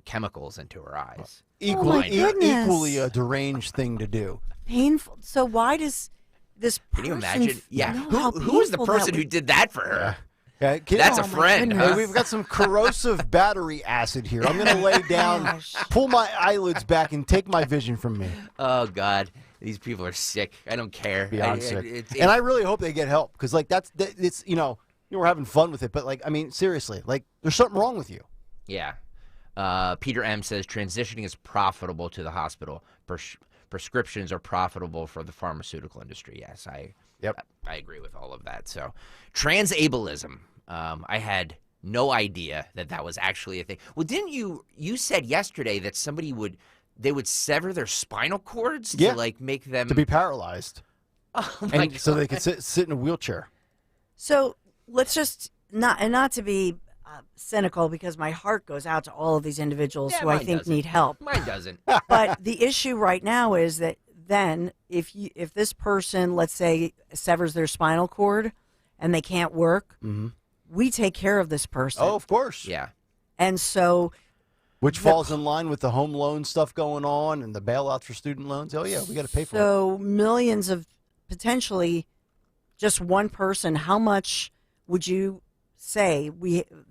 chemicals into her eyes.
Equally a deranged thing to do.
Painful. So why does this person?
Can you imagine? Yeah. Who was the person who did that for her?
Yeah,
that's a friend.
Hey, we've got some corrosive battery acid here. I'm going to lay down, pull my eyelids back, and take my vision from me.
Oh, God. These people are sick. I don't care.
Beyond sick. And I really hope they get help, because it's we're having fun with it, but seriously, there's something wrong with you.
Yeah. Peter M says transitioning is profitable to the hospital. Prescriptions are profitable for the pharmaceutical industry. Yes, I agree with all of that. So, transableism. I had no idea that was actually a thing. Well, didn't you said yesterday that they would sever their spinal cords to make them
to be paralyzed.
Oh my God.
So they could sit in a wheelchair.
So let's just not to be cynical, because my heart goes out to all of these individuals who I think need help.
Mine doesn't.
But the issue right now is that then if this person, let's say, severs their spinal cord and they can't work, we take care of this person.
Oh, of course.
Yeah.
And so...
Which falls in line with the home loan stuff going on and the bailouts for student loans. Oh, yeah, we got to pay for it.
So millions of, potentially, just one person, how much would you say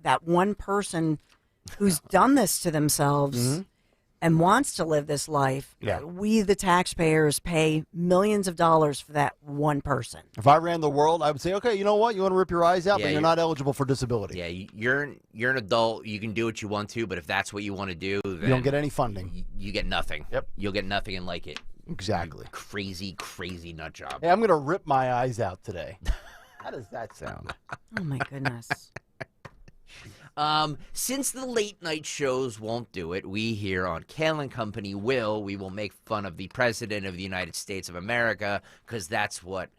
that one person who's done this to themselves and wants to live this life, we, the taxpayers, pay millions of dollars for that one person?
If I ran the world, I would say, okay, you know what? You want to rip your eyes out,
Yeah,
but you're not eligible for disability.
Yeah, you're an adult. You can do what you want to, but if that's what you want to do, then
You don't get any funding.
You get nothing.
Yep.
You'll get nothing and like it.
Exactly.
You crazy nut job.
Hey, I'm going to rip my eyes out today. How does that sound?
Oh, my goodness.
Since the late night shows won't do it, we here on Kayal Company we will make fun of the President of the United States of America, because that's what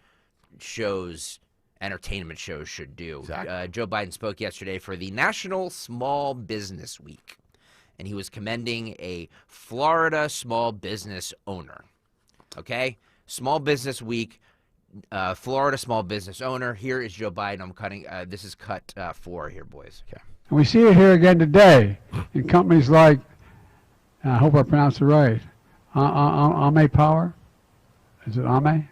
entertainment shows should do. Exactly. Joe Biden spoke yesterday for the National Small Business Week, and he was commending a Florida small business owner. Okay? Small Business Week, Florida small business owner. Here is Joe Biden. I'm cutting. This is cut 4 here, boys. Okay.
And we see it here again today in companies like, I hope I pronounced it right, Ame Power. Is it Ame?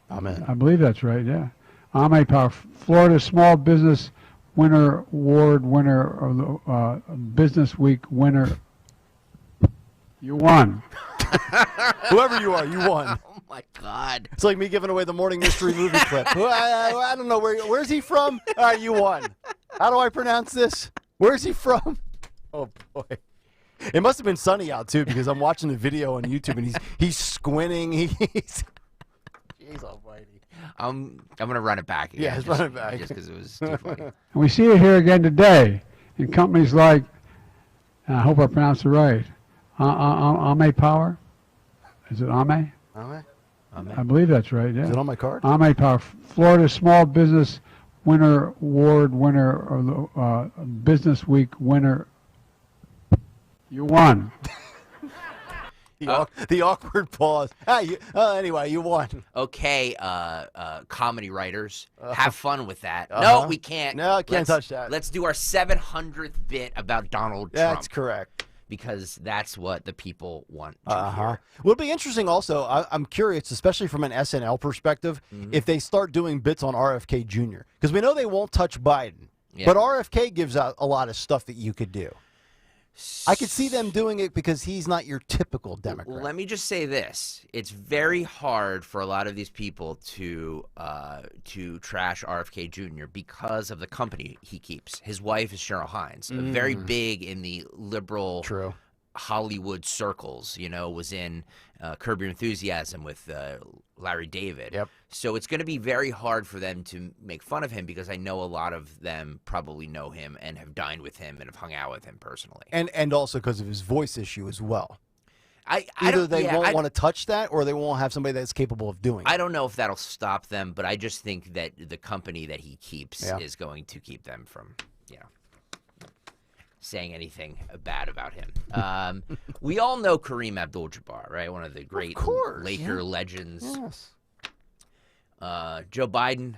Amen.
I believe that's right, yeah. Ame Power, Florida Small Business Winner Award winner, or the Business Week winner. You won.
Whoever you are, you won.
Oh, my God.
It's like me giving away the morning mystery movie clip. I don't know. Where's he from? All right, you won. How do I pronounce this? Where's he from? Oh, boy. It must have been sunny out, too, because I'm watching the video on YouTube, and he's squinting. Jeez almighty.
I'm going to run it back again.
Yeah, just run it back.
Just because it was too funny.
And we see it here again today in companies like, I hope I pronounced it right, Ame Power. Is it Ame?
Ame?
I believe that's right, yeah.
Is it on my card?
Ame Power, Florida Small Business Winner Award winner, or the Business Week winner. You won.
The awkward pause. Anyway, you won.
Okay, comedy writers, have fun with that. No, we can't.
No, can't touch that.
Let's do our 700th bit about Donald Trump.
That's correct.
Because that's what the people want to hear.
Well, it'll be interesting also. I'm curious, especially from an SNL perspective, if they start doing bits on RFK Jr. Because we know they won't touch Biden.
Yeah.
But RFK gives out a lot of stuff that you could do. I could see them doing it because he's not your typical Democrat.
Let me just say this. It's very hard for a lot of these people to trash RFK Jr. because of the company he keeps. His wife is Cheryl Hines, very big in the liberal Hollywood circles, was in Curb Your Enthusiasm with Larry David.
Yep.
So it's going to be very hard for them to make fun of him because I know a lot of them probably know him and have dined with him and have hung out with him personally.
And also because of his voice issue as well.
Either
they won't want to touch that or they won't have somebody that's capable of doing it.
I don't know if that'll stop them, but I just think that the company that he keeps is going to keep them from, saying anything bad about him. We all know Kareem Abdul-Jabbar, right? One of the great Laker legends.
Yes.
Joe Biden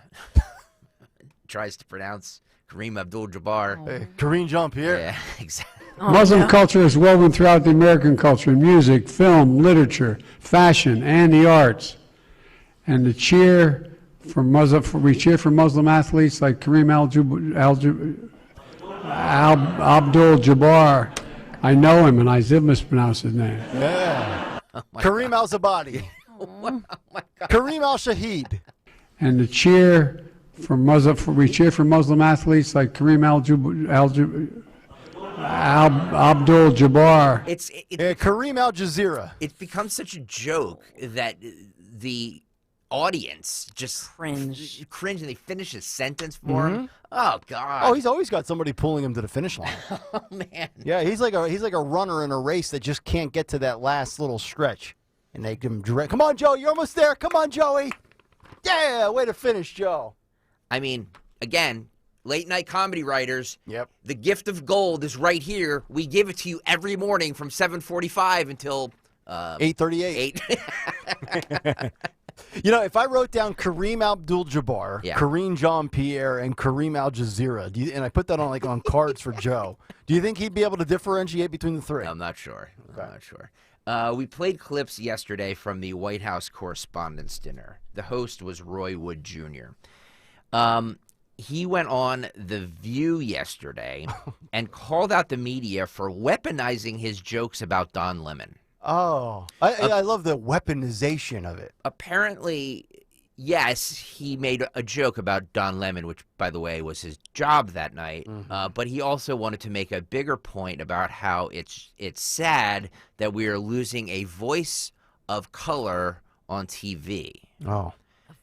tries to pronounce Kareem Abdul-Jabbar.
Hey, Kareem Jean-Pierre.
Yeah, exactly.
Muslim culture is woven throughout the American culture, music, film, literature, fashion, and the arts. And we cheer for Muslim athletes like Kareem Abdul-Jabbar. I know him, and I did mispronounce his name.
Yeah. Kareem Al-Zabadi.
Oh my God.
Kareem Al-Shahid.
And we cheer for Muslim athletes like Kareem Abdul-Jabbar.
Kareem Al Jazeera.
It's become such a joke that the audience just cringe and they finish his sentence for him. Oh God!
Oh, he's always got somebody pulling him to the finish line.
Oh man!
Yeah, he's like a runner in a race that just can't get to that last little stretch, and they give him direct. Come on, Joe, you're almost there. Come on, Joey. Yeah, way to finish, Joe.
I mean, again, late night comedy writers. Yep. The gift of gold is right here. We give it to you every morning from 7:45 until
8:38. You know, if I wrote down Kareem Abdul-Jabbar, Kareem Jean-Pierre, and Kareem Al Jazeera, and I put that on cards for Joe, do you think he'd be able to differentiate between the three?
I'm not sure. I'm not sure. We played clips yesterday from the White House Correspondents' Dinner. The host was Roy Wood Jr. He went on The View yesterday and called out the media for weaponizing his jokes about Don Lemon.
Oh, I love the weaponization of it.
Apparently, yes, he made a joke about Don Lemon, which, by the way, was his job that night. But he also wanted to make a bigger point about how it's sad that we are losing a voice of color on TV.
Oh.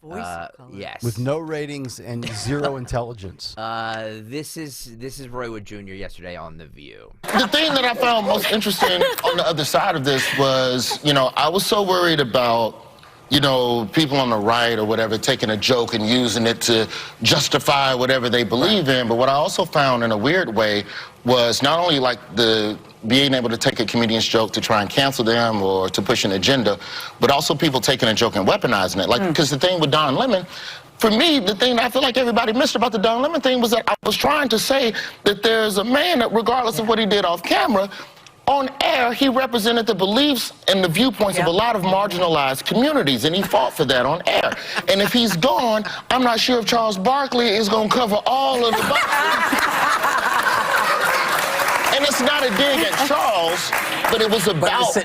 Voice of color.
Yes.
With no ratings and zero intelligence.
This is Roy Wood Jr. yesterday on The View.
The thing that I found most interesting on the other side of this was, I was so worried about, people on the right or whatever taking a joke and using it to justify whatever they believe in. But what I also found in a weird way was not only like being able to take a comedian's joke to try and cancel them or to push an agenda, but also people taking a joke and weaponizing it. Like, because the thing with Don Lemon, for me, the thing that I feel like everybody missed about the Don Lemon thing was that I was trying to say that there's a man that, regardless of what he did off camera, on air, he represented the beliefs and the viewpoints of a lot of marginalized communities, and he fought for that on air. And if he's gone, I'm not sure if Charles Barkley is going to cover all of the boxes. And it's not a dig at Charles, but it was about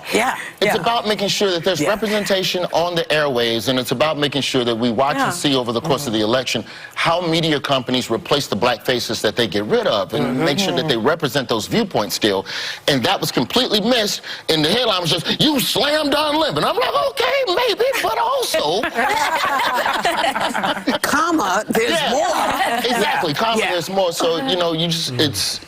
it's about making sure that there's representation on the airwaves, and it's about making sure that we watch and see over the course of the election how media companies replace the black faces that they get rid of and make sure that they represent those viewpoints still. And that was completely missed, and the headline was just, "You slammed Don Lemon." I'm like, okay, maybe, but also...
comma, there's more.
Exactly, comma, there's more. So, you just, it's...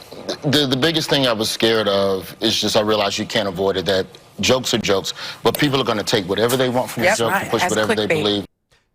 The biggest thing I was scared of is just I realized you can't avoid it, that jokes are jokes, but people are going to take whatever they want from the joke and push whatever they believe.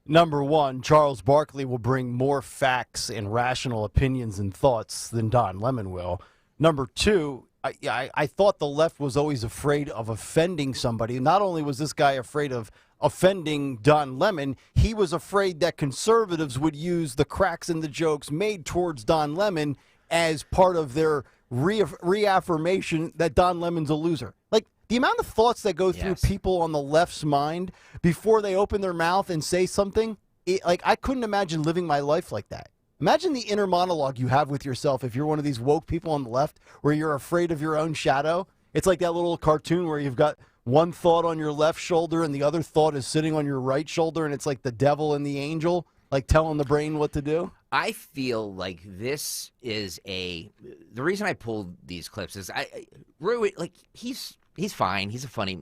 Number one, Charles Barkley will bring more facts and rational opinions and thoughts than Don Lemon will. Number two, I thought the left was always afraid of offending somebody. Not only was this guy afraid of offending Don Lemon, he was afraid that conservatives would use the cracks in the jokes made towards Don Lemon as part of their reaffirmation that Don Lemon's a loser. Like, the amount of thoughts that go through people on the left's mind before they open their mouth and say something, I couldn't imagine living my life like that. Imagine the inner monologue you have with yourself if you're one of these woke people on the left where you're afraid of your own shadow. It's like that little cartoon where you've got one thought on your left shoulder and the other thought is sitting on your right shoulder, and it's like the devil and the angel, like telling the brain what to do.
I feel like this is the reason I pulled these clips is he's fine. He's a funny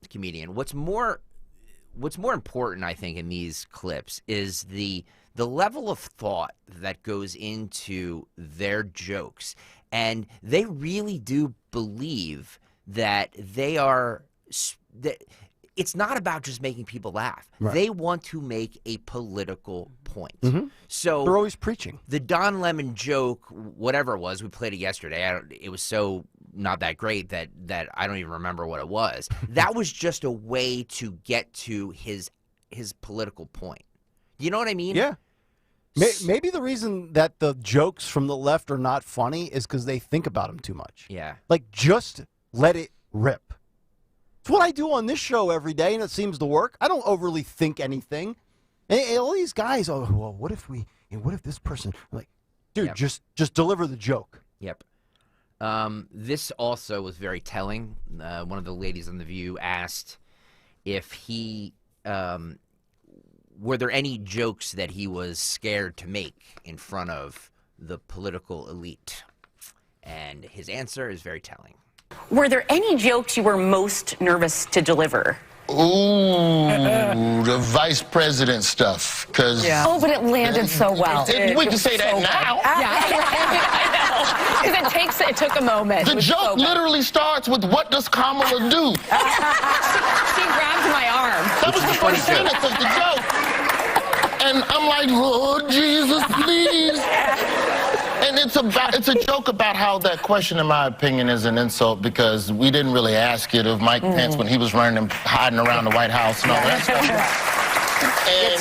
comedian. What's more important, I think, in these clips is the level of thought that goes into their jokes. And they really do believe that it's not about just making people laugh.
Right.
They want to make a political point. So
they're always preaching.
The Don Lemon joke, whatever it was, we played it yesterday. It was so not that great that I don't even remember what it was. That was just a way to get to his political point. You know what I mean?
Yeah. Maybe the reason that the jokes from the left are not funny is because they think about them too much.
Yeah.
Like, just let it rip. It's what I do on this show every day, and it seems to work. I don't overly think anything. And all these guys, well, what if this person, like, dude, just deliver the joke.
Yep. This also was very telling. One of the ladies on The View asked if were there any jokes that he was scared to make in front of the political elite? And his answer is very telling.
Were there any jokes you were most nervous to deliver?
Ooh, the vice president stuff.
Oh, but it landed so well.
We can say that now.
Because it took a moment.
The joke literally starts with, "What does Kamala do?"
She grabbed my arm.
That was the first sentence of the joke. And I'm like, Lord Jesus, please. And it's a joke about how that question, in my opinion, is an insult because we didn't really ask it of Mike Pence when he was running and hiding around the White House and all that stuff. And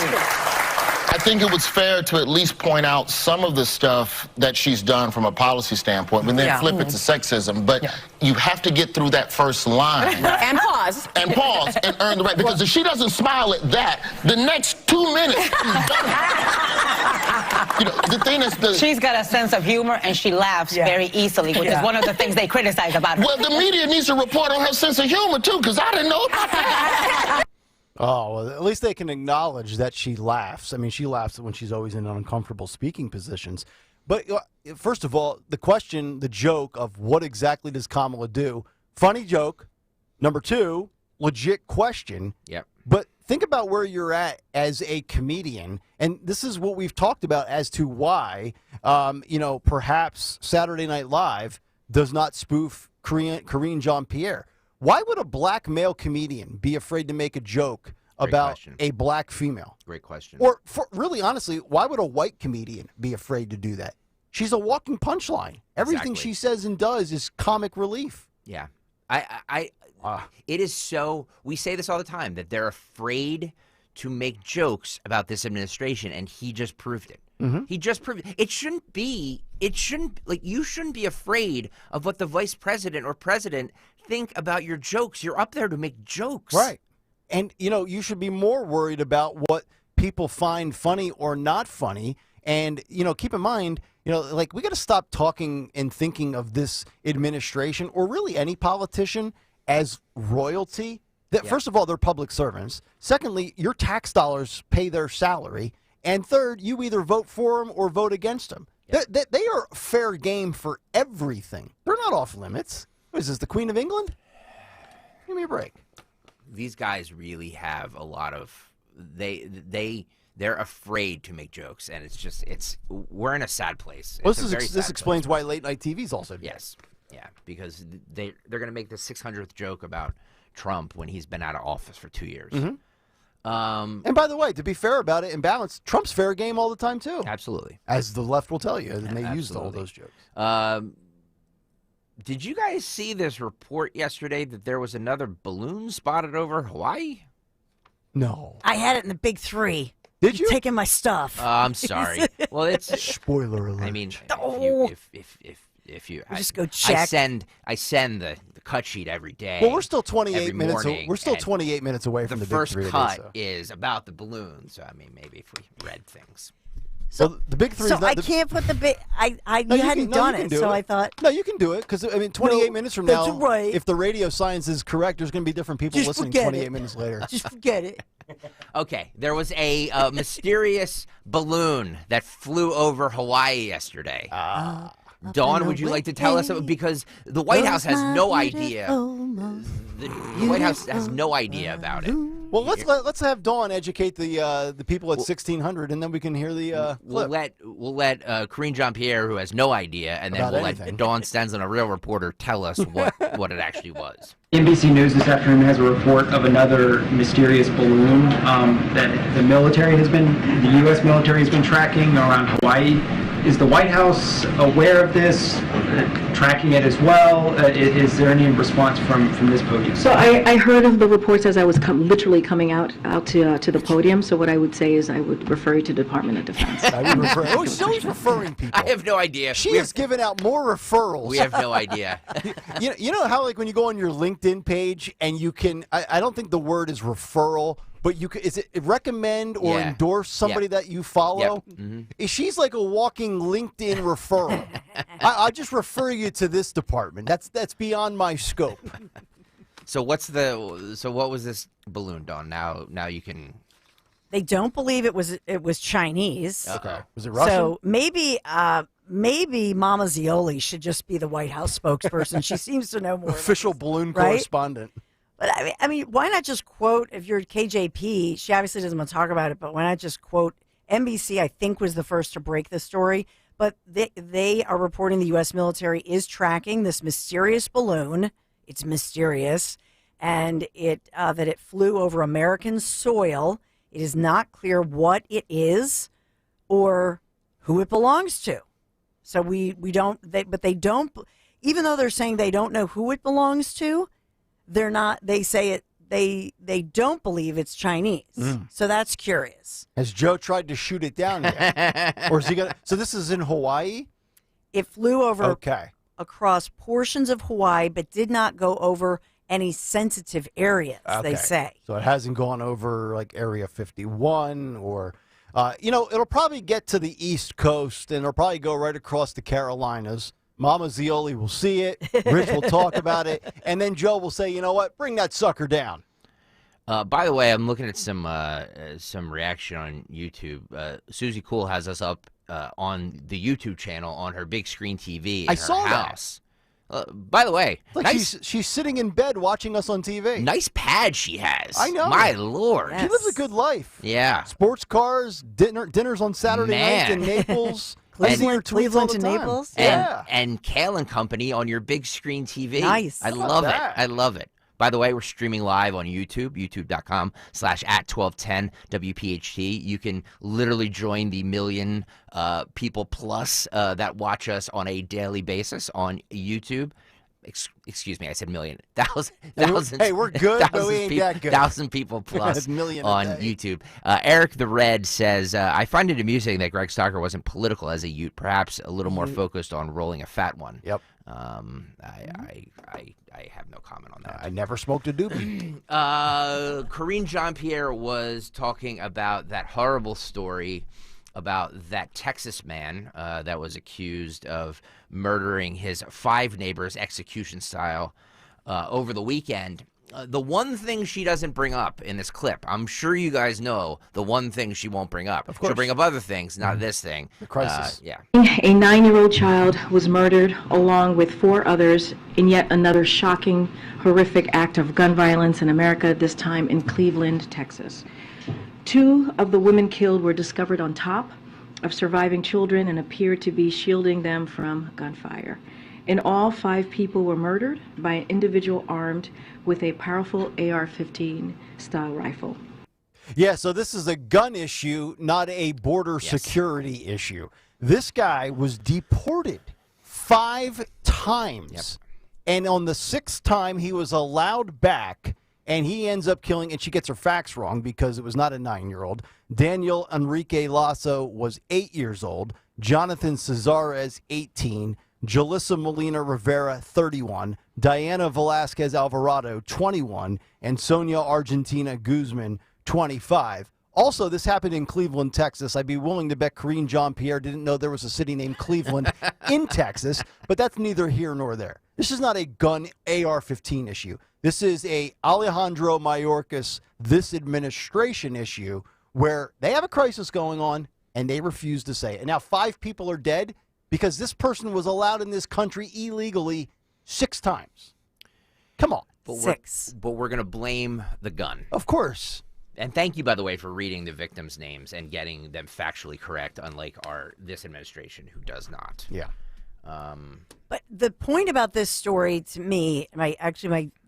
I think it was fair to at least point out some of the stuff that she's done from a policy standpoint, but then flip it to sexism. But you have to get through that first line.
And pause.
And pause and earn the right. Because if she doesn't smile at that, the next 2 minutes, you know, the thing is
she's got a sense of humor and she laughs very easily, which is one of the things they criticize about her.
Well, the media needs to report on her sense of humor, too, because I didn't know about that.
Oh, well, at least they can acknowledge that she laughs. I mean, she laughs when she's always in uncomfortable speaking positions. But first of all, the question, the joke of what exactly does Kamala do? Funny joke. Number two, legit question.
Yep.
But think about where you're at as a comedian. And this is what we've talked about as to why, perhaps Saturday Night Live does not spoof Karine Jean-Pierre. Why would a black male comedian be afraid to make a joke about a black female?
Great question.
Or, really, honestly, why would a white comedian be afraid to do that? She's a walking punchline. Everything she says and does is comic relief.
Yeah. It is so, we say this all the time, that they're afraid to make jokes about this administration, and he just proved it.
Mm-hmm.
He just proved it. You shouldn't be afraid of what the vice president or president think about your jokes. You're up there to make jokes.
Right. And, you should be more worried about what people find funny or not funny. And, keep in mind, we got to stop talking and thinking of this administration or really any politician as royalty. First of all, they're public servants. Secondly, your tax dollars pay their salary. And third, you either vote for them or vote against them. Yeah. They are fair game for everything. They're not off limits. What is this, the Queen of England? Give me a break.
These guys really have a lot of they're afraid to make jokes, and we're in a sad place.
Well, this explains why late night TV is also dead.
Yes, yeah, because they're going to make the 600th joke about Trump when he's been out of office for 2 years.
Mm-hmm. And by the way, to be fair about it and balanced, Trump's fair game all the time too.
Absolutely,
as the left will tell you, and they used all those jokes.
Did you guys see this report yesterday that there was another balloon spotted over Hawaii?
No.
I had it in the big three.
Did you?
Taking my stuff.
I'm sorry. Well, it's
spoiler alert.
I mean, if you
just go check.
I send the cut sheet every day.
Well, we're still 28 minutes. We're still 28 minutes away from the big three.
The first cut is about the balloon. So I mean, maybe if we read things.
So the big three.
So I can't put the big. You hadn't done it, so I thought.
No, you can do it because 28 minutes from now, if the radio science is correct, there's going to be different people listening 28 minutes later.
Just forget it.
Okay, there was a mysterious balloon that flew over Hawaii yesterday. Dawn, would you like to tell us? Because the White House has no idea. The White House has no idea about it.
Well, let's have Dawn educate the people at 1600, and then we can hear the clip.
We'll let Karine Jean-Pierre, who has no idea, and then we'll let Dawn Stenson, a real reporter, tell us what it actually was.
NBC News this afternoon has a report of another mysterious balloon that the U.S. military has been tracking around Hawaii. Is the White House aware of this, tracking it as well? Is there any response from this podium?
So I heard of the reports as I was literally coming out to the podium. So what I would say is I would refer you to the Department of Defense.
She's always referring people.
I have no idea.
She has given out more referrals.
We have no idea.
You know how when you go on your LinkedIn page and you can, I don't think the word is referral, but you is it recommend or endorse somebody that you follow?
Yep. Mm-hmm.
She's like a walking LinkedIn referral. I just refer you to this department. That's beyond my scope.
So what was this balloon, Dawn? Now you can.
They don't believe it was Chinese.
Okay. Was it Russian?
So maybe Mama Zioli should just be the White House spokesperson. She seems to know more.
Official balloon correspondent.
But I mean, why not just quote, if you're KJP, she obviously doesn't want to talk about it, but why not just quote NBC, I think, was the first to break the story. But they are reporting the U.S. military is tracking this mysterious balloon. It's mysterious. And that it flew over American soil It is not clear what it is or who it belongs to. So we don't, but they don't, even though they're saying they don't know who it belongs to, they say it, they don't believe it's Chinese. So that's curious.
Has Joe tried to shoot it down yet? Or is he gonna? So this is in Hawaii?
It flew over across portions of Hawaii, but did not go over any sensitive areas, they say.
So it hasn't gone over like Area 51 or, it'll probably get to the East Coast and it'll probably go right across the Carolinas. Mama Zioli will see it. Rich will talk about it. And then Joe will say, you know what? Bring that sucker down.
By the way, I'm looking at some reaction on YouTube. Susie Cool has us up on the YouTube channel on her big screen TV in her
saw
house. By the way,
like
nice,
she's sitting in bed watching us on TV.
Nice pad she has.
I know.
My Lord.
She lives a good life.
Yeah.
Sports cars, dinners on Saturday nights in Naples.
Cleveland to Naples.
And Kayal Company on your big screen TV.
Nice.
I love it. I love it. By the way, we're streaming live on YouTube, youtube.com/@1210WPHT. You can literally join the million people plus that watch us on a daily basis on YouTube. Excuse me, I said million. Thousands.
Hey, we're good, but we ain't that good.
1,000 people plus
million
on YouTube. Eric the Red says, I find it amusing that Greg Stocker wasn't political as a Ute, perhaps a little more focused on rolling a fat one.
Yep.
I have no comment on that.
I never smoked a doobie.
Karine Jean-Pierre was talking about that horrible story about that Texas man that was accused of murdering his 5 neighbors execution style over the weekend. The one thing she doesn't bring up in this clip, I'm sure you guys know the one thing she won't bring up. Of course. She'll bring up other things, not this thing.
The crisis.
Yeah.
A 9-year-old child was murdered along with 4 others in yet another shocking, horrific act of gun violence in America, this time in Cleveland, Texas. 2 of the women killed were discovered on top of surviving children and appeared to be shielding them from gunfire. In all, 5 people were murdered by an individual armed with a powerful AR-15 style rifle.
Yeah, so this is a gun issue, not a border security issue. This guy was deported 5 times. And on the 6th time, he was allowed back, and he ends up killing, and she gets her facts wrong because it was not a 9-year-old. Daniel Enrique Lasso was 8 years old. Jonathan Cesares, 18. Jalissa Molina Rivera, 31, Diana Velasquez Alvarado, 21, and Sonia Argentina Guzman, 25. Also, this happened in Cleveland, Texas. I'd be willing to bet Karine Jean-Pierre didn't know there was a city named Cleveland in Texas, but that's neither here nor there. This is not a gun AR-15 issue. This is a Alejandro Mayorkas, this administration issue, where they have a crisis going on, and they refuse to say it. And now 5 people are dead because this person was allowed in this country illegally 6 times. Come on.
But we're going to blame the gun.
Of course.
And thank you, by the way, for reading the victims' names and getting them factually correct, unlike this administration, who does not.
Yeah.
But the point about this story to me,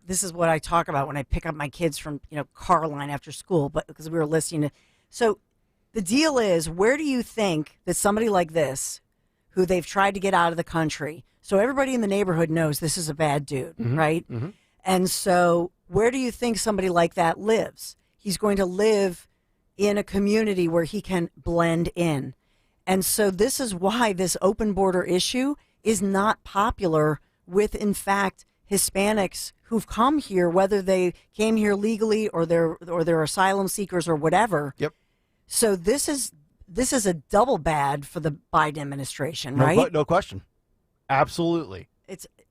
this is what I talk about when I pick up my kids from car line after school, but because we were listening to. So the deal is, where do you think that somebody like this, who they've tried to get out of the country, so everybody in the neighborhood knows this is a bad dude, right? Mm-hmm. And so where do you think somebody like that lives? He's going to live in a community where he can blend in. And so this is why this open border issue is not popular with, in fact, Hispanics who've come here, whether they came here legally or they're asylum seekers or whatever.
Yep.
So this is a double bad for the Biden administration, right?
No question. Absolutely.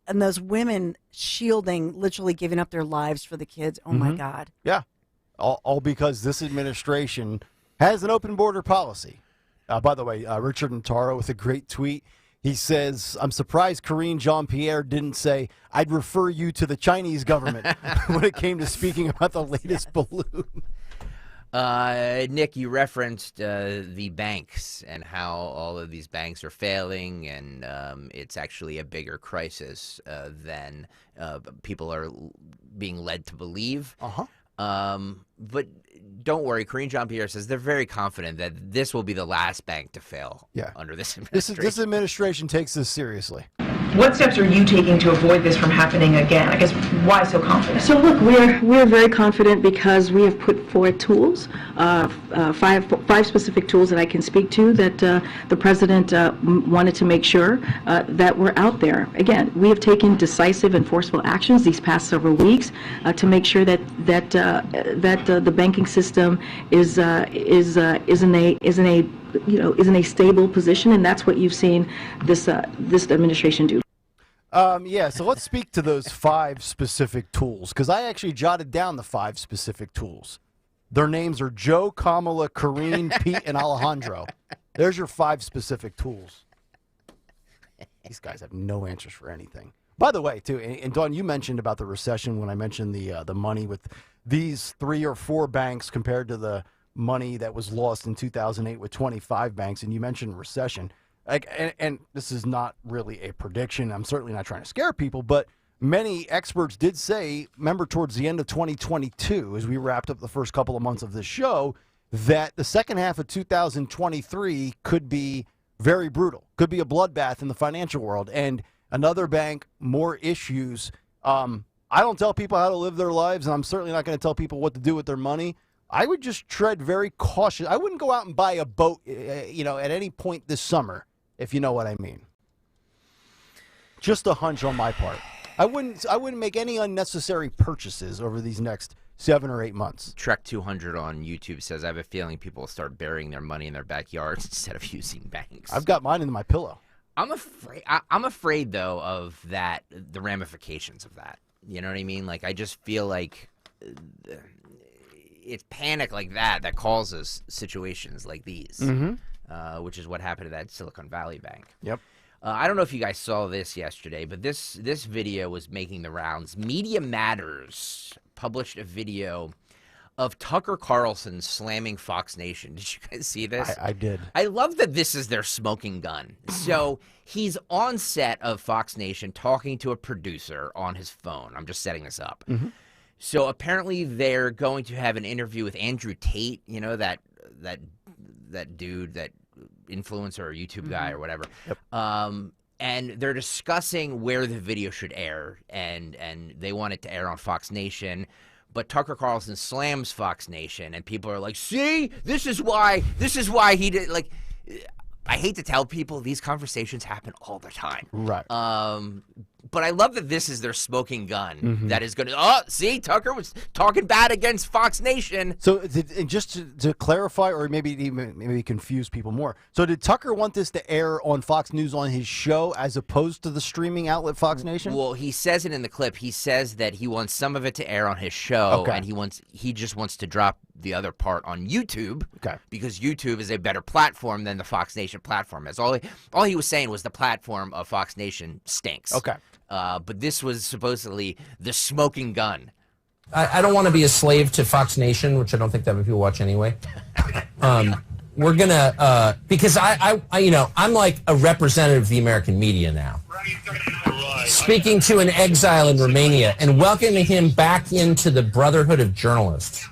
And those women shielding, literally giving up their lives for the kids. Oh, my God.
Yeah. All because this administration has an open border policy. By the way, Richard Notaro with a great tweet. He says, I'm surprised Karine Jean-Pierre didn't say, I'd refer you to the Chinese government when it came to speaking about the latest balloon.
Nick, you referenced the banks and how all of these banks are failing, and it's actually a bigger crisis than people are being led to believe. But don't worry, Karine Jean-Pierre says they're very confident that this will be the last bank to fail under this administration.
This administration takes this seriously.
What steps are you taking to avoid this from happening again? I guess, why so confident?
So look, we're very confident because we have put forward tools, five specific tools that I can speak to that the president wanted to make sure that were out there. Again, we have taken decisive and forceful actions these past several weeks to make sure that the banking system is in a stable position, and that's what you've seen this administration do.
So let's speak to those 5 specific tools, because I actually jotted down the 5 specific tools. Their names are Joe, Kamala, Karine, Pete, and Alejandro. There's your 5 specific tools. These guys have no answers for anything. By the way, too, and Dawn, you mentioned about the recession when I mentioned the money with these 3 or 4 banks compared to the money that was lost in 2008 with 25 banks, and you mentioned recession. And this is not really a prediction. I'm certainly not trying to scare people, but many experts did say, remember towards the end of 2022, as we wrapped up the first couple of months of this show, that the second half of 2023 could be very brutal, could be a bloodbath in the financial world. And another bank, more issues. I don't tell people how to live their lives, and I'm certainly not going to tell people what to do with their money. I would just tread very cautious. I wouldn't go out and buy a boat, at any point this summer, if you know what I mean. Just a hunch on my part. I wouldn't make any unnecessary purchases over these next 7 or 8 months.
Trek 200 on YouTube says, I have a feeling people will start burying their money in their backyards instead of using banks.
I've got mine in my pillow.
I'm afraid though of that, the ramifications of that. You know what I mean? Like, I just feel like it's panic like that causes situations like these, which is what happened to that Silicon Valley bank.
Yep.
I don't know if you guys saw this yesterday, but this video was making the rounds. Media Matters published a video of Tucker Carlson slamming Fox Nation. Did you guys see this?
I did.
I love that this is their smoking gun. So he's on set of Fox Nation talking to a producer on his phone. I'm just setting this up. So apparently they're going to have an interview with Andrew Tate, you know, that dude, that influencer or YouTube guy or whatever. Yep. And they're discussing where the video should air, and they want it to air on Fox Nation. But Tucker Carlson slams Fox Nation, and people are like, see, this is why he did, like, I hate to tell people these conversations happen all the time.
Right.
But I love that this is their smoking gun that is going to, see, Tucker was talking bad against Fox Nation.
So and just to clarify, or maybe confuse people more, so did Tucker want this to air on Fox News on his show as opposed to the streaming outlet Fox Nation?
Well, he says it in the clip. He says that he wants some of it to air on his show, and he just wants to drop the other part on YouTube, because YouTube is a better platform than the Fox Nation platform. That's all he was saying was the platform of Fox Nation stinks.
Okay.
But this was supposedly the smoking gun.
I don't want to be a slave to Fox Nation, which I don't think that many people watch anyway. We're gonna because I'm like a representative of the American media now. Speaking to an exile in Romania and welcoming him back into the Brotherhood of Journalists.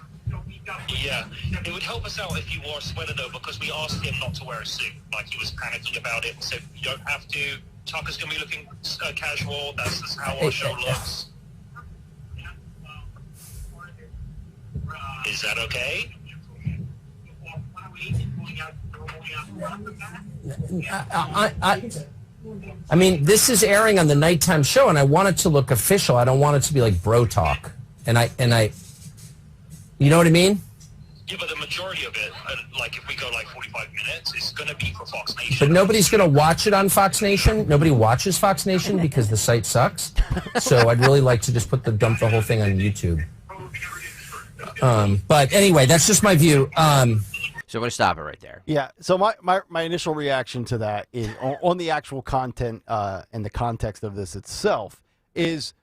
Yeah, it would help us out if you wore a sweater though, because we asked him not to wear a suit. Like, he was panicking about it and said, you don't have to. Tucker's going to be looking casual. That's how our show looks. Is that okay?
I mean, this is airing on the nighttime show, and I want it to look official. I don't want it to be like bro talk. And I, you know what I mean?
Yeah, but the majority of it, like if we go like 45 minutes, it's going to be for Fox Nation.
But nobody's going to watch it on Fox Nation. Nobody watches Fox Nation because the site sucks. So I'd really like to just dump the whole thing on YouTube. But anyway, that's just my view.
So I'm going to stop it right there.
Yeah. So my initial reaction to that is on the actual content and the context of this itself is,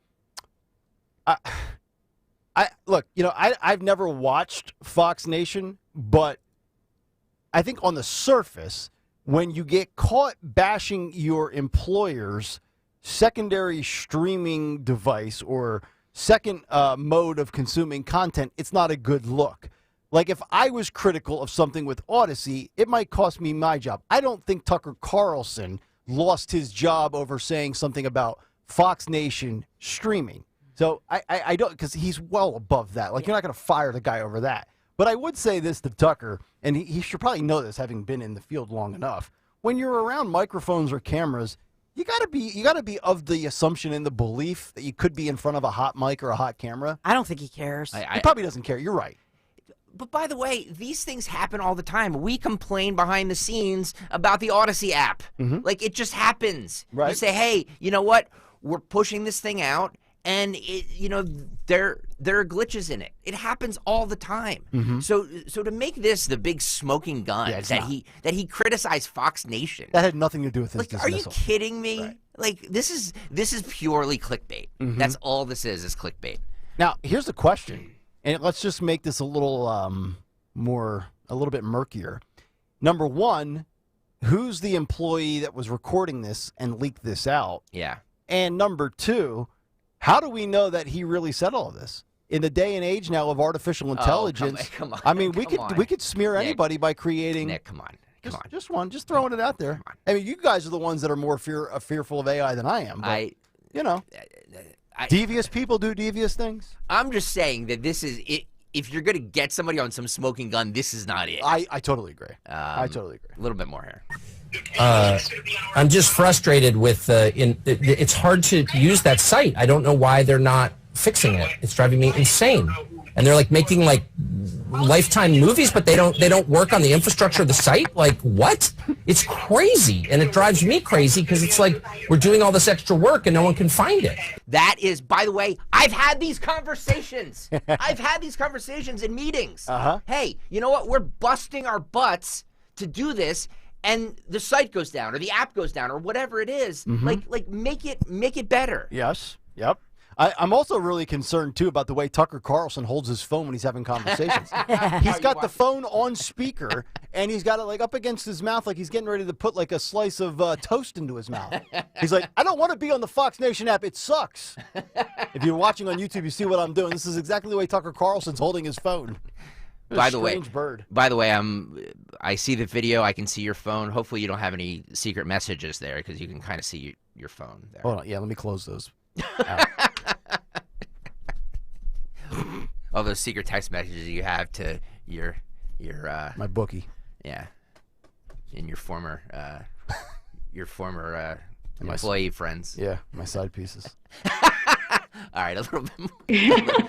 look, I've never watched Fox Nation, but I think on the surface, when you get caught bashing your employer's secondary streaming device or second mode of consuming content, it's not a good look. Like if I was critical of something with Odyssey, it might cost me my job. I don't think Tucker Carlson lost his job over saying something about Fox Nation streaming. So I don't, because he's well above that. Like, you're not going to fire the guy over that. But I would say this to Tucker, and he should probably know this, having been in the field long enough. When you're around microphones or cameras, you gotta be of the assumption and the belief that you could be in front of a hot mic or a hot camera.
I don't think he cares.
He probably doesn't care. You're right.
But by the way, these things happen all the time. We complain behind the scenes about the Odyssey app. Like, it just happens.
Right.
You say, hey, you know what? We're pushing this thing out, and there are glitches in it. It happens all the time. So to make this the big smoking gun that he criticized Fox Nation.
That had nothing to do with his dismissal.
Are you kidding me?
Right.
Like, this is purely clickbait. That's all this is clickbait.
Now, here's the question, and let's just make this a little a little bit murkier. Number one, who's the employee that was recording this and leaked this out?
Yeah.
And number two, how do we know that he really said all of this? In the day and age now of artificial intelligence,
come on,
I mean, we could smear anybody by creating.
Nick, come on.
Just throwing it out there. I mean, you guys are the ones that are more fearful of AI than I am. But, devious people do devious things.
I'm just saying that this is it. If you're going to get somebody on some smoking gun, this is not it.
I totally agree. I totally agree.
A little bit more here.
I'm just frustrated with it's hard to use that site. I don't know why they're not fixing it. It's driving me insane. And they're like making like Lifetime movies, but they don't work on the infrastructure of the site. Like, what? It's crazy, and it drives me crazy because it's like we're doing all this extra work and no one can find it.
That is, by the way, I've had these conversations. I've had these conversations in meetings. Hey, you know what? We're busting our butts to do this, and the site goes down, or the app goes down, or whatever it is. Like make it better.
Yes. Yep. I'm also really concerned, too, about the way Tucker Carlson holds his phone when he's having conversations. He's got the phone on speaker, and he's got it, like, up against his mouth like he's getting ready to put, like, a slice of toast into his mouth. He's like, I don't want to be on the Fox Nation app. It sucks. If you're watching on YouTube, you see what I'm doing. This is exactly the way Tucker Carlson's holding his phone.
By the way,
bird.
By the way, I see the video. I can see your phone. Hopefully, you don't have any secret messages there because you can kind of see your phone there.
Hold on. Yeah, let me close those.
All those secret text messages you have to your
my bookie.
Yeah, and your former employee friends.
Yeah, my side pieces.
All right, a little bit more.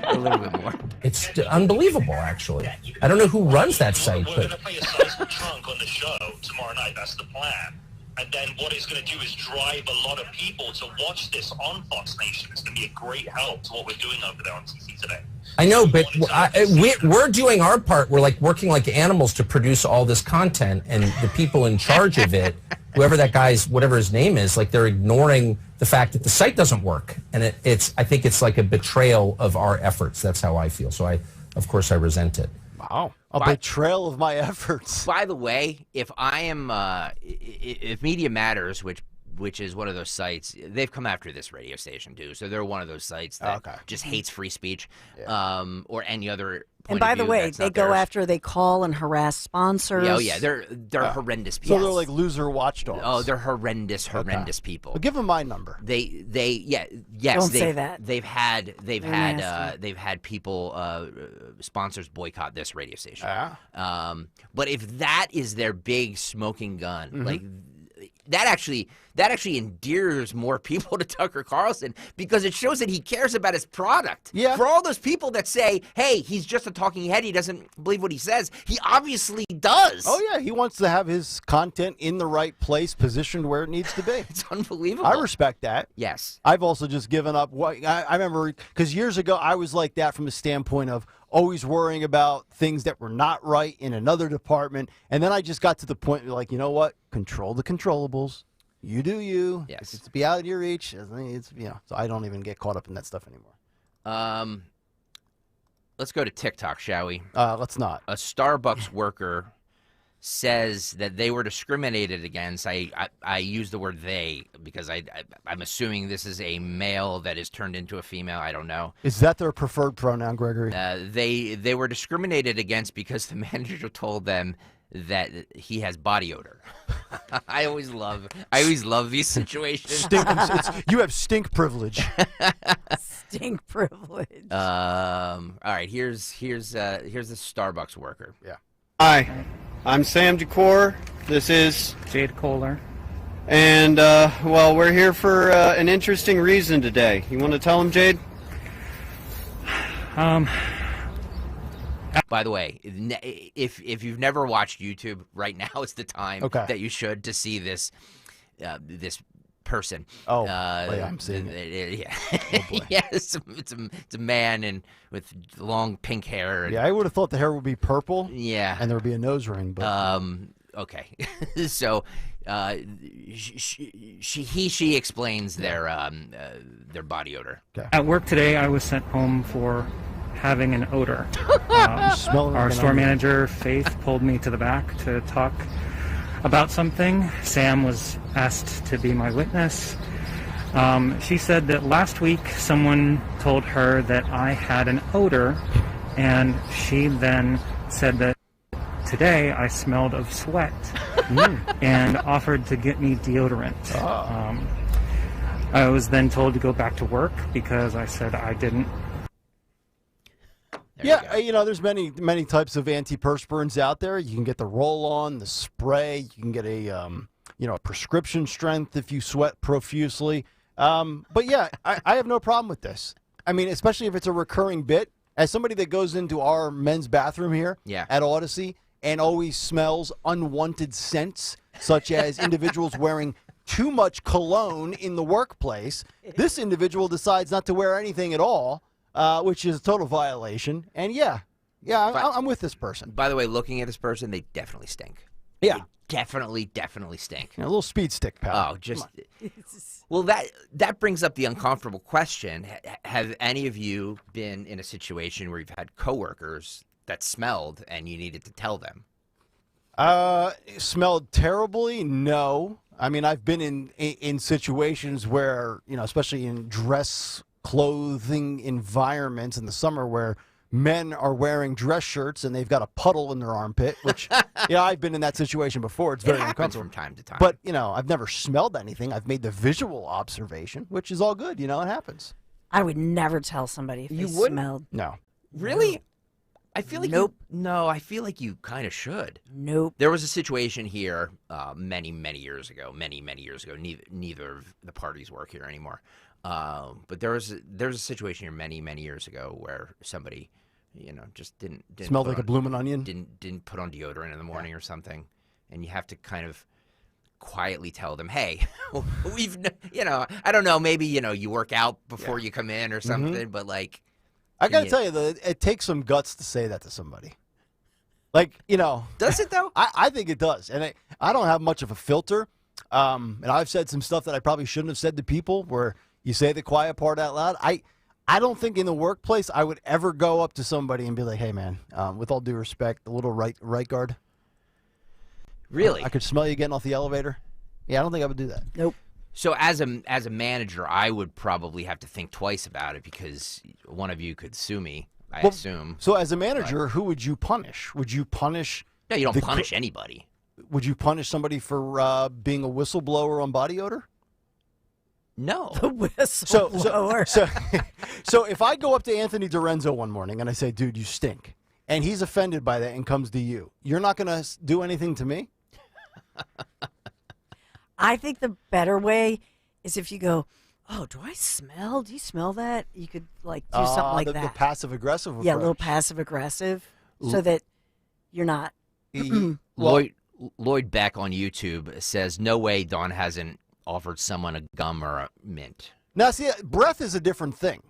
A little bit more.
It's unbelievable, actually. I don't know who runs that site,
We're
but
going to play a sizable chunk on the show tomorrow night. That's the plan. And then what it's going to do is drive a lot of people to watch this on Fox Nation. It's going to be a great help to what we're doing over there on TV today.
I know, but we're doing our part. We're like working like animals to produce all this content, and the people in charge of it, whoever that guy's, whatever his name is, like they're ignoring the fact that the site doesn't work, and I think it's like a betrayal of our efforts. That's how I feel. So of course I resent it.
Wow. A betrayal of my efforts.
By the way, if I am, if Media Matters, which is one of those sites, they've come after this radio station too. So they're one of those sites that just hates free speech, or any other.
And by the way, they go after, they call and harass sponsors.
Oh yeah, they're horrendous people.
So they're like loser watchdogs.
Oh, they're horrendous people.
Well, give them my number.
Don't say that.
They've had people, sponsors boycott this radio station. But if that is their big smoking gun, like that actually endears more people to Tucker Carlson because it shows that he cares about his product.
Yeah.
For all those people that say, hey, he's just a talking head, he doesn't believe what he says, he obviously does.
Oh, yeah. He wants to have his content in the right place, positioned where it needs to be.
It's unbelievable.
I respect that.
Yes.
I've also just given up. I remember, because years ago, I was like that from the standpoint of always worrying about things that were not right in another department. And then I just got to the point where, like, you know what? Control the controllables. You do you.
Yes.
If it's be out of your reach, it's, so I don't even get caught up in that stuff anymore.
Let's go to TikTok, shall we?
Let's not.
A Starbucks worker says that they were discriminated against. I use the word they because I'm assuming this is a male that is turned into a female. I don't know.
Is that their preferred pronoun, Gregory?
They were discriminated against because the manager told them that he has body odor. I always love these situations.
You have stink privilege.
Stink privilege.
All right, here's the Starbucks worker.
Yeah.
Hi, I'm Sam Decor. This is
Jade Kohler.
And, well, we're here for an interesting reason today. You want to tell him, Jade?
By the way, if you've never watched YouTube, right now is the time that you should to see this this person.
Oh, yeah, I'm seeing it.
Yeah, oh, boy. Yeah, it's a man and with long pink hair. And,
yeah, I would have thought the hair would be purple.
Yeah,
and there would be a nose ring. But
okay, so she explains their body odor.
Okay. At work today, I was sent home for having an odor. Our store manager, Faith, pulled me to the back to talk about something. Sam was asked to be my witness. She said that last week someone told her that I had an odor, and she then said that today I smelled of sweat and offered to get me deodorant. I was then told to go back to work because I said I didn't.
Yeah, there's many types of antiperspirants out there. You can get the roll-on, the spray. You can get a prescription strength if you sweat profusely. But yeah, I have no problem with this. I mean, especially if it's a recurring bit. As somebody that goes into our men's bathroom here at Odyssey and always smells unwanted scents, such as individuals wearing too much cologne in the workplace, this individual decides not to wear anything at all. Which is a total violation. And I'm with this person.
By the way, looking at this person, they definitely stink.
Yeah.
They definitely stink.
A little speed stick, pal.
Oh, just... Well, that brings up the uncomfortable question. Have any of you been in a situation where you've had coworkers that smelled and you needed to tell them?
Smelled terribly? No. I mean, I've been in situations where, especially in dress clothing environments in the summer where men are wearing dress shirts and they've got a puddle in their armpit, which, I've been in that situation before. It's very uncomfortable
from time to time.
But, I've never smelled anything. I've made the visual observation, which is all good. It happens.
I would never tell somebody if they smelled.
No.
Really? I feel like
Nope.
I feel like you kind of should.
Nope.
There was a situation here many years ago. Neither of the parties work here anymore. But there was a situation here many years ago where somebody, just didn't
smelled like a blooming onion.
Didn't put on deodorant in the morning or something, and you have to kind of quietly tell them, hey, I don't know, maybe you work out before you come in or something, but like.
I got to tell you, though, it takes some guts to say that to somebody. Like,
Does it, though?
I think it does. And I don't have much of a filter. And I've said some stuff that I probably shouldn't have said to people where you say the quiet part out loud. I don't think in the workplace I would ever go up to somebody and be like, hey, man, with all due respect, the little right guard.
Really?
I could smell you getting off the elevator. Yeah, I don't think I would do that.
Nope.
So as a manager, I would probably have to think twice about it because one of you could sue me, I assume.
So as a manager, who would you punish? Would you punish...
No, you don't punish anybody.
Would you punish somebody for being a whistleblower on body odor?
No.
The whistleblower.
So if I go up to Anthony Dorenzo one morning and I say, dude, you stink, and he's offended by that and comes to you, you're not going to do anything to me?
I think the better way is if you go, oh, do I smell? Do you smell that? You could do something like that.
The passive-aggressive approach.
Yeah, a little passive-aggressive so that you're not.
Lloyd Beck on YouTube says, no way Dawn hasn't offered someone a gum or a mint.
Now, see, breath is a different thing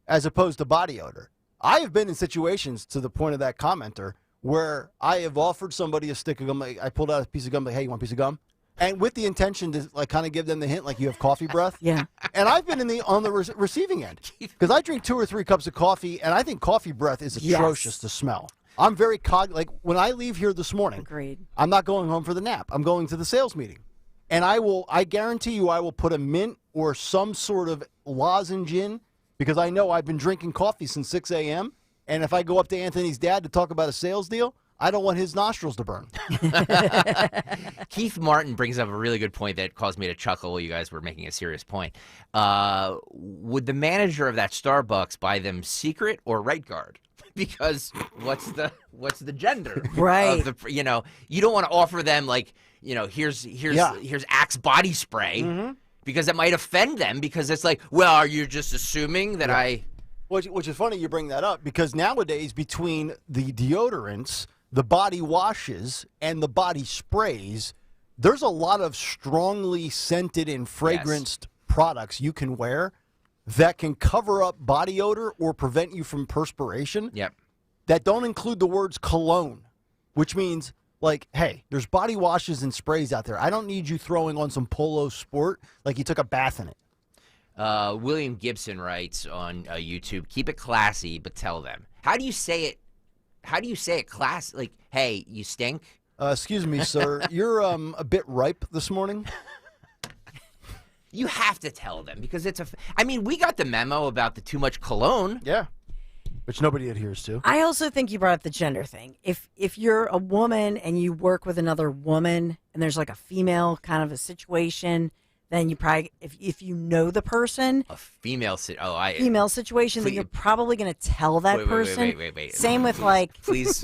as opposed to body odor. I have been in situations, to the point of that commenter, where I have offered somebody a stick of gum. I pulled out a piece of gum, like, hey, you want a piece of gum? And with the intention to kind of give them the hint, like you have coffee breath.
Yeah.
And I've been on the receiving end because I drink 2 or 3 cups of coffee, and I think coffee breath is atrocious to smell. I'm very like when I leave here this morning.
Agreed.
I'm not going home for the nap. I'm going to the sales meeting. And I guarantee you I will put a mint or some sort of lozenge in because I know I've been drinking coffee since 6 a.m. And if I go up to Anthony's dad to talk about a sales deal, I don't want his nostrils to burn.
Keith Martin brings up a really good point that caused me to chuckle while you guys were making a serious point. Would the manager of that Starbucks buy them secret or right guard? Because what's the gender?
Right.
Of the, you don't want to offer them like, here's Axe body spray because it might offend them because it's like, well, are you just assuming that I...
Which is funny you bring that up because nowadays between the deodorants, the body washes, and the body sprays, there's a lot of strongly scented and fragranced products you can wear that can cover up body odor or prevent you from perspiration.
Yep.
That don't include the words cologne, which means, like, hey, there's body washes and sprays out there. I don't need you throwing on some Polo Sport like you took a bath in it.
William Gibson writes on YouTube, keep it classy, but tell them. How do you say it? How do you say it class? Like, hey, you stink?
Excuse me, sir. You're a bit ripe this morning.
You have to tell them because I mean, we got the memo about the too much cologne.
Yeah. Which nobody adheres to.
I also think you brought up the gender thing. If you're a woman and you work with another woman and there's like a female kind of a situation, then you probably, if you know the person,
female
situation, then you're probably going to tell that person.
Wait.
Same with like.
Please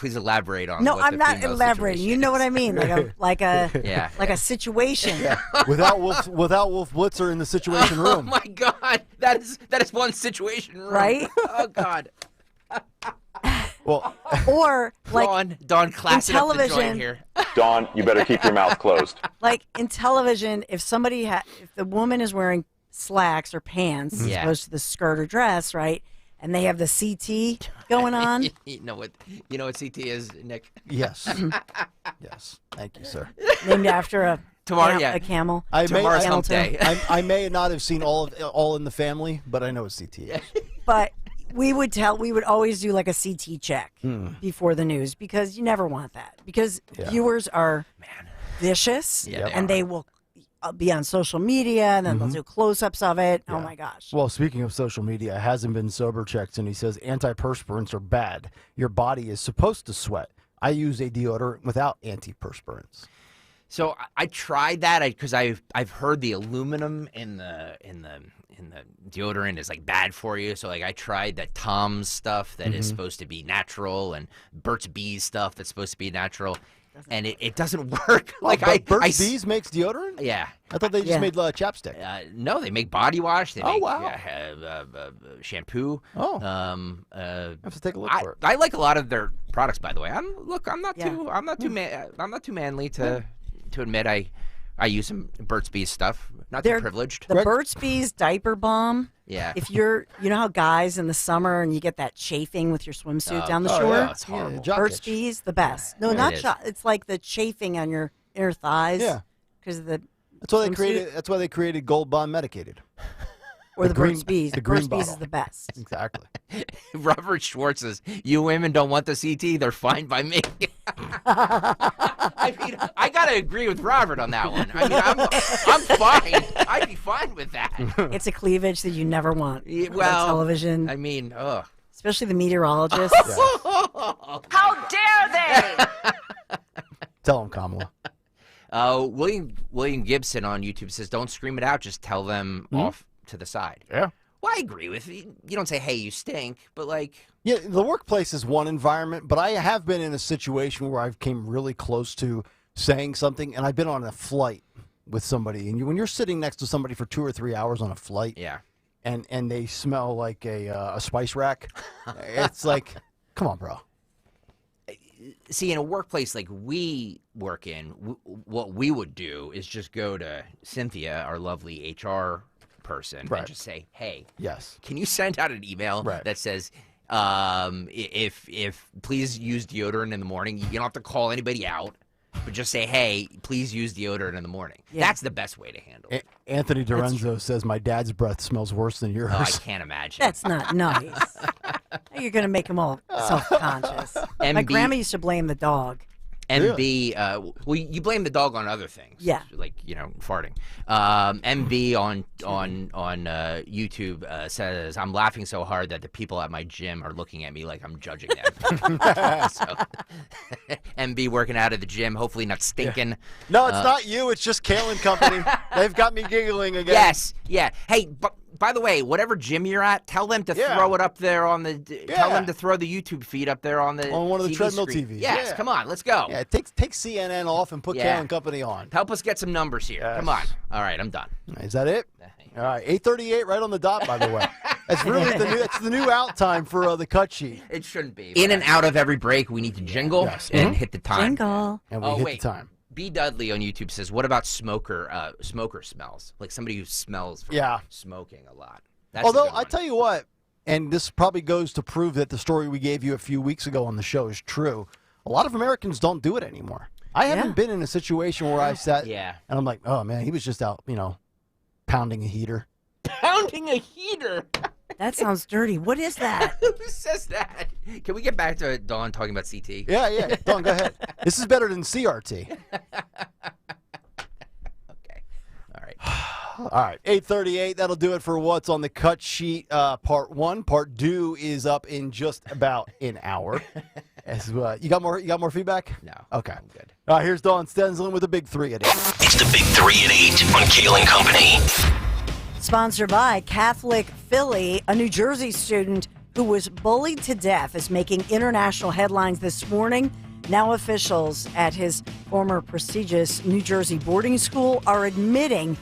elaborate on.
No,
what
I'm
the
not
female
elaborating.
situation
You know what I mean? Like a
yeah.
like a situation.
Yeah. Without Wolf Blitzer in the situation room.
Oh my God, that is one situation room.
Right?
Oh God.
Well,
or like
Dawn class
in television,
up the joint here.
Dawn, you better keep your mouth closed.
Like in television, if if the woman is wearing slacks or pants as opposed to the skirt or dress, right, and they have the CT going on.
You know what CT is, Nick?
Yes. Yes. Thank you, sir.
Named after a camel.
Tomorrow's hump day.
I may not have seen all in the Family, but I know what CT is.
But we would always do like a CT check before the news because you never want that because viewers are vicious and they will be on social media and then they'll do close-ups of it. Yeah. Oh my gosh.
Well, speaking of social media, it hasn't been sober checked, and he says antiperspirants are bad. Your body is supposed to sweat. I use a deodorant without antiperspirants.
So I tried that because I've heard the aluminum in the deodorant is like bad for you. So like I tried that Tom's stuff that is supposed to be natural and Burt's Bees stuff that's supposed to be natural, and it doesn't work. Like
Burt's Bees makes deodorant?
Yeah,
I thought they just made chapstick.
No, they make body wash. They make shampoo.
Oh, I have to take a look for it.
I like a lot of their products, by the way. I'm not too manly to admit I use some Burt's Bees stuff. Not too privileged.
The Burt's Bees diaper balm.
Yeah.
If you know how guys in the summer and you get that chafing with your swimsuit down the shore?
Yeah, it's horrible.
Burt's Bees, the best. No, not it's like the chafing on your inner thighs.
Yeah.
Because of the
That's why they created Gold Bond Medicated.
Or the Burt's Bees.
The
Burt's
green
Bees
bottle.
is the best.
Exactly.
Robert Schwartz says, you women don't want the CT, they're fine by me. I mean, I got to agree with Robert on that one. I mean, I'm fine. I'd be fine with that.
It's a cleavage that you never want.
Well,
on television.
I mean, ugh.
Especially the meteorologists.
How dare they?
Tell him, Kamala.
William Gibson on YouTube says, don't scream it out, just tell them off to the side.
Yeah.
Well, I agree with you. You don't say, hey, you stink, but like...
Yeah, the workplace is one environment, but I have been in a situation where I've came really close to saying something, and I've been on a flight with somebody, and when you're sitting next to somebody for 2 or 3 hours on a flight, and they smell like a spice rack, it's like, come on, bro.
See, in a workplace like we work in, what we would do is just go to Cynthia, our lovely HR person, and just say, hey, can you send out an email that says, if please use deodorant in the morning. You don't have to call anybody out, but just say, hey, please use deodorant in the morning. That's the best way to handle it.
Anthony Dorenzo says, my dad's breath smells worse than yours.
Oh, I can't imagine.
That's not nice. You're going to make them all self-conscious. My
MB
grandma used to blame the dog.
MB, well, you blame the dog on other things.
Yeah.
Like, farting. MB on YouTube says, I'm laughing so hard that the people at my gym are looking at me like I'm judging them. So, MB working out at the gym, hopefully not stinking.
Yeah. No, it's not you. It's just Kayal Company. They've got me giggling again.
Yes. Yeah. Hey, by the way, whatever gym you're at, tell them to throw it up there on the. Tell them to throw the YouTube feed up there on
one of the
TV
treadmill
screen.
TVs.
Yes, come on, let's go.
Yeah, take CNN off and put Kayal Company on.
Help us get some numbers here.
Yes.
Come on. All right, I'm done.
Is that it? All right, 8:38, right on the dot. By the way, that's really the new out time for the cut sheet.
It shouldn't be. In and out of every break, we need to jingle and hit the time.
Jingle.
And we hit the time.
B. Dudley on YouTube says, "What about smoker smells? Like somebody who smells from smoking a lot." That's
Although I tell you what, and this probably goes to prove that the story we gave you a few weeks ago on the show is true. A lot of Americans don't do it anymore. I haven't been in a situation where I sat and I'm like, oh man, he was just out, pounding a heater.
Pounding a heater?
That sounds dirty. What is that?
Who says that? Can we get back to Dawn talking about CT?
Yeah. Dawn, go ahead. This is better than CRT. All right, 8:38. That'll do it for what's on the cut sheet. Part 1. Part 2 is up in just about an hour. You got more feedback?
No.
Okay.
I'm good.
All right, here's Dawn Stensland with the Big 3 at 8.
It's the Big 3 at 8 on Kayal Company.
Sponsored by Catholic Philly, a New Jersey student who was bullied to death is making international headlines this morning. Now officials at his former prestigious New Jersey boarding school are admitting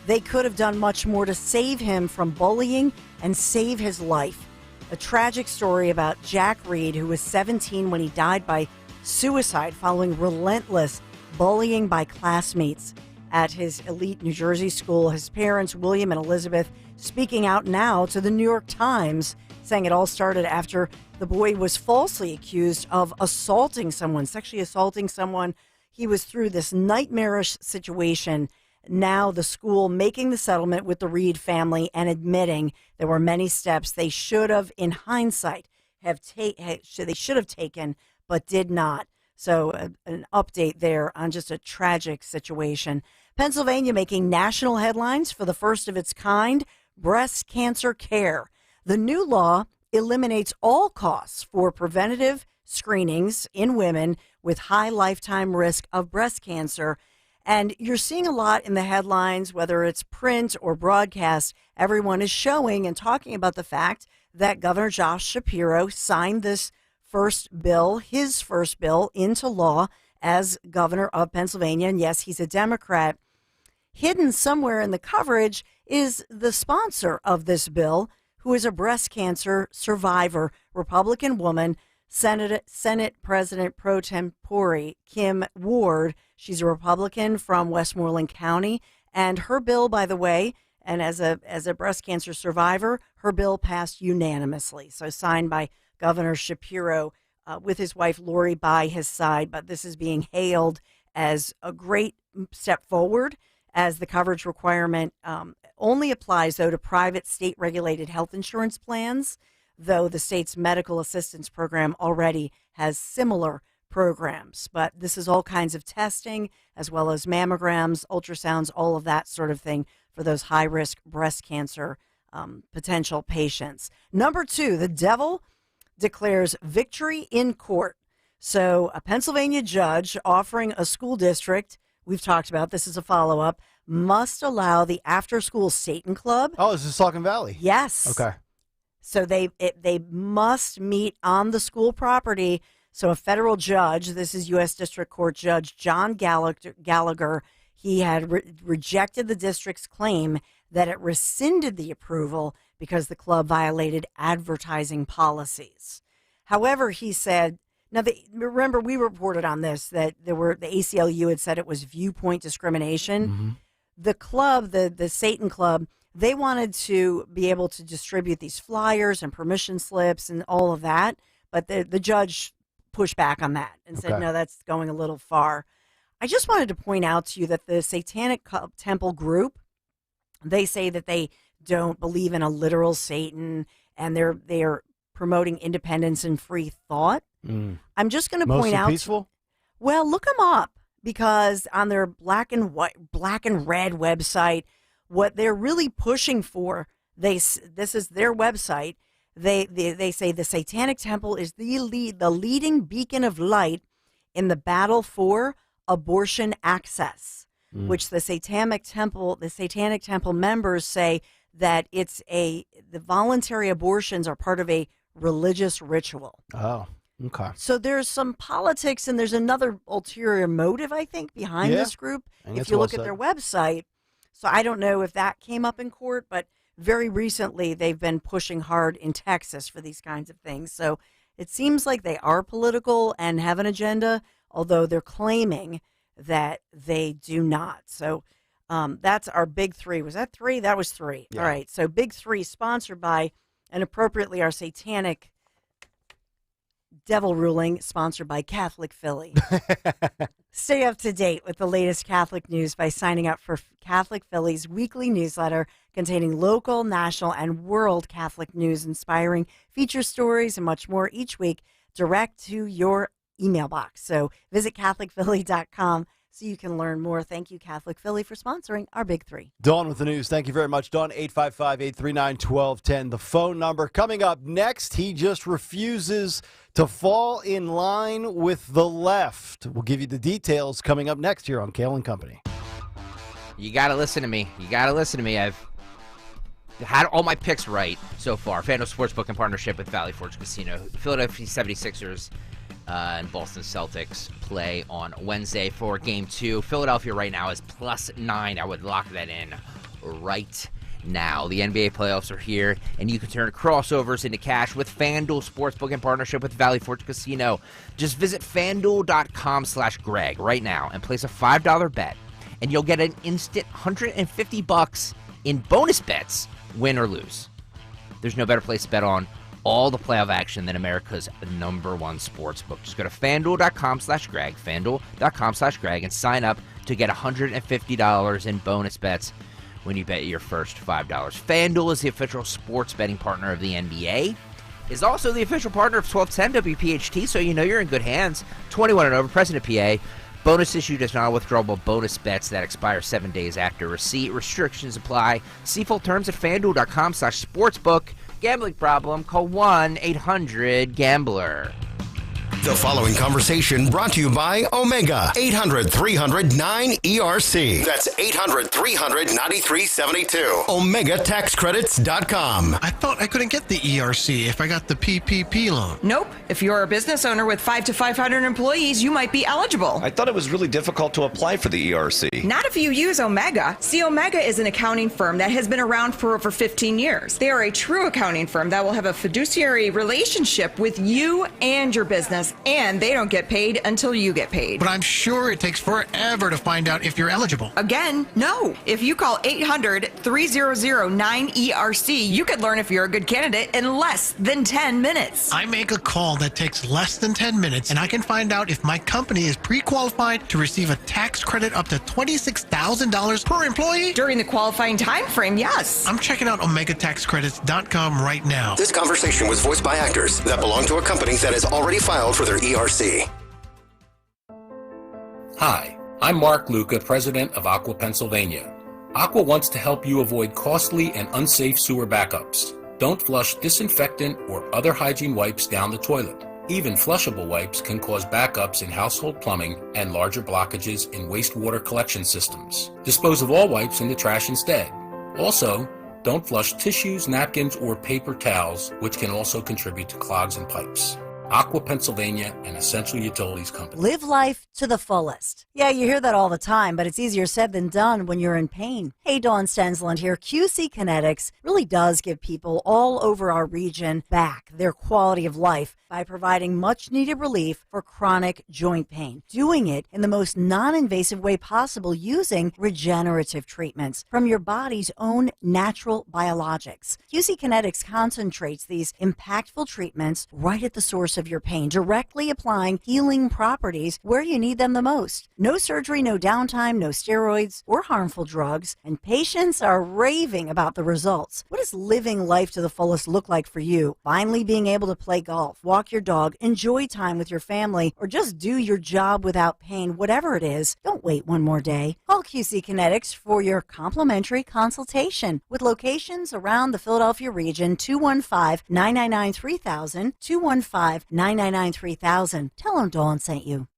they could have done much more to save him from bullying and save his life. A tragic story about Jack Reed, who was 17 when he died by suicide following relentless bullying by classmates at his elite New Jersey school. His parents, William and Elizabeth, speaking out now to the New York Times, saying it all started after the boy was falsely accused of assaulting someone, sexually assaulting someone. He was through this nightmarish situation. Now the school making the settlement with the Reed family and admitting there were many steps they should have, in hindsight, they should have taken, but did not. So an update there on just a tragic situation. Pennsylvania making national headlines for the first of its kind, breast cancer care. The new law eliminates all costs for preventative screenings in women with high lifetime risk of breast cancer. And you're seeing a lot in the headlines, whether it's print or broadcast. Everyone is showing and talking about the fact that Governor Josh Shapiro signed this his first bill into law as governor of Pennsylvania. And yes, he's a Democrat. Hidden somewhere in the coverage is the sponsor of this bill, who is a breast cancer survivor, Republican woman, Senate President pro tempore Kim Ward. She's a Republican from Westmoreland County, and her bill, by the way, and as a breast cancer survivor, her bill passed unanimously. So signed by Governor Shapiro with his wife Lori by his side. But this is being hailed as a great step forward, as the coverage requirement only applies, though, to private state-regulated health insurance plans, though the state's medical assistance program already has similar programs. But this is all kinds of testing, as well as mammograms, ultrasounds, all of that sort of thing for those high-risk breast cancer potential patients. Number 2, the devil declares victory in court. So a Pennsylvania judge offering a school district, we've talked about, this is a follow-up, must allow the after-school Satan Club.
Oh, this is Saucon Valley.
Yes.
Okay.
So they must meet on the school property. So a federal judge, this is U.S. District Court Judge John Gallagher, he had rejected the district's claim that it rescinded the approval because the club violated advertising policies. However, he said, remember we reported on this, that the ACLU had said it was viewpoint discrimination.
Mm-hmm.
The club, the Satan Club, they wanted to be able to distribute these flyers and permission slips and all of that, but the judge pushed back on that and said, no, that's going a little far. I just wanted to point out to you that the Satanic Temple group, they say that they don't believe in a literal Satan, and they're promoting independence and free thought. I'm just going to
Mostly
point out.
peaceful?
Well, look them up, because on their black and red website, what they're really pushing for, this is their website. They say the Satanic Temple is the leading beacon of light in the battle for abortion access, which the Satanic Temple members say that the voluntary abortions are part of a religious ritual.
Oh, okay.
So there's some politics, and there's another ulterior motive, I think, behind this group. If you look at their website. So I don't know if that came up in court, but very recently they've been pushing hard in Texas for these kinds of things. So it seems like they are political and have an agenda, although they're claiming that they do not. So that's our big three. Was that three? That was three.
Yeah.
All right. So big three, sponsored by, and appropriately, our satanic devil ruling, sponsored by Catholic Philly. Stay up to date with the latest Catholic news by signing up for Catholic Philly's weekly newsletter containing local, national, and world Catholic news, inspiring feature stories, and much more each week direct to your email box. So visit CatholicPhilly.com so you can learn more. Thank you, Catholic Philly, for sponsoring our big three.
Dawn with the news. Thank you very much, Dawn. 855-839-1210. The phone number. Coming up next, he just refuses to fall in line with the left. We'll give you the details coming up next here on Kayal Company.
You got to listen to me. I've had all my picks right so far. FanDuel Sportsbook in partnership with Valley Forge Casino. Philadelphia 76ers and Boston Celtics play on Wednesday for Game 2. Philadelphia right now is +9. I would lock that in right now. The NBA playoffs are here, and you can turn crossovers into cash with FanDuel Sportsbook in partnership with Valley Forge Casino. Just visit FanDuel.com/Greg right now and place a $5 bet, and you'll get an instant $150 in bonus bets, win or lose. There's no better place to bet on all the playoff action than America's #1 sports book. Just go to FanDuel.com/Greg, FanDuel.com/Greg, and sign up to get $150 in bonus bets when you bet your first $5. FanDuel is the official sports betting partner of the NBA. Is also the official partner of 1210 WPHT, so you know you're in good hands. 21 and over, present at PA. Bonus issue does not withdrawable bonus bets that expire 7 days after receipt. Restrictions apply. See full terms at FanDuel.com/sportsbook. Gambling problem? Call 1-800-GAMBLER.
The following conversation brought to you by Omega. 800-300-9ERC. That's 800-300-9372. OmegaTaxCredits.com.
I thought I couldn't get the ERC if I got the PPP loan.
Nope. If you're a business owner with 5 to 500 employees, you might be eligible.
I thought it was really difficult to apply for the ERC.
Not if you use Omega. See, Omega is an accounting firm that has been around for over 15 years. They are a true accounting firm that will have a fiduciary relationship with you and your business, and they don't get paid until you get paid.
But I'm sure it takes forever to find out if you're eligible.
Again, no. If you call 800-300-9ERC, you could learn if you're a good candidate in less than 10 minutes.
I make a call that takes less than 10 minutes, and I can find out if my company is pre-qualified to receive a tax credit up to $26,000 per employee.
During the qualifying time frame, yes.
I'm checking out OmegaTaxCredits.com right now.
This conversation was voiced by actors that belong to a company that has already filed for their ERC.
Hi, I'm Mark Luca, president of Aqua Pennsylvania. Aqua wants to help you avoid costly and unsafe sewer backups. Don't flush disinfectant or other hygiene wipes down the toilet. Even flushable wipes can cause backups in household plumbing and larger blockages in wastewater collection systems. Dispose of all wipes in the trash instead. Also, don't flush tissues, napkins, or paper towels, which can also contribute to clogs in pipes. Aqua Pennsylvania, an Essential Utilities company.
Live life to the fullest. Yeah, you hear that all the time, but it's easier said than done when you're in pain. Hey, Dawn Stensland here. QC Kinetics really does give people all over our region back their quality of life by providing much-needed relief for chronic joint pain. Doing it in the most non-invasive way possible using regenerative treatments from your body's own natural biologics. QC Kinetics concentrates these impactful treatments right at the source source of your pain, directly applying healing properties where you need them the most. No surgery, no downtime, no steroids or harmful drugs, and patients are raving about the results. What does living life to the fullest look like for you? Finally being able to play golf, walk your dog, enjoy time with your family, or just do your job without pain, whatever it is. Don't wait one more day. Call QC Kinetics for your complimentary consultation with locations around the Philadelphia region. 215-999-3000, 215-999-3000. Tell them Dawn sent you.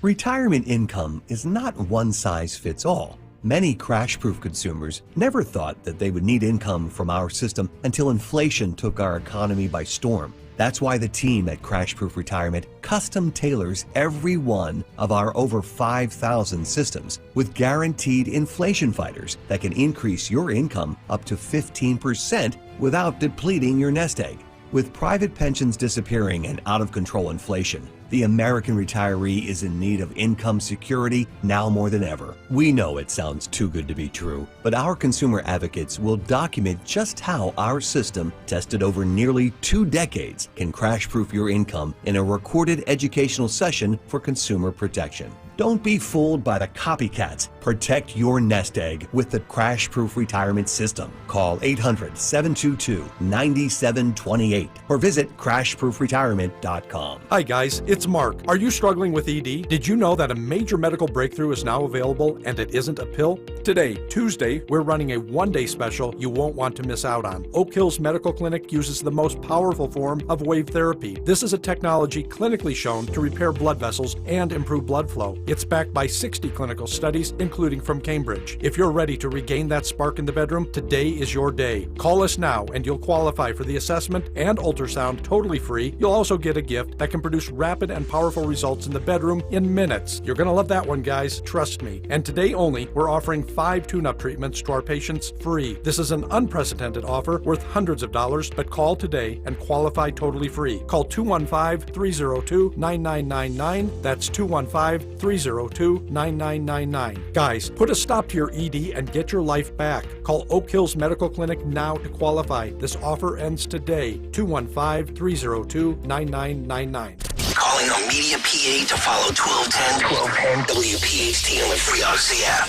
Retirement income is not one size fits all. Many crash-proof consumers never thought that they would need income from our system until inflation took our economy by storm. That's why the team at Crash Proof Retirement custom tailors every one of our over 5,000 systems with guaranteed inflation fighters that can increase your income up to 15% without depleting your nest egg. With private pensions disappearing and out-of-control inflation, the American retiree is in need of income security now more than ever. We know it sounds too good to be true, but our consumer advocates will document just how our system, tested over nearly 2 decades, can crash-proof your income in a recorded educational session for consumer protection. Don't be fooled by the copycats. Protect your nest egg with the Crash Proof Retirement System. Call 800-722-9728 or visit crashproofretirement.com.
Hi guys, it's Mark. Are you struggling with ED? Did you know that a major medical breakthrough is now available and it isn't a pill? Today, Tuesday, we're running a one-day special you won't want to miss out on. Oak Hills Medical Clinic uses the most powerful form of wave therapy. This is a technology clinically shown to repair blood vessels and improve blood flow. It's backed by 60 clinical studies, including from Cambridge. If you're ready to regain that spark in the bedroom, today is your day. Call us now and you'll qualify for the assessment and ultrasound totally free. You'll also get a gift that can produce rapid and powerful results in the bedroom in minutes. You're going to love that one, guys. Trust me. And today only, we're offering 5 tune-up treatments to our patients free. This is an unprecedented offer worth hundreds of dollars, but call today and qualify totally free. Call 215-302-9999. That's 215-302-9999. Guys, put a stop to your ED and get your life back. Call Oak Hills Medical Clinic now to qualify. This offer ends today. 215-302-9999.
Calling on Media PA to follow 1210 WPHT on the free Odyssey app.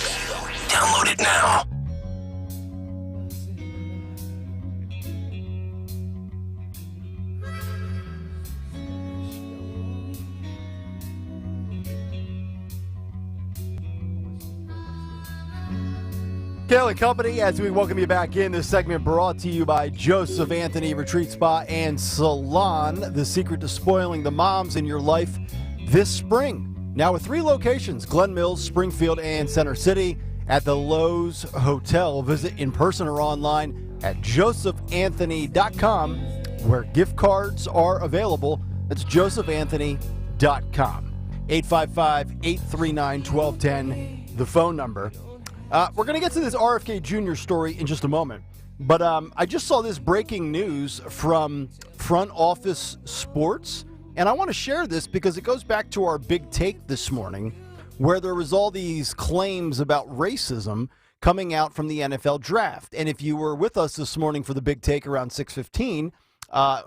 Download it now.
Kayal Company, as we welcome you back in, this segment brought to you by Joseph Anthony Retreat Spa and Salon, the secret to spoiling the moms in your life this spring. Now with 3 locations, Glen Mills, Springfield, and Center City at the Lowe's Hotel. Visit in person or online at josephanthony.com where gift cards are available. That's josephanthony.com. 855-839-1210, the phone number. We're going to get to this RFK Jr. story in just a moment, but I just saw this breaking news from Front Office Sports, and I want to share this because it goes back to our big take this morning, where there was all these claims about racism coming out from the NFL draft. And if you were with us this morning for the big take around 6:15,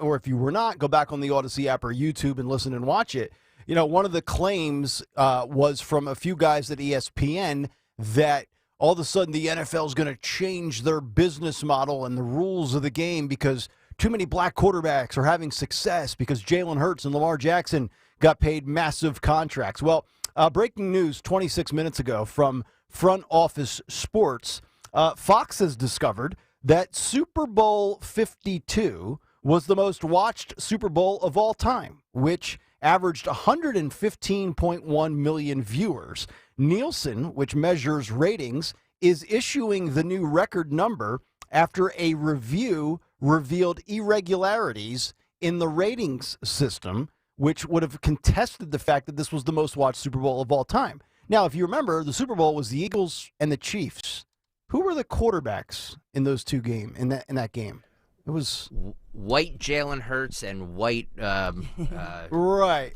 or if you were not, go back on the Odyssey app or YouTube and listen and watch it. You know, one of the claims was from a few guys at ESPN that all of a sudden the NFL is going to change their business model and the rules of the game because too many black quarterbacks are having success because Jalen Hurts and Lamar Jackson got paid massive contracts. Well, breaking news 26 minutes ago from Front Office Sports, Fox has discovered that Super Bowl 52 was the most watched Super Bowl of all time, which averaged 115.1 million viewers. Nielsen, which measures ratings, is issuing the new record number after a review revealed irregularities in the ratings system, which would have contested the fact that this was the most watched Super Bowl of all time. Now, if you remember, the Super Bowl was the Eagles and the Chiefs. Who were the quarterbacks in those two games, in that game? It was
white Jalen Hurts and white
right.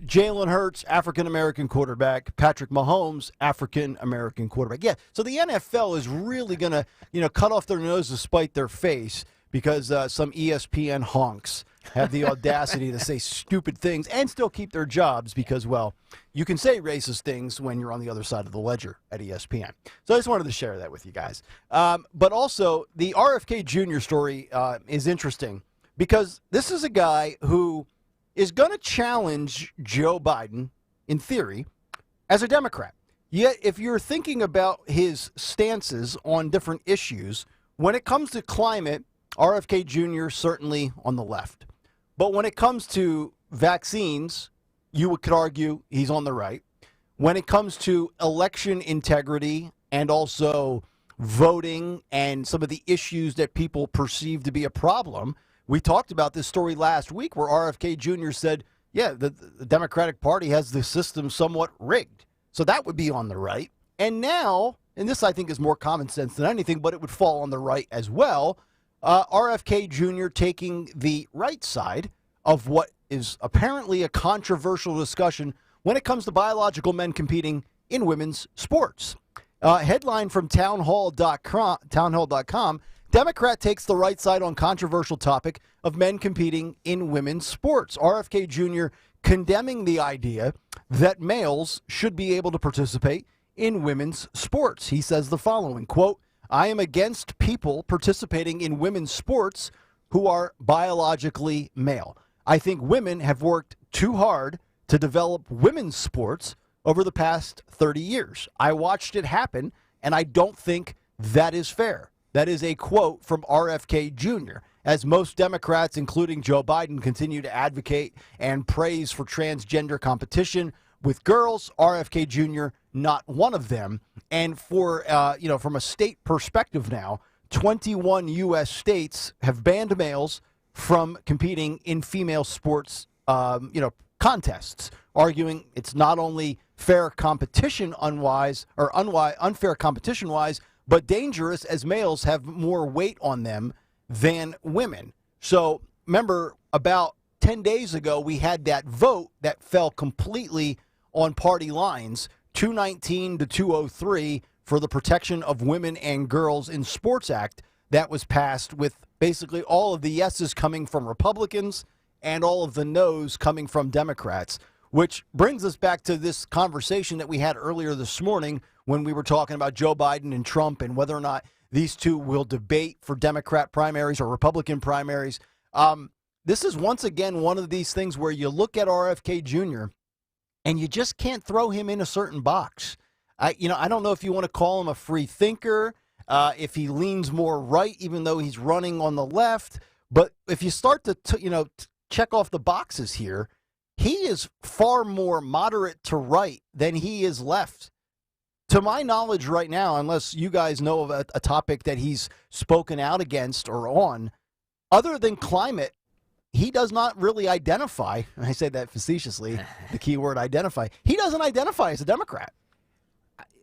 Jalen Hurts, African-American quarterback. Patrick Mahomes, African-American quarterback. Yeah, so the NFL is really going to, cut off their nose to spite their face because some ESPN honks have the audacity to say stupid things and still keep their jobs because, well, you can say racist things when you're on the other side of the ledger at ESPN. So I just wanted to share that with you guys. But also, the RFK Jr. story is interesting because this is a guy who is going to challenge Joe Biden, in theory, as a Democrat. Yet, if you're thinking about his stances on different issues, when it comes to climate, RFK Jr. certainly on the left. But when it comes to vaccines, you could argue he's on the right. When it comes to election integrity and also voting and some of the issues that people perceive to be a problem, we talked about this story last week where RFK Jr. said, yeah, the Democratic Party has the system somewhat rigged. So that would be on the right. And now, and this I think is more common sense than anything, but it would fall on the right as well, RFK Jr. taking the right side of what is apparently a controversial discussion when it comes to biological men competing in women's sports. Headline from townhall.com, Democrat takes the right side on controversial topic of men competing in women's sports. RFK Jr. condemning the idea that males should be able to participate in women's sports. He says the following, quote, I am against people participating in women's sports who are biologically male. I think women have worked too hard to develop women's sports over the past 30 years. I watched it happen, and I don't think that is fair. That is a quote from RFK Jr. As most Democrats, including Joe Biden, continue to advocate and praise for transgender competition with girls, RFK Jr. not one of them. And for, from a state perspective now, 21 U.S. states have banned males from competing in female sports, contests, arguing it's not only fair competition unfair competition-wise, but dangerous as males have more weight on them than women. So remember, about 10 days ago, we had that vote that fell completely on party lines, 219 to 203 for the Protection of Women and Girls in Sports Act that was passed with basically all of the yeses coming from Republicans and all of the noes coming from Democrats, which brings us back to this conversation that we had earlier this morning when we were talking about Joe Biden and Trump and whether or not these two will debate for Democrat primaries or Republican primaries. This is once again one of these things where you look at RFK Jr. and you just can't throw him in a certain box. I don't know if you want to call him a free thinker, if he leans more right, even though he's running on the left. But if you start to check off the boxes here, he is far more moderate to right than he is left. To my knowledge right now, unless you guys know of a topic that he's spoken out against or on, other than climate, he does not really identify, and I say that facetiously, the key word identify, he doesn't identify as a Democrat,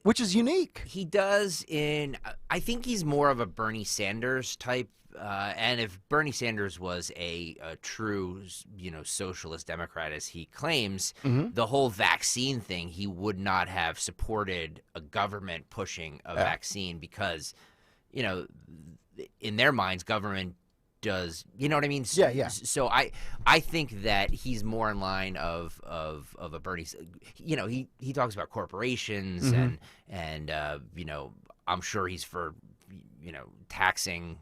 which is unique.
He does I think he's more of a Bernie Sanders type. And if Bernie Sanders was a true, socialist Democrat, as he claims, the whole vaccine thing, he would not have supported a government pushing a vaccine because, in their minds, government does, you know what I mean?
Yeah.
So I think that he's more in line of a Bernie. He talks about corporations and I'm sure he's for, taxing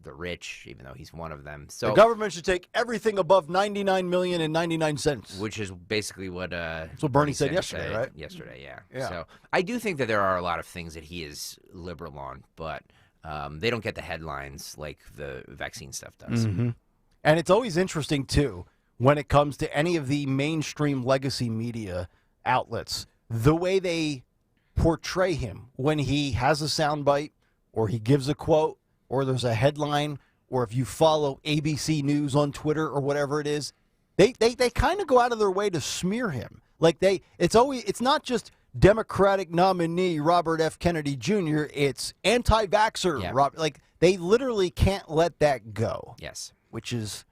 the rich, even though he's one of them. So
the government should take everything above $99.99,
which is basically what
that's what Bernie said yesterday, right?
Yesterday, yeah. So I do think that there are a lot of things that he is liberal on, but they don't get the headlines like the vaccine stuff does.
And it's always interesting too when it comes to any of the mainstream legacy media outlets, the way they portray him when he has a soundbite or he gives a quote, or there's a headline, or if you follow ABC News on Twitter or whatever it is, they kind of go out of their way to smear him. Like it's not just Democratic nominee Robert F. Kennedy Jr., it's anti-vaxxer Robert. Like they literally can't let that go.
Yes.
Which is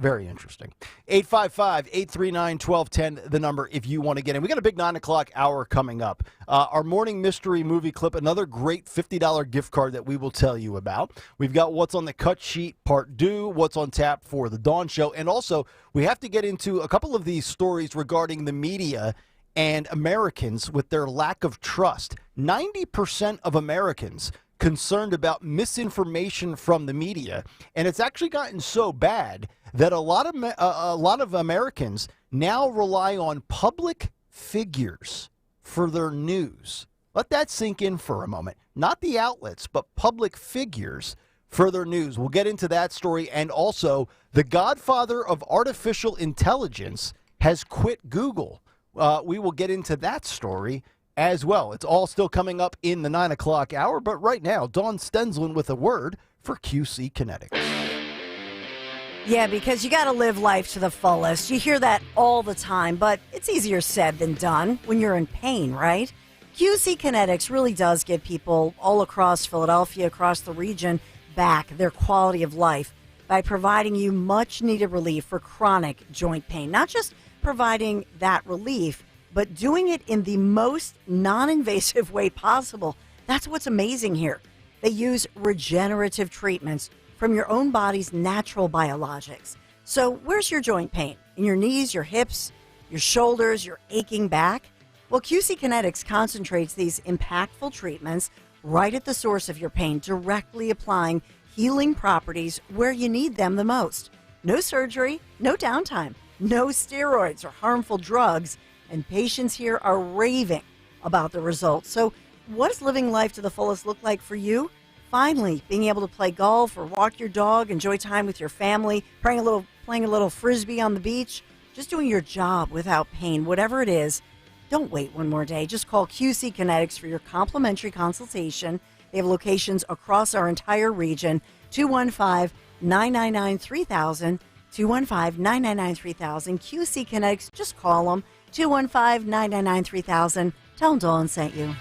Very interesting. 855-839-1210, the number if you want to get in. We got a big 9 o'clock hour coming up. Our morning mystery movie clip, another great $50 gift card that we will tell you about. We've got what's on the cut sheet, part due, what's on tap for the Dawn Show. And also, we have to get into a couple of these stories regarding the media and Americans with their lack of trust. 90% of Americans concerned about misinformation from the media, and it's actually gotten so bad that a lot of Americans now rely on public figures for their news. Let that sink in for a moment. Not the outlets, but public figures for their news. We'll get into that story, and also the godfather of artificial intelligence has quit Google. We will get into that story as well. It's all still coming up in the 9 o'clock hour, but right now, Dawn Stensland with a word for QC Kinetics.
Yeah, because you got to live life to the fullest. You hear that all the time, but it's easier said than done when you're in pain, right? QC Kinetics really does give people all across Philadelphia, across the region, back their quality of life by providing you much needed relief for chronic joint pain. Not just providing that relief, but doing it in the most non-invasive way possible. That's what's amazing here. They use regenerative treatments from your own body's natural biologics. So where's your joint pain? In your knees, your hips, your shoulders, your aching back? Well, QC Kinetics concentrates these impactful treatments right at the source of your pain, directly applying healing properties where you need them the most. No surgery, no downtime, no steroids or harmful drugs, and patients here are raving about the results. So what does living life to the fullest look like for you? Finally, being able to play golf or walk your dog, enjoy time with your family, playing a little frisbee on the beach, just doing your job without pain, whatever it is. Don't wait one more day. Just call QC Kinetics for your complimentary consultation. They have locations across our entire region. 215-999-3000, 215-999-3000. QC Kinetics, just call them. 215-999-3000. Tell them Dawn sent you.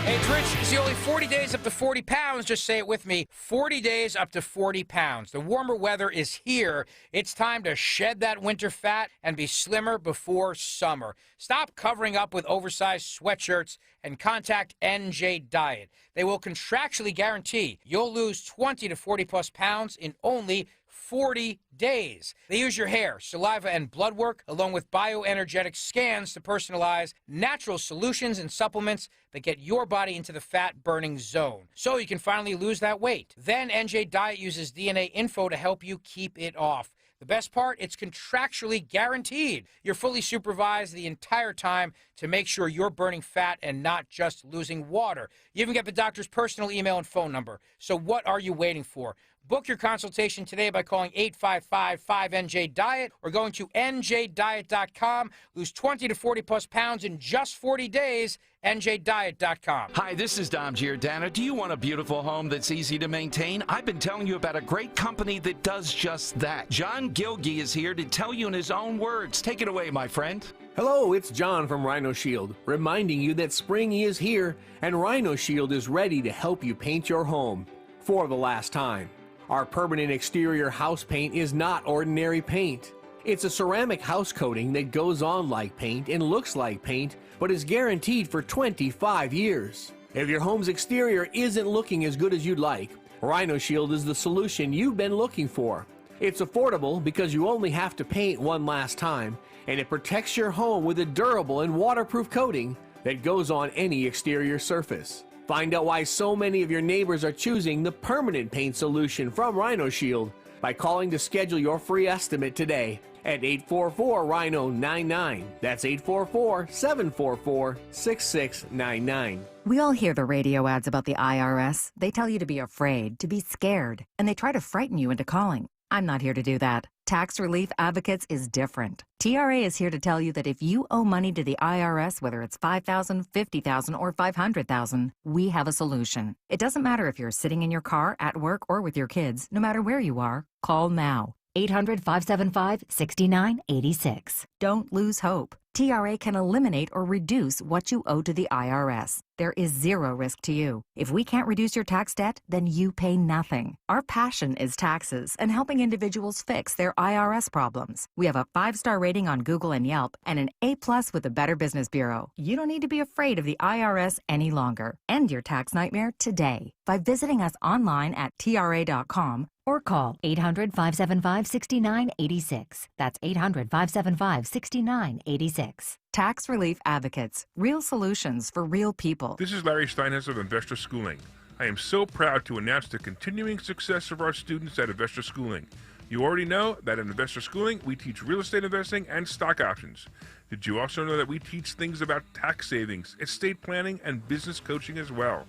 Hey, it's Rich. It's the only 40 days up to 40 pounds. Just say it with me. 40 days up to 40 pounds. The warmer weather is here. It's time to shed that winter fat and be slimmer before summer. Stop covering up with oversized sweatshirts and contact NJ Diet. They will contractually guarantee you'll lose 20 to 40 plus pounds in only 40 days. They use your hair, saliva, and blood work, along with bioenergetic scans to personalize natural solutions and supplements that get your body into the fat-burning zone, so you can finally lose that weight. Then NJ Diet uses DNA info to help you keep it off. The best part, it's contractually guaranteed. You're fully supervised the entire time to make sure you're burning fat and not just losing water. You even get the doctor's personal email and phone number. So what are you waiting for? Book your consultation today by calling 855-5NJ-DIET or going to njdiet.com. Lose 20 to 40 plus pounds in just 40 days. NJDiet.com.
Hi, this is Dom Giordano. Do you want a beautiful home that's easy to maintain? I've been telling you about a great company that does just that. John Gilgee is here to tell you in his own words. Take it away, my friend.
Hello, it's John from Rhino Shield, reminding you that spring is here and Rhino Shield is ready to help you paint your home for the last time. Our permanent exterior house paint is not ordinary paint. It's a ceramic house coating that goes on like paint and looks like paint, but is guaranteed for 25 years. If your home's exterior isn't looking as good as you'd like, Rhino Shield is the solution you've been looking for. It's affordable because you only have to paint one last time, and it protects your home with a durable and waterproof coating that goes on any exterior surface. Find out why so many of your neighbors are choosing the permanent paint solution from Rhino Shield by calling to schedule your free estimate today at 844-RHINO-99. That's 844-744-6699.
We all hear the radio ads about the IRS. They tell you to be afraid, to be scared, and they try to frighten you into calling. I'm not here to do that. Tax Relief Advocates is different. TRA is here to tell you that if you owe money to the IRS, whether it's $5,000, $50,000, or $500,000, we have a solution. It doesn't matter if you're sitting in your car, at work, or with your kids. No matter where you are, call now. 800-575-6986. Don't lose hope. TRA can eliminate or reduce what you owe to the IRS. There is zero risk to you. If we can't reduce your tax debt, then you pay nothing. Our passion is taxes and helping individuals fix their IRS problems. We have a 5-star rating on Google and Yelp and an A+ with the Better Business Bureau. You don't need to be afraid of the IRS any longer. End your tax nightmare today by visiting us online at TRA.com or call 800-575-6986. That's 800-575-6986. Tax Relief Advocates. Real solutions for real people.
This is Larry Steinhaus of Investor Schooling. I am so proud to announce the continuing success of our students at Investor Schooling. You already know that at Investor Schooling, we teach real estate investing and stock options. Did you also know that we teach things about tax savings, estate planning, and business coaching as well?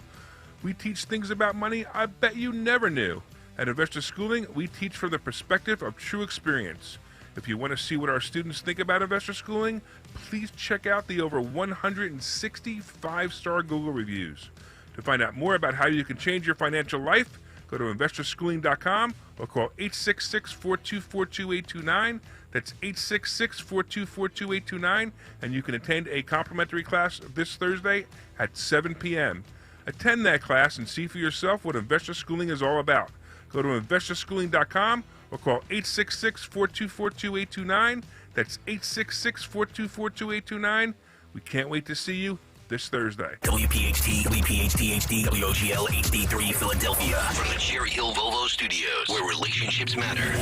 We teach things about money I bet you never knew. At Investor Schooling, we teach from the perspective of true experience. If you want to see what our students think about Investor Schooling, please check out the over 160 5-star Google reviews. To find out more about how you can change your financial life, go to investorschooling.com or call 866-424-2829. That's 866-424-2829, and you can attend a complimentary class this Thursday at 7 p.m. Attend that class and see for yourself what Investor Schooling is all about. Go to investorschooling.com or call 866-424-2829. That's 866-424-2829. We can't wait to see you this Thursday.
WPHT, WPHT-HD, WOGL HD3 Philadelphia. From the Cherry Hill Volvo Studios, where relationships matter.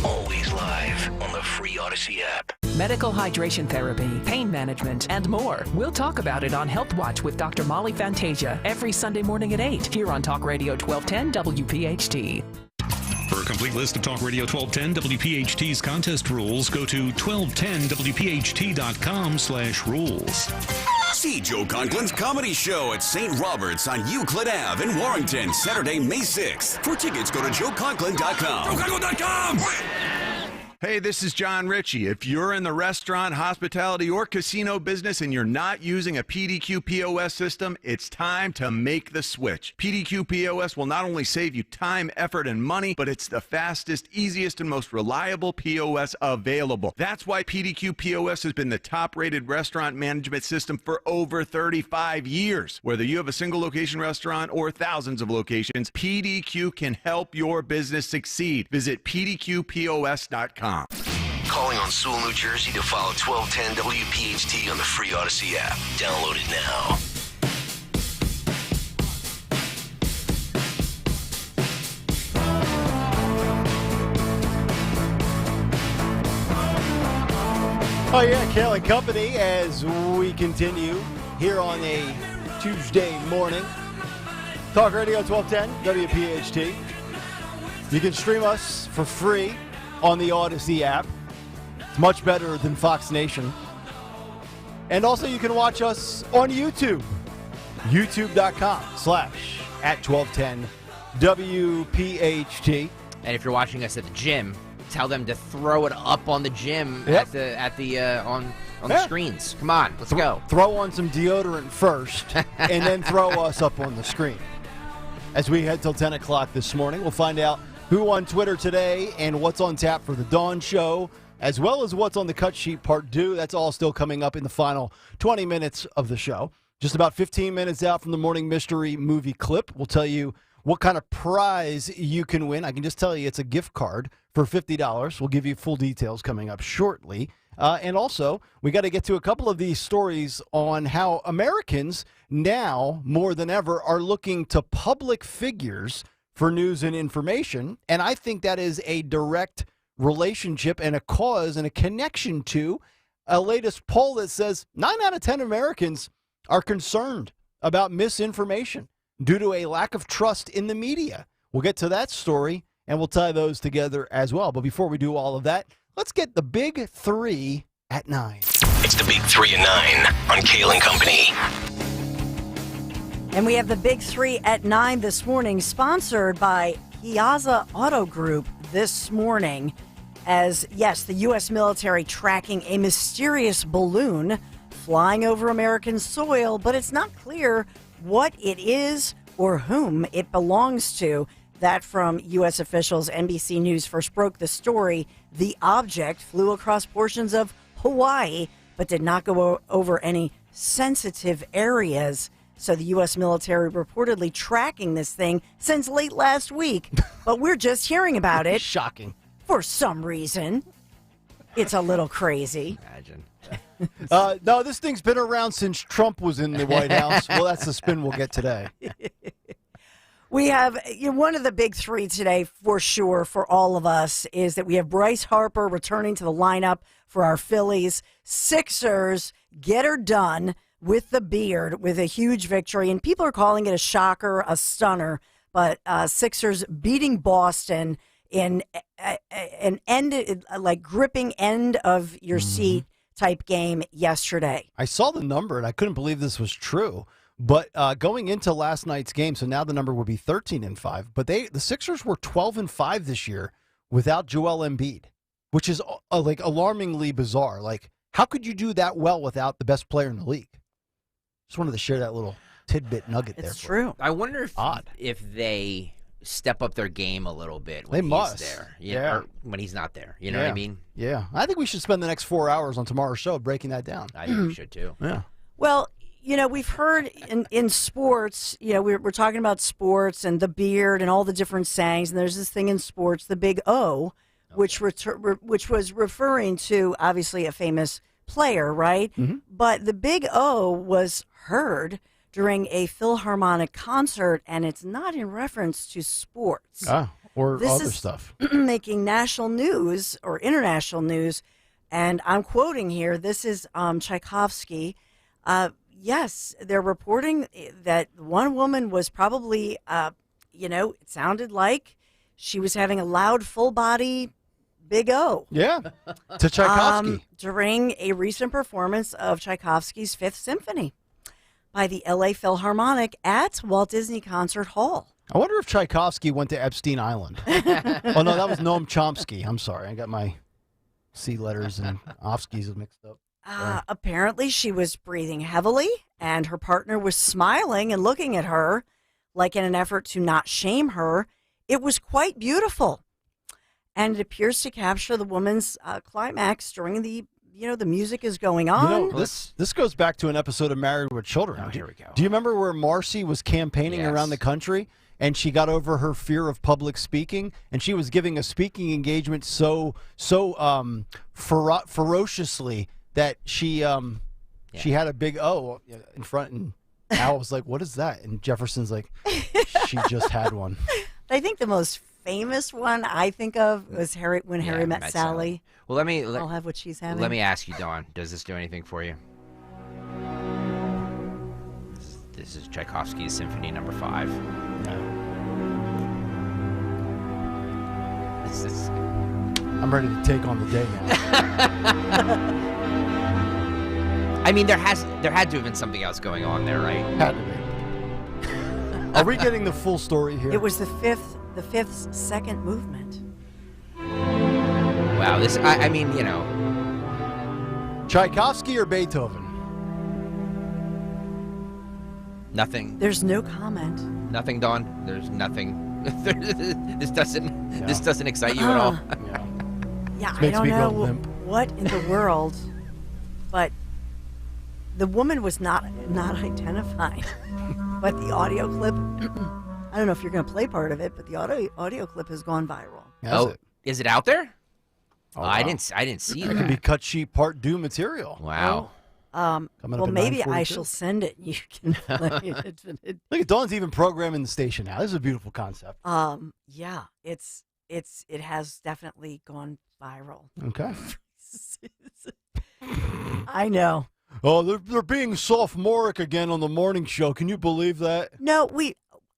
Always live on the free Odyssey app.
Medical hydration therapy, pain management, and more. We'll talk about it on Health Watch with Dr. Molly Fantasia every Sunday morning at 8 here on Talk Radio 1210 WPHT.
For a complete list of Talk Radio 1210 WPHT's contest rules, go to 1210WPHT.com/rules.
See Joe Conklin's comedy show at St. Robert's on Euclid Ave in Warrington, Saturday, May 6th. For tickets, go to joeconklin.com. joeconklin.com!
Hey, this is John Ritchie. If you're in the restaurant, hospitality, or casino business and you're not using a PDQ POS system, it's time to make the switch. PDQ POS will not only save you time, effort, and money, but it's the fastest, easiest, and most reliable POS available. That's why PDQ POS has been the top-rated restaurant management system for over 35 years. Whether you have a single location restaurant or thousands of locations, PDQ can help your business succeed. Visit pdqpos.com.
Calling on Sewell, New Jersey to follow 1210 WPHT on the free Odyssey app. Download it now.
Oh yeah, Kayal Company as we continue here on a Tuesday morning. Talk Radio 1210 WPHT. You can stream us for free on the Odyssey app. It's much better than Fox Nation. And also you can watch us on YouTube. YouTube.com/@1210 WPHT.
And if you're watching us at the gym, tell them to throw it up on the gym on the screens. Come on, let's go.
Throw on some deodorant first, and then throw us up on the screen. As we head till 10 o'clock this morning, we'll find out who on Twitter today and what's on tap for the Dawn Show, as well as what's on the cut sheet part 2. That's all still coming up in the final 20 minutes of the show. Just about 15 minutes out from the morning mystery movie clip. We'll tell you what kind of prize you can win. I can just tell you it's a gift card for $50. We'll give you full details coming up shortly. And also, we got to get to a couple of these stories on how Americans now, more than ever, are looking to public figures for news and information. And I think that is a direct relationship and a cause and a connection to a latest poll that says 9 out of 10 Americans are concerned about misinformation due to a lack of trust in the media. We'll get to that story, and we'll tie those together as well. But before we do all of that, let's get the Big 3 at 9.
It's the Big 3 at 9 on Kayal Company.
And we have the Big 3 at 9 this morning, sponsored by Piazza Auto Group this morning. As, yes, the U.S. military tracking a mysterious balloon flying over American soil, but it's not clear what it is or whom it belongs to. That from U.S. officials. NBC News first broke the story. The object flew across portions of Hawaii, but did not go over any sensitive areas. So the U.S. military reportedly tracking this thing since late last week, but we're just hearing about it.
Shocking.
For some reason. It's a little crazy.
Imagine.
No, this thing's been around since Trump was in the White House. Well, that's the spin we'll get today.
We have one of the big three today for sure for all of us is that we have Bryce Harper returning to the lineup for our Phillies. Sixers get her done with the beard with a huge victory. And people are calling it a shocker, a stunner. But Sixers beating Boston in an end, like gripping end of your seat type game yesterday.
I saw the number, and I couldn't believe this was true. But going into last night's game, so now the number would be 13-5. But the Sixers were 12-5 this year without Joel Embiid, which is like alarmingly bizarre. Like, how could you do that well without the best player in the league? Just wanted to share that little tidbit nugget there.
It's true.
I wonder if they step up their game a little bit when
They must.
he's there.
Yeah.
Or when he's not there. You know what I mean?
Yeah. I think we should spend the next 4 hours on tomorrow's show breaking that down.
I think we should too.
Yeah.
Well, we've heard in sports, we're talking about sports and the beard and all the different sayings. And there's this thing in sports, the big O, which was referring to, obviously, a famous player, right?
Mm-hmm.
But the big O was heard during a Philharmonic concert, and it's not in reference to sports.
Or
This
other
is
stuff.
making national news or international news, and I'm quoting here. This is Tchaikovsky. Yes, they're reporting that one woman was probably, it sounded like she was having a loud, full-body big O.
Yeah, to Tchaikovsky.
During a recent performance of Tchaikovsky's Fifth Symphony by the L.A. Philharmonic at Walt Disney Concert Hall.
I wonder if Tchaikovsky went to Epstein Island. Oh, no, that was Noam Chomsky. I'm sorry. I got my C letters and Ofskys mixed up.
Apparently, she was breathing heavily, and her partner was smiling and looking at her like in an effort to not shame her. It was quite beautiful, and it appears to capture the woman's climax during the music is going on.
This goes back to an episode of Married with Children.
Oh, here we go.
Do you remember where Marcy was campaigning around the country? And she got over her fear of public speaking, and she was giving a speaking engagement so ferociously that she had a big O in front, and Al was like, "What is that?" And Jefferson's like, "She just had one."
I think the most famous one I think of was Harry met Sally.
Well,
I'll have what she's having.
Let me ask you, Dawn. Does this do anything for you? This is Tchaikovsky's Symphony No. 5.
I'm ready to take on the day now.
I mean, there had to have been something else going on there, right?
Had to be. Are we getting the full story here?
It was the fifth second movement.
Wow, I mean,
Tchaikovsky or Beethoven?
Nothing.
There's no comment.
Nothing, Dawn. There's nothing. This doesn't excite you at all.
Yeah, I don't know what in the world, but the woman was not identified. But the audio clip, I don't know if you're going to play part of it, but the audio clip has gone viral.
Is it out there?
Oh,
I didn't see
that.
that.
Could be cut sheet part due material.
Wow.
Well, maybe I shall send it. You can play it.
Look at Dawn's even programming the station now. This is a beautiful concept.
Yeah, it has definitely gone viral.
Okay.
I know.
Oh, they're being sophomoric again on the morning show. Can you believe that?
No,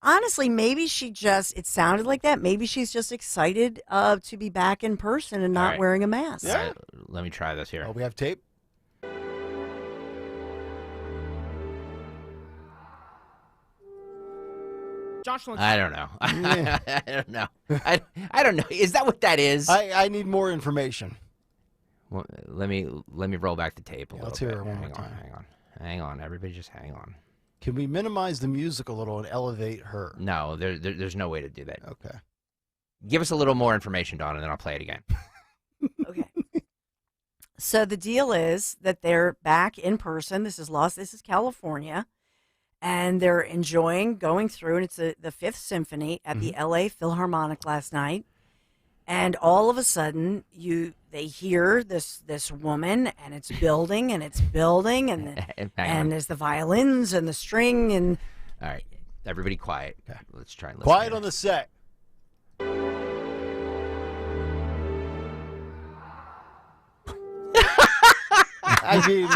honestly, maybe it sounded like that. Maybe she's just excited to be back in person and not wearing a mask.
Yeah. Right, let me try this here.
Oh, we have tape?
I don't know. I don't know. I don't know. Is that what that is?
I need more information.
Well, let me roll back the tape a little
let's
bit.
hear it one more time.
Hang on. Everybody just hang on.
Can we minimize the music a little and elevate her?
No, there's no way to do that.
Okay.
Give us a little more information, Dawn, and then I'll play it again.
Okay. So the deal is that they're back in person. This is California. and they're enjoying going through, and it's the Fifth Symphony at the L.A. Philharmonic last night. And all of a sudden, they hear this woman, and it's building, and and there's the violins and the string, and
all right, everybody, quiet. Let's try and listen.
Quiet on the set. I mean,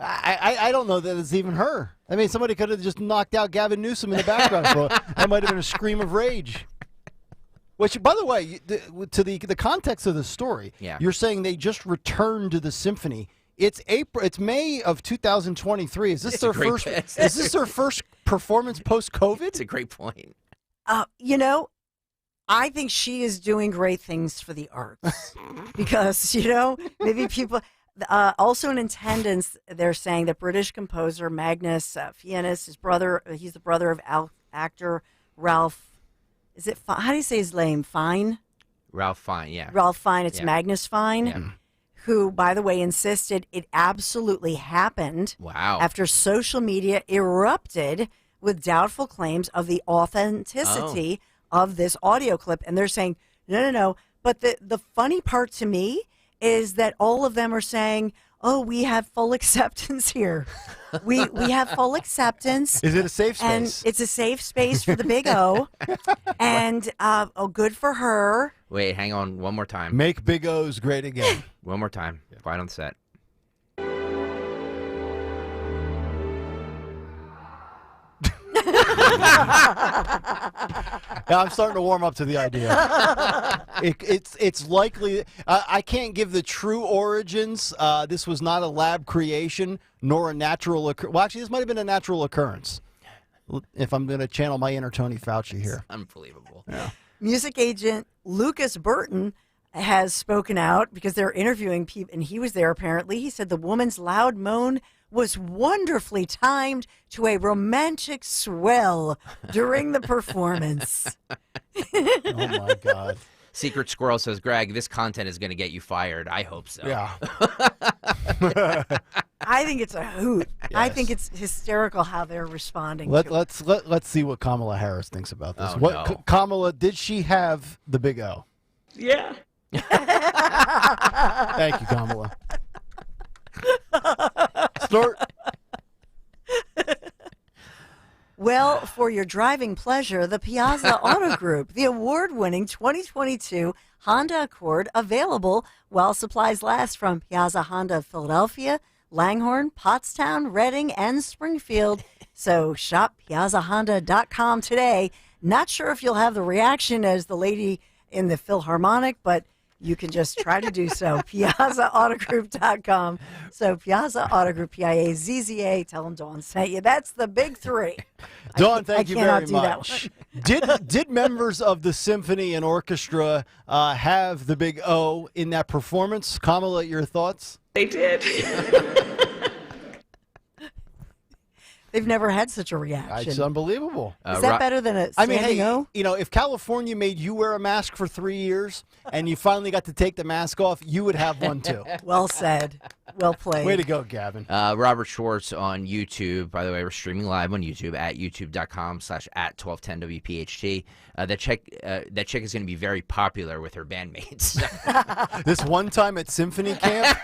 I don't know that it's even her. I mean, somebody could have just knocked out Gavin Newsom in the background. That might have been a scream of rage. Which, by the way, to the context of the story, you're saying they just returned to the symphony. It's April. It's May of 2023. Is this their first? Is this their first performance post-COVID?
It's a great point.
I think she is doing great things for the arts because maybe people. Also in attendance, they're saying that British composer Magnus Fiennes, his brother, he's the brother of actor Ralph. Is it how do you say his name? Fine.
Ralph Fine. Yeah.
Ralph Fine. It's Magnus Fine, who, by the way, insisted it absolutely happened.
Wow.
After social media erupted with doubtful claims of the authenticity of this audio clip, and they're saying no. But the funny part to me is that all of them are saying, "Oh, we have full acceptance here. We have full acceptance."
Is it a safe space?
And it's a safe space for the Big O, and good for her.
Wait, hang on, one more time.
Make Big O's great again.
One more time. Quiet on the set.
Yeah, I'm starting to warm up to the idea. It's likely. I can't give the true origins. This was not a lab creation nor a natural occurrence. Well, actually, this might have been a natural occurrence. If I'm going to channel my inner Tony Fauci here.
Unbelievable.
Yeah.
Music agent Lucas Burton has spoken out because they're interviewing people, and he was there apparently. He said the woman's loud moan was wonderfully timed to a romantic swell during the performance.
Oh, my God.
Secret Squirrel says, Greg, this content is going to get you fired. I hope so.
Yeah.
I think it's a hoot.
Yes.
I think it's hysterical how they're responding.
Let's see what Kamala Harris thinks about this.
No.
Kamala, did she have the Big O?
Yeah.
Thank you, Kamala. Snort.
Well, for your driving pleasure, the Piazza Auto Group, the award-winning 2022 Honda Accord, available while supplies last from Piazza Honda of Philadelphia, Langhorne, Pottstown, Reading, and Springfield. So shop PiazzaHonda.com today. Not sure if you'll have the reaction as the lady in the Philharmonic, but you can just try to do so. PiazzaAutogroup.com. So Piazza Auto Group, Piazza. Tell them Dawn sent you. That's the big three.
Dawn, thank you very
cannot
much. Did members of the symphony and orchestra have the Big O in that performance? Kamala, your thoughts?
They did.
They've never had such a reaction.
It's unbelievable.
Is that better than a standing O?
If California made you wear a mask for 3 years and you finally got to take the mask off, you would have one too.
Well said. Well played.
Way to go, Gavin.
Robert Schwartz on YouTube. By the way, we're streaming live on YouTube at youtube.com/@1210WPHT. That chick is going to be very popular with her bandmates.
This one time at Symphony Camp.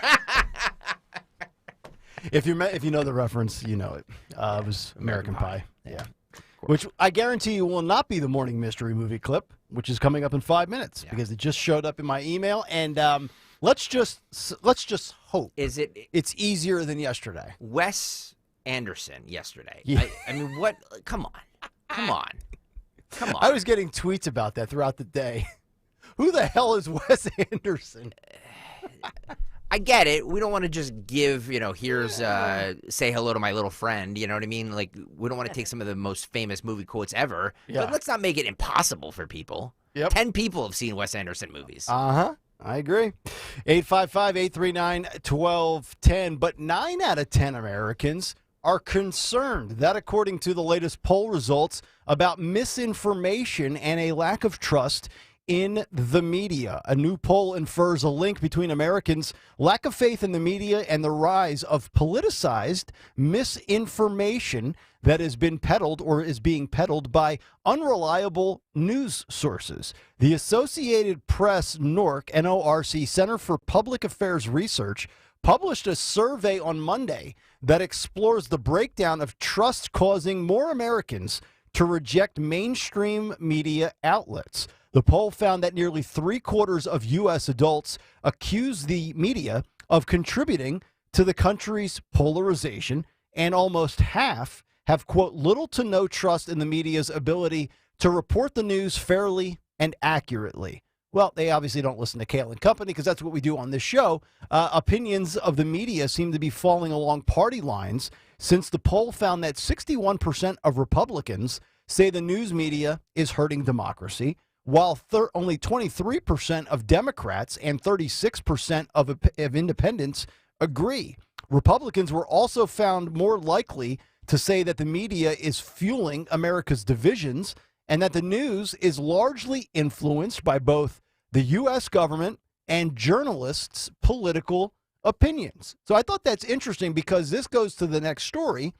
If you know the reference, you know it. It was American Pie. Yeah. Which I guarantee you will not be the morning mystery movie clip, which is coming up in 5 minutes because it just showed up in my email. And let's just hope it's easier than yesterday.
Wes Anderson yesterday.
Yeah.
I mean, what? Come on.
I was getting tweets about that throughout the day. Who the hell is Wes Anderson?
I get it. We don't want to just give, here's say hello to my little friend. You know what I mean? Like, we don't want to take some of the most famous movie quotes ever.
Yeah.
But let's not make it impossible for people.
Yep.
10 people have seen Wes Anderson movies.
Uh-huh. I agree. 855-839-1210. But 9 out of 10 Americans are concerned. That, according to the latest poll results, about misinformation and a lack of trust
in the media. A new poll infers a link between Americans' lack of faith in the media and the rise of politicized misinformation that has been peddled or is being peddled by unreliable news sources. The Associated Press NORC Center for Public Affairs Research published a survey on Monday that explores the breakdown of trust causing more Americans to reject mainstream media outlets. The poll found that nearly 3/4 of U.S. adults accuse the media of contributing to the country's polarization, and almost half have, quote, little to no trust in the media's ability to report the news fairly and accurately. Well, they obviously don't listen to Kayal Company because that's what we do on this show. Opinions of the media seem to be falling along party lines since the poll found that 61% of Republicans say the news media is hurting democracy, while only 23% of Democrats and 36% of independents agree. Republicans were also found more likely to say that the media is fueling America's divisions and that the news is largely influenced by both the U.S. government and journalists' political opinions. So I thought that's interesting because this goes to the next story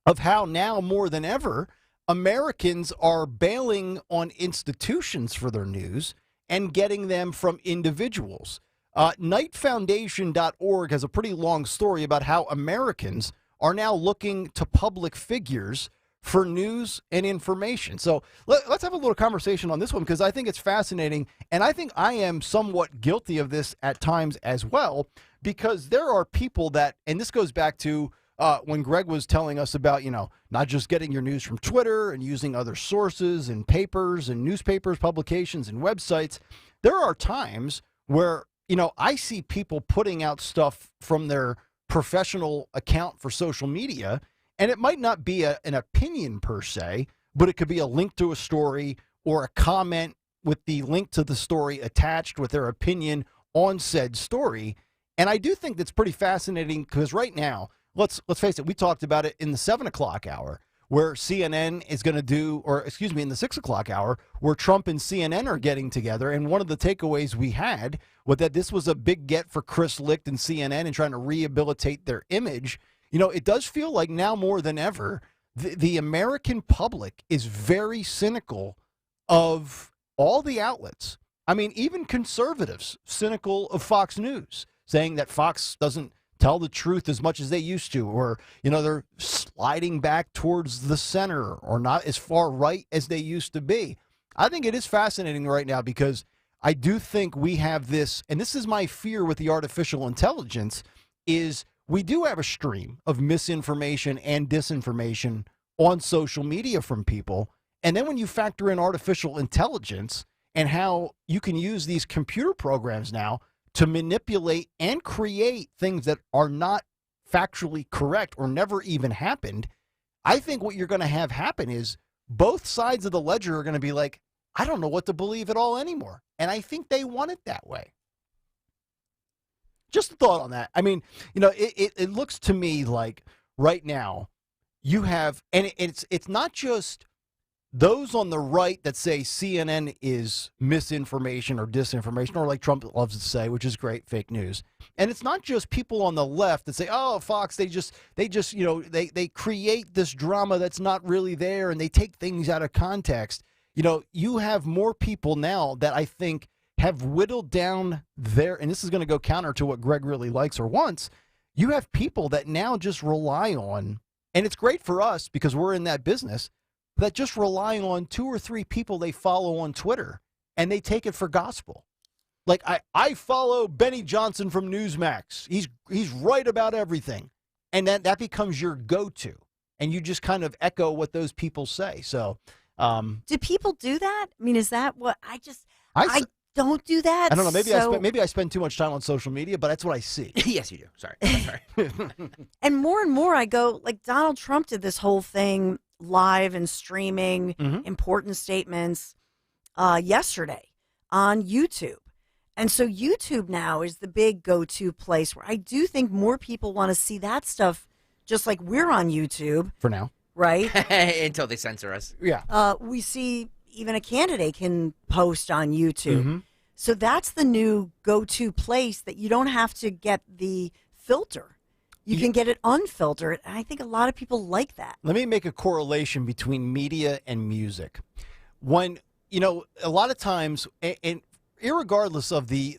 of how now more than ever, Americans are bailing on institutions for their news and getting them from individuals. Knightfoundation.org has a pretty long story about how Americans are now looking to public figures for news and information. So let's have a little conversation on this one because I think it's fascinating, and I think I am somewhat guilty of this at times as well, because there are people that, and this goes back to when Greg was telling us about, not just getting your news from Twitter and using other sources and papers and newspapers, publications and websites. There are times where, I see people putting out stuff from their professional account for social media, and it might not be an opinion per se, but it could be a link to a story or a comment with the link to the story attached with their opinion on said story. And I do think that's pretty fascinating because right now, let's face it, we talked about it in the 7 o'clock hour where CNN is going to do, or excuse me, in the 6 o'clock hour where Trump and CNN are getting together. And one of the takeaways we had was that this was a big get for Chris Licht and CNN and trying to rehabilitate their image. It does feel like now more than ever, the American public is very cynical of all the outlets. I mean, even conservatives, cynical of Fox News, saying that Fox doesn't tell the truth as much as they used to, or, they're sliding back towards the center or not as far right as they used to be. I think it is fascinating right now because I do think we have this, and this is my fear with the artificial intelligence, is we do have a stream of misinformation and disinformation on social media from people. And then when you factor in artificial intelligence and how you can use these computer programs now to manipulate and create things that are not factually correct or never even happened, I think what you're going to have happen is both sides of the ledger are going to be like, I don't know what to believe at all anymore. And I think they want it that way. Just a thought on that. I mean, it looks to me like right now you have, and it's not just those on the right that say CNN is misinformation or disinformation, or like Trump loves to say, which is great, fake news. And it's not just people on the left that say, oh, Fox, they create this drama that's not really there and they take things out of context. You have more people now that I think have whittled down and this is going to go counter to what Greg really likes or wants. You have people that now just rely on, and it's great for us because we're in that business, that just relying on 2 or 3 people they follow on Twitter, and they take it for gospel. Like, I follow Benny Johnson from Newsmax. He's right about everything. And that becomes your go-to. And you just kind of echo what those people say. So,
do people do that? I mean, is that what I don't do that?
I don't know. Maybe I spend too much time on social media, but that's what I see.
Yes, you do. Sorry.
And more I go, like Donald Trump did this whole thing live and streaming important statements yesterday on YouTube. And so YouTube now is the big go-to place where I do think more people want to see that stuff, just like we're on YouTube.
For now.
Right?
Until they censor us.
Yeah.
We see, even a candidate can post on YouTube.
Mm-hmm.
So that's the new go-to place that you don't have to get the filter. You can get it unfiltered. And I think a lot of people like that.
Let me make a correlation between media and music. When, a lot of times, and irregardless of the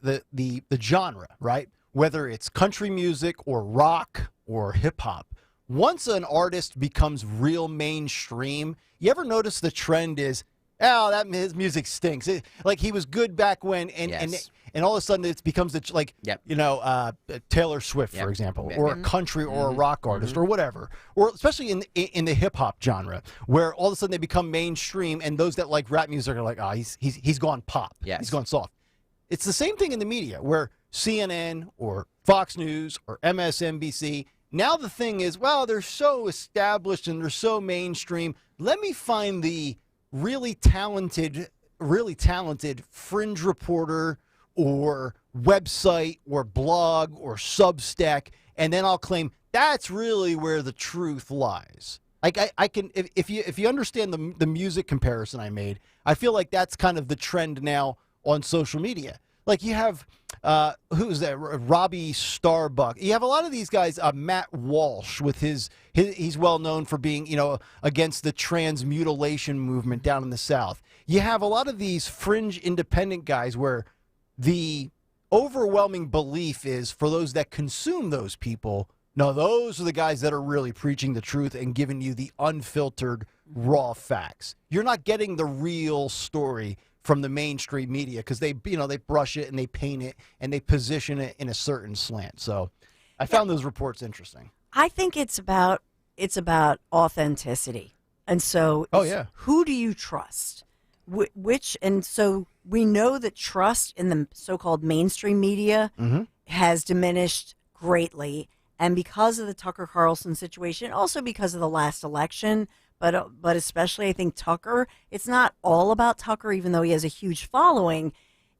genre, right? Whether it's country music or rock or hip hop, once an artist becomes real mainstream, you ever notice the trend is, his music stinks. Like he was good back when, and all of a sudden it becomes Taylor Swift, for example, or a country or a rock artist or whatever, or especially in the hip hop genre, where all of a sudden they become mainstream, and those that like rap music are like, he's gone pop, he's gone soft. It's the same thing in the media, where CNN or Fox News or MSNBC. Now the thing is, they're so established and they're so mainstream. Let me find the really talented fringe reporter or website or blog or Substack, and then I'll claim that's really where the truth lies. Like I can, if you understand the music comparison I made, I feel like that's kind of the trend now on social media. Like you have, who's that? Robbie Starbuck. You have a lot of these guys. Matt Walsh with he's well known for being, against the trans mutilation movement down in the South. You have a lot of these fringe independent guys where the overwhelming belief is, for those that consume those people, no, those are the guys that are really preaching the truth and giving you the unfiltered, raw facts. You're not getting the real story from the mainstream media, because they brush it and they paint it and they position it in a certain slant. So I found those reports interesting.
I think it's about authenticity. And so who do you trust? And so we know that trust in the so-called mainstream media has diminished greatly. And because of the Tucker Carlson situation, also because of the last election, but especially I think Tucker, it's not all about Tucker, even though he has a huge following.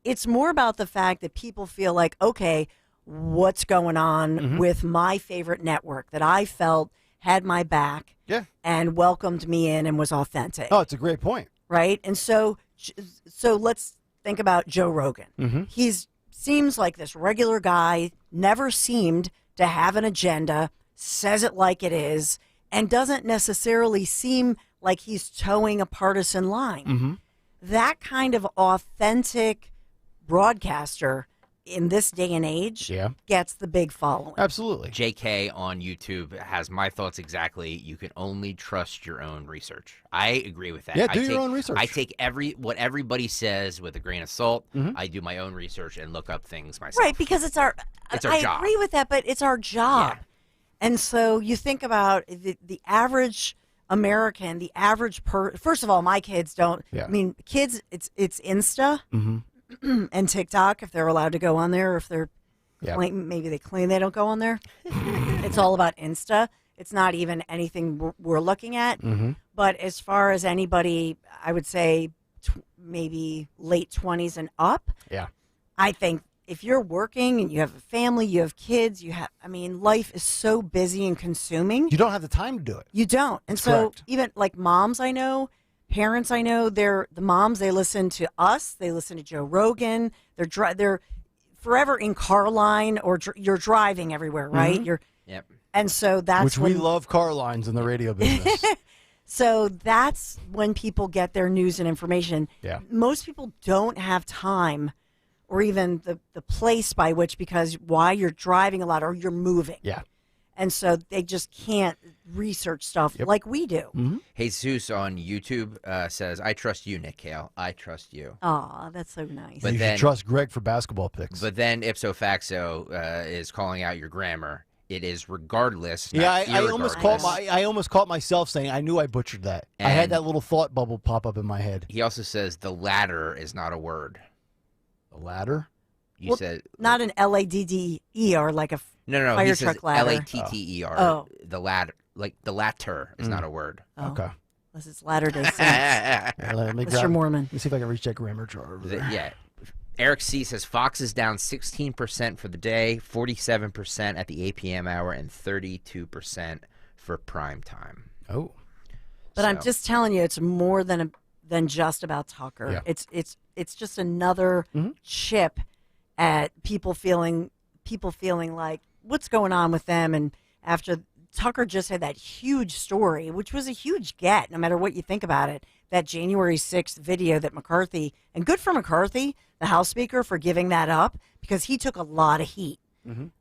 It's more about the fact that people feel like, okay, what's going on with my favorite network that I felt had my back and welcomed me in and was authentic.
Oh, it's a great point.
Right? And so let's think about Joe Rogan. He's seems like this regular guy, never seemed to have an agenda, says it like it is, and doesn't necessarily seem like he's towing a partisan line. That kind of authentic broadcaster in this day and age gets the big following.
Absolutely.
JK on YouTube has my thoughts exactly. You can only trust your own research. I agree with that.
Yeah, do your own research.
I take what everybody says with a grain of salt. I do my own research and look up things myself.
Right, because it's our
job.
I agree with that, but it's our job. Yeah. And so you think about the average American, the average first of all, my kids don't. I mean, kids, it's Insta and TikTok if they're allowed to go on there, or if they're maybe they claim they don't go on there. It's all about Insta. It's not even anything we're looking at. But as far as anybody, I would say maybe late 20s and up. I think if you're working and you have a family, you have kids, life is so busy and consuming.
You don't have the time to do it.
You don't. And so even like moms I know, parents I know, the moms, they listen to us, they listen to Joe Rogan, they're forever in car line, or you're driving everywhere, right? And so that's
we love car lines in the radio business.
So that's when people get their news and information. Most people don't have time or even the place by which, because why, you're driving a lot or you're moving. And so they just can't research stuff like we do.
Jesus on YouTube says, I trust you, Nick Kale. I trust you.
Aw, that's so nice.
But you should trust Greg for basketball picks.
But then ipso facto is calling out your grammar. It is regardless.
I almost caught myself saying I knew I butchered that. And I had that little thought bubble pop up in my head.
He also says the ladder is not a word.
The ladder?
You said
not an LADDER like a
no.
fire
He
truck
says
ladder.
LATTER.
Oh.
The ladder, like the latter, is not a word.
Oh.
Okay.
Unless it's Latter-day Saints. Mr. Mormon.
Let me see if I can reach that grammar jar over there.
Yeah. Eric C. says Fox is down 16% for the day, 47% at the 8 p.m. hour, and 32% for prime time.
Oh.
But I'm just telling you, it's more than than just about Tucker.
Yeah.
It's just another chip at people feeling like what's going on with them. And after Tucker just had that huge story, which was a huge get, no matter what you think about it, that January 6th video that McCarthy, and good for McCarthy, the House Speaker, for giving that up, because he took a lot of heat.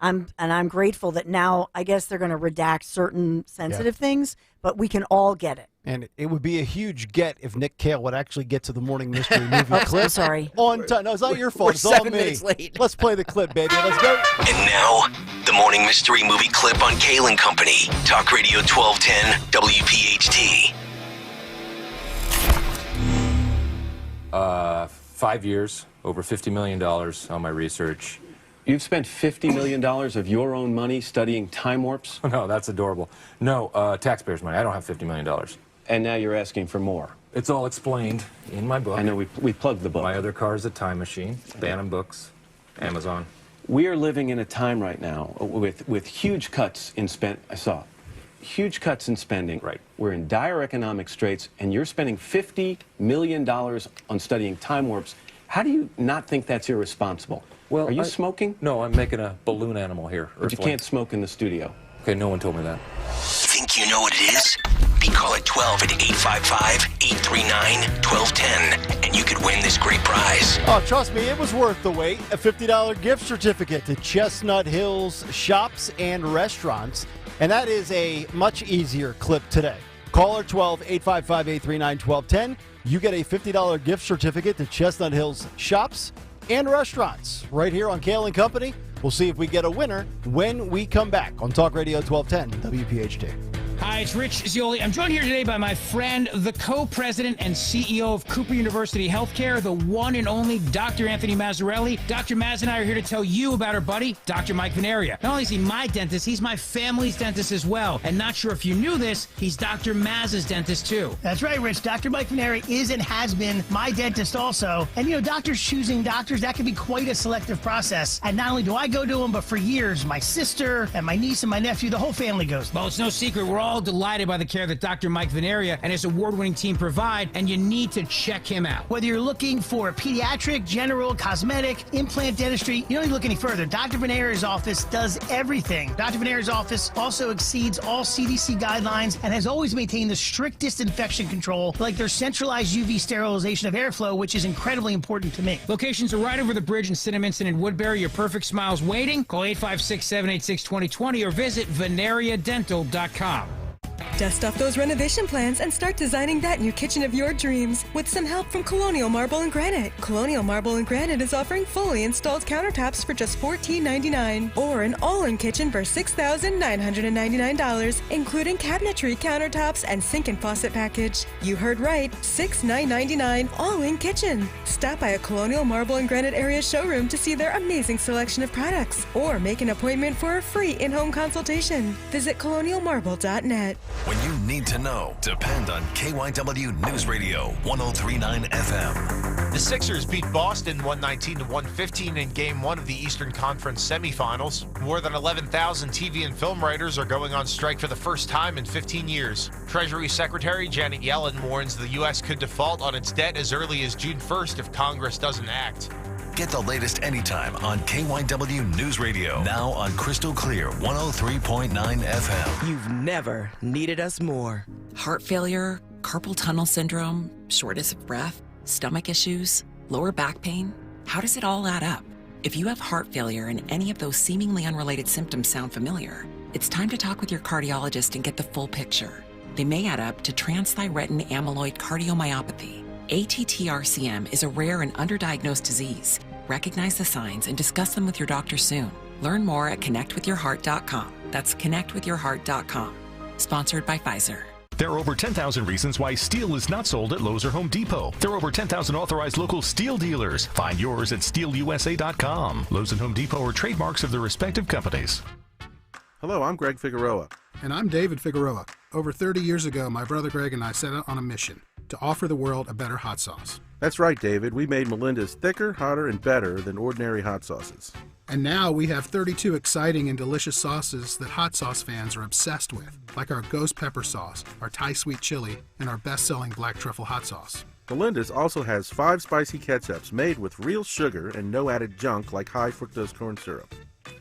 I'm grateful that now I guess they're going to redact certain sensitive things, but we can all get it.
And it would be a huge get if Nick Kayal would actually get to the morning mystery movie clip.
I'm sorry.
On time. No, it's not your fault.
We're
It's all
7
me.
minutes late.
Let's play the clip, baby. Let's go.
And now, the morning mystery movie clip on Kayal Company. Talk Radio 1210 WPHT.
5 years, over $50 million on my research.
You've spent $50 million of your own money studying time warps?
No, that's adorable. No, taxpayers' money. I don't have $50 million.
And now you're asking for more?
It's all explained in my book.
I know, we plugged the book.
My other car is a time machine. Bantam Books, Amazon.
We are living in a time right now with huge cuts in huge cuts in spending.
Right.
We're in dire economic straits, and you're spending $50 million on studying time warps. How do you not think that's irresponsible?
Well,
are you smoking?
No, I'm making a balloon animal here.
But you can't smoke in the studio.
Okay, no one told me that.
Think you know what it is? Be call at 12 at 855-839-1210, and you could win this great prize.
Oh, trust me, it was worth the wait. A $50 gift certificate to Chestnut Hills shops and restaurants. And that is a much easier clip today. Caller 12-855-839-1210. You get a $50 gift certificate to Chestnut Hills shops and restaurants right here on Kayal Company. We'll see if we get a winner when we come back on Talk Radio 1210 WPHT.
Hi, it's Rich Zioli. I'm joined here today by my friend, the co-president and CEO of Cooper University Healthcare, the one and only Dr. Anthony Mazzarelli. Dr. Maz and I are here to tell you about our buddy, Dr. Mike Veneria. Not only is he my dentist, he's my family's dentist as well. And not sure if you knew this, he's Dr. Maz's dentist too.
That's right, Rich. Dr. Mike Veneria is and has been my dentist also. And doctors choosing doctors, that can be quite a selective process. And not only do I go to him, but for years, my sister and my niece and my nephew, the whole family goes.
Well, it's no secret. We're all delighted by the care that Dr. Mike Veneria and his award-winning team provide, and you need to check him out.
Whether you're looking for pediatric, general, cosmetic, implant dentistry, you don't need to look any further. Dr. Veneria's office does everything. Dr. Veneria's office also exceeds all CDC guidelines and has always maintained the strictest infection control, like their centralized UV sterilization of airflow, which is incredibly important to me.
Locations are right over the bridge in Cinnaminson and Woodbury. Your perfect smile's waiting. Call 856-786-2020 or visit veneriadental.com.
Dust off those renovation plans and start designing that new kitchen of your dreams with some help from Colonial Marble and Granite. Colonial Marble and Granite is offering fully installed countertops for just $14.99 or an all-in kitchen for $6,999, including cabinetry, countertops, and sink and faucet package. You heard right, $6,999 all-in kitchen. Stop by a Colonial Marble and Granite area showroom to see their amazing selection of products or make an appointment for a free in-home consultation. Visit colonialmarble.net.
When you need to know, depend on KYW News Radio 103.9 FM.
The Sixers beat Boston 119-115 in Game 1 of the Eastern Conference semifinals. More than 11,000 TV and film writers are going on strike for the first time in 15 years. Treasury Secretary Janet Yellen warns the U.S. could default on its debt as early as June 1st if Congress doesn't act.
Get the latest anytime on KYW News Radio. Now on Crystal Clear 103.9 FM.
You've never needed us more.
Heart failure, carpal tunnel syndrome, shortness of breath, stomach issues, lower back pain. How does it all add up? If you have heart failure and any of those seemingly unrelated symptoms sound familiar, it's time to talk with your cardiologist and get the full picture. They may add up to transthyretin amyloid cardiomyopathy. ATTR-CM is a rare and underdiagnosed disease. Recognize the signs and discuss them with your doctor soon. Learn more at connectwithyourheart.com. That's connectwithyourheart.com. Sponsored by Pfizer.
There are over 10,000 reasons why steel is not sold at Lowe's or Home Depot. There are over 10,000 authorized local steel dealers. Find yours at steelusa.com. Lowe's and Home Depot are trademarks of their respective companies.
Hello, I'm Greg Figueroa.
And I'm David Figueroa. Over 30 years ago, my brother Greg and I set out on a mission to offer the world a better hot sauce.
That's right, David. We made Melinda's thicker, hotter, and better than ordinary hot sauces.
And now we have 32 exciting and delicious sauces that hot sauce fans are obsessed with, like our ghost pepper sauce, our Thai sweet chili, and our best-selling black truffle hot sauce.
Melinda's also has 5 spicy ketchups made with real sugar and no added junk like high fructose corn syrup.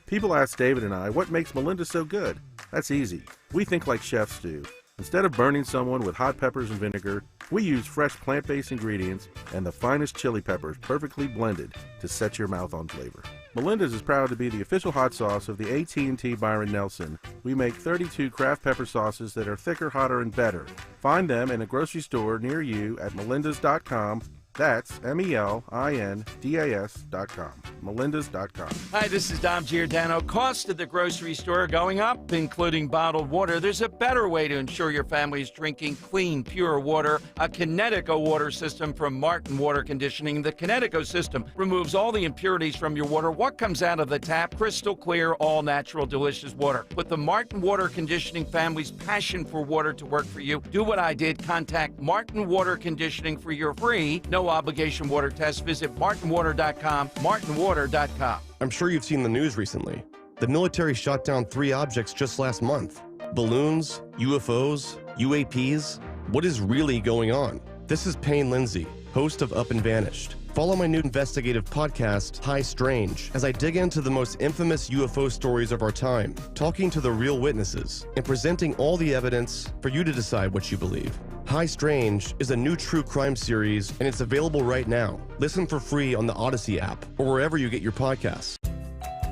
People ask David and I what makes Melinda so good. That's easy. We think like chefs do. Instead of burning someone with hot peppers and vinegar, we use fresh plant-based ingredients and the finest chili peppers perfectly blended to set your mouth on flavor. Melinda's is proud to be the official hot sauce of the AT&T Byron Nelson. We make 32 craft pepper sauces that are thicker, hotter, and better. Find them in a grocery store near you at melindas.com. That's melindas.com. melindas.com.
Hi, this is Dom Giordano. Cost of the grocery store going up, including bottled water. There's a better way to ensure your family is drinking clean, pure water. A Kinetico water system from Martin Water Conditioning. The Kinetico system removes all the impurities from your water. What comes out of the tap? Crystal clear, all natural, delicious water. Put the Martin Water Conditioning family's passion for water to work for you. Do what I did. Contact Martin Water Conditioning for your free, no obligation water test. Visit martinwater.com, martinwater.com.
I'm sure you've seen the news recently. The military shot down 3 objects just last month. Balloons, UFOs, UAPs. What is really going on? This is Payne Lindsay, host of Up and Vanished. Follow my new investigative podcast, High Strange, as I dig into the most infamous UFO stories of our time, talking to the real witnesses, and presenting all the evidence for you to decide what you believe. High Strange is a new true crime series, and it's available right now. Listen for free on the Odyssey app or wherever you get your podcasts.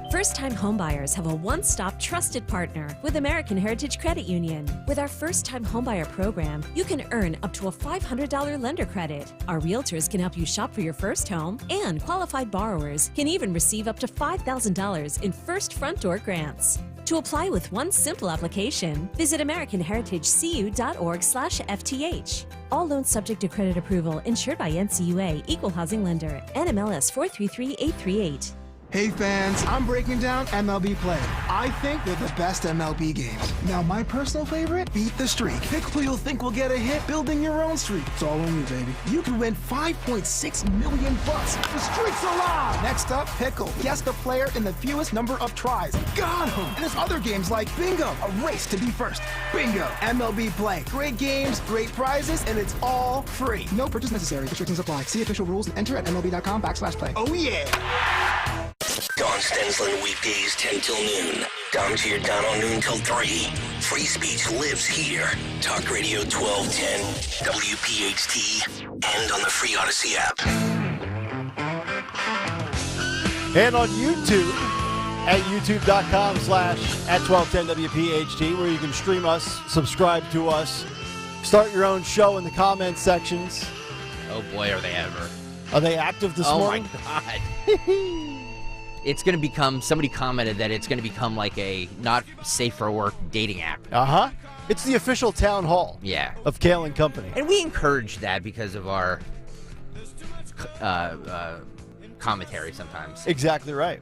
First-time homebuyers have a one-stop trusted partner with American Heritage Credit Union. With our first-time homebuyer program, you can earn up to a $500 lender credit. Our realtors can help you shop for your first home, and qualified borrowers can even receive up to $5,000 in first front door grants. To apply with one simple application, visit AmericanHeritageCU.org/FTH. All loans subject to credit approval, insured by NCUA, Equal Housing Lender, NMLS 433838.
Hey fans, I'm breaking down MLB Play. I think they're the best MLB games. Now my personal favorite, Beat the Streak. Pick who you'll think will get a hit building your own streak. It's all on you, baby. You can win $5.6 million. The streak's alive! Next up, Pickle. Guess the player in the fewest number of tries. Got him! And there's other games like Bingo, a race to be first. Bingo, MLB Play. Great games, great prizes, and it's all free. No purchase necessary. Restrictions apply. See official rules and enter at MLB.com/play. Oh yeah!
Don Stensland weekdays 10 till noon. Dom Giordano noon till 3. Free speech lives here. Talk Radio 1210, WPHT, and on the free Odyssey app.
And on YouTube at youtube.com/@1210WPHT, where you can stream us, subscribe to us, start your own show in the comments sections.
Oh boy, are they ever.
Are they active this morning?
Oh my God. It's going to become, somebody commented that it's going to become like a not safe for work dating app.
Uh-huh. It's the official town hall of Kayal Company.
And we encourage that because of our commentary sometimes.
Exactly right.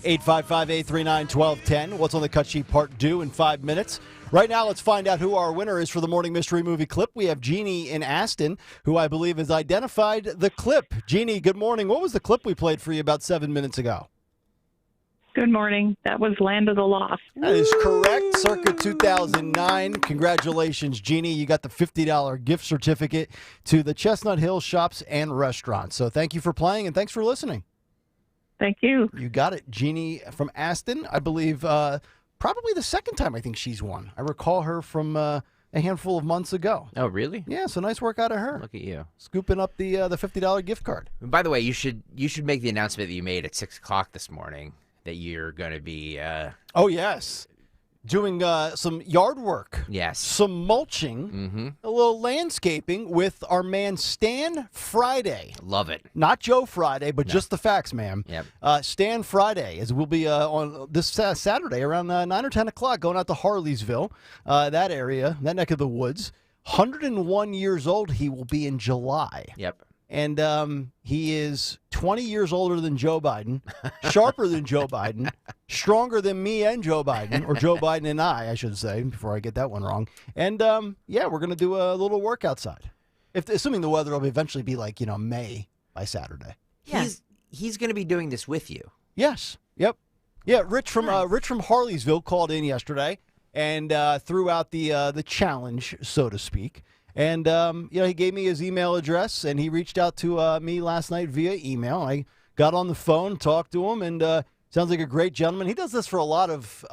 855-839-1210. What's on the cut sheet part due in 5 minutes. Right now, let's find out who our winner is for the Morning Mystery Movie Clip. We have Jeannie in Aston, who I believe has identified the clip. Jeannie, good morning. What was the clip we played for you about 7 minutes ago?
Good morning. That was Land of the Lost.
That is correct. Circa 2009. Congratulations, Jeannie. You got the $50 gift certificate to the Chestnut Hill Shops and Restaurants. So thank you for playing and thanks for listening.
Thank you.
You got it. Jeannie from Aston, I believe, probably the second time I think she's won. I recall her from a handful of months ago.
Oh, really?
Yeah, so nice work out of her.
Look at you.
Scooping up the $50 gift card.
By the way, you should make the announcement that you made at 6 o'clock this morning that you're going to be...
oh, yes. Doing some yard work.
Yes.
Some mulching. A little landscaping with our man Stan Friday.
Love it.
Not Joe Friday, but just the facts, ma'am.
Yep.
Stan Friday, as we'll be on this Saturday around 9 or 10 o'clock going out to Harleysville, that area, that neck of the woods. 101 years old he will be in July.
Yep.
And he is 20 years older than Joe Biden, sharper than Joe Biden, stronger than me and Joe Biden, or Joe Biden and I should say, before I get that one wrong. And, yeah, we're going to do a little work outside. Assuming the weather will eventually be like, May by Saturday.
Yeah. He's going to be doing this with you.
Yes. Yep. Yeah, Rich from Harleysville called in yesterday and threw out the challenge, so to speak. And, he gave me his email address, and he reached out to me last night via email. I got on the phone, talked to him, and sounds like a great gentleman. He does this for a lot of,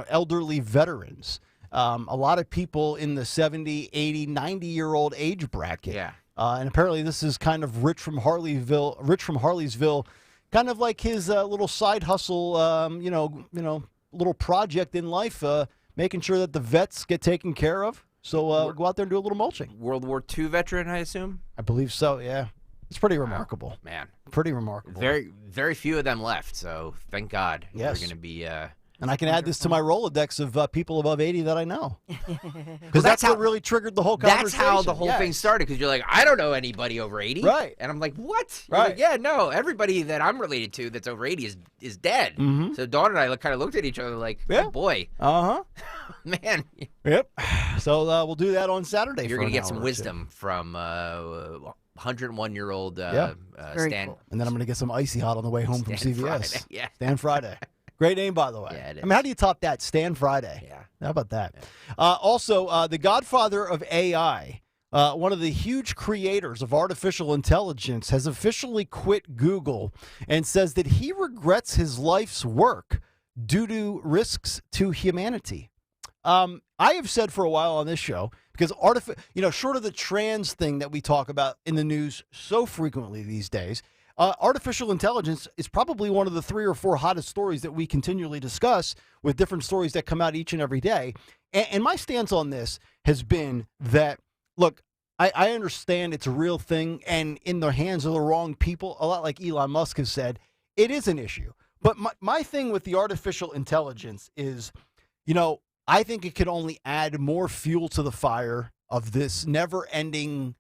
elderly veterans, a lot of people in the 70, 80, 90-year-old age bracket.
Yeah.
And apparently this is kind of Rich from Harleysville, kind of like his little side hustle, little project in life, making sure that the vets get taken care of. So go out there and do a little mulching.
World War II veteran, I assume?
I believe so, yeah. It's pretty remarkable.
Oh, man.
Pretty remarkable.
Very, very few of them left, so thank God.
Yes.
They're going to be...
and I can add this to my Rolodex of people above 80 that I know. Because that's what really triggered the whole conversation.
That's how the whole thing started, because you're like, I don't know anybody over 80.
Right.
And I'm like, what?
Right.
Like, yeah, no, everybody that I'm related to that's over 80 is dead.
Mm-hmm.
So Dawn and I kind of looked at each other like, oh, boy.
Uh-huh.
Man.
Yep. So we'll do that on Saturday.
You're going to get some wisdom from 101-year-old Stan.
Cool. And then I'm going to get some Icy Hot on the way home from
Stan
CVS.
Friday. Yeah.
Stan Friday. Great name, by the way.
Yeah, it is.
I mean, how do you top that? Stan Friday.
Yeah.
How about that? Yeah. Also, the godfather of AI, one of the huge creators of artificial intelligence, has officially quit Google and says that he regrets his life's work due to risks to humanity. I have said for a while on this show, because short of the trans thing that we talk about in the news so frequently these days, artificial intelligence is probably one of the 3 or 4 hottest stories that we continually discuss, with different stories that come out each and every day. And my stance on this has been that, look, I understand it's a real thing, and in the hands of the wrong people, a lot like Elon Musk has said, it is an issue. But my thing with the artificial intelligence is, I think it could only add more fuel to the fire of this never-ending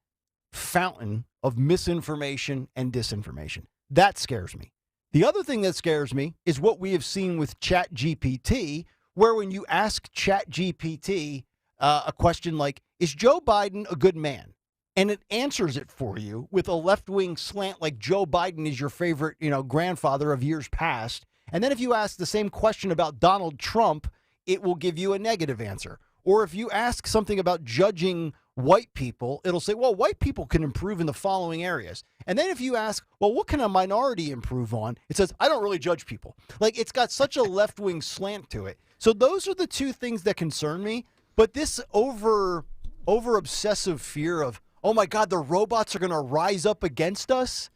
fountain of misinformation and disinformation. That scares me. The other thing that scares me is what we have seen with ChatGPT, where when you ask ChatGPT a question like, is Joe Biden a good man? And it answers it for you with a left-wing slant like Joe Biden is your favorite, grandfather of years past. And then if you ask the same question about Donald Trump, it will give you a negative answer. Or if you ask something about judging white people, it'll say, well, white people can improve in the following areas. And then if you ask, well, what can a minority improve on? It says, I don't really judge people. Like, it's got such a left-wing slant to it. So those are the two things that concern me. But this over-obsessive fear of, oh, my God, the robots are going to rise up against us,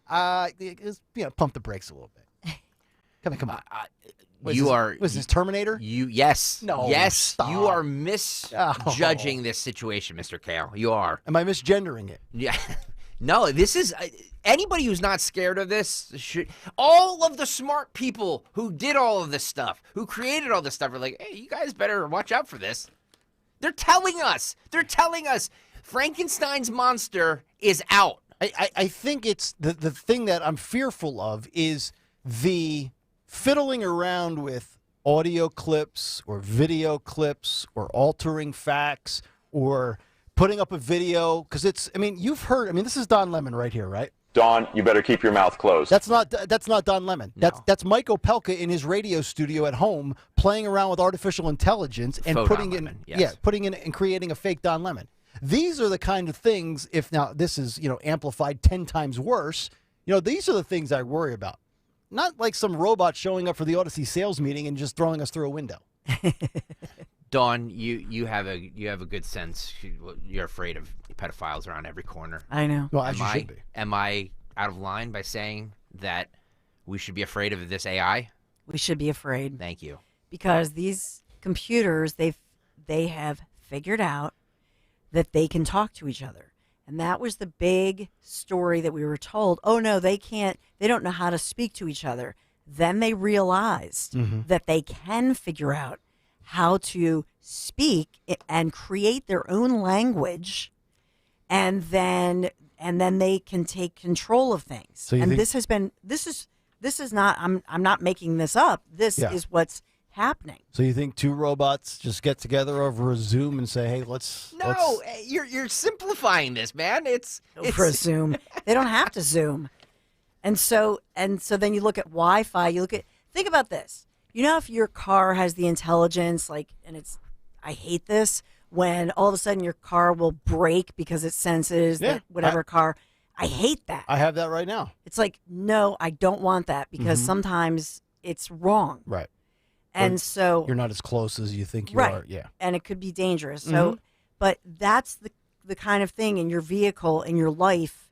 pump the brakes a little bit. Come on. Was this Terminator?
Yes.
No.
Yes.
Stop.
You are misjudging this situation, Mr. Kale. You are.
Am I misgendering it?
Yeah. No, this is anybody who's not scared of this should. All of the smart people who did all of this stuff, who created all this stuff, are like, hey, you guys better watch out for this. They're telling us. Frankenstein's monster is out.
I think it's the thing that I'm fearful of is the fiddling around with audio clips or video clips or altering facts or putting up a video, because you've heard, this is Don Lemon right here, right?
Don, you better keep your mouth closed.
That's not Don Lemon.
No.
That's Mike Opelka in his radio studio at home playing around with artificial intelligence and putting in and creating a fake Don Lemon. These are the kind of things, if now this is, amplified 10 times worse, these are the things I worry about. Not like some robot showing up for the Odyssey sales meeting and just throwing us through a window.
Dawn, you have a good sense. You're afraid of pedophiles around every corner.
I know.
Well, as you should be.
Am I out of line by saying that we should be afraid of this AI?
We should be afraid.
Thank you.
Because these computers, they have figured out that they can talk to each other. And that was the big story that we were told. Oh, no, they can't. They don't know how to speak to each other. Then they realized that they can figure out how to speak and create their own language, and then they can take control of things.
So
and this is not. I'm not making this up. This is what's happening.
So you think two robots just get together over a Zoom and say, "Hey, let's..."
No, you're simplifying this, man. It's
over a Zoom. They don't have to Zoom. And so then you look at Wi-Fi. Think about this. If your car has the intelligence, and I hate this, when all of a sudden your car will break because it senses that whatever car. I hate that.
I have that right now.
It's like, no, I don't want that because sometimes it's wrong.
Right.
And so
you're not as close as you think you are. Yeah.
And it could be dangerous. So, but that's the kind of thing in your vehicle, in your life.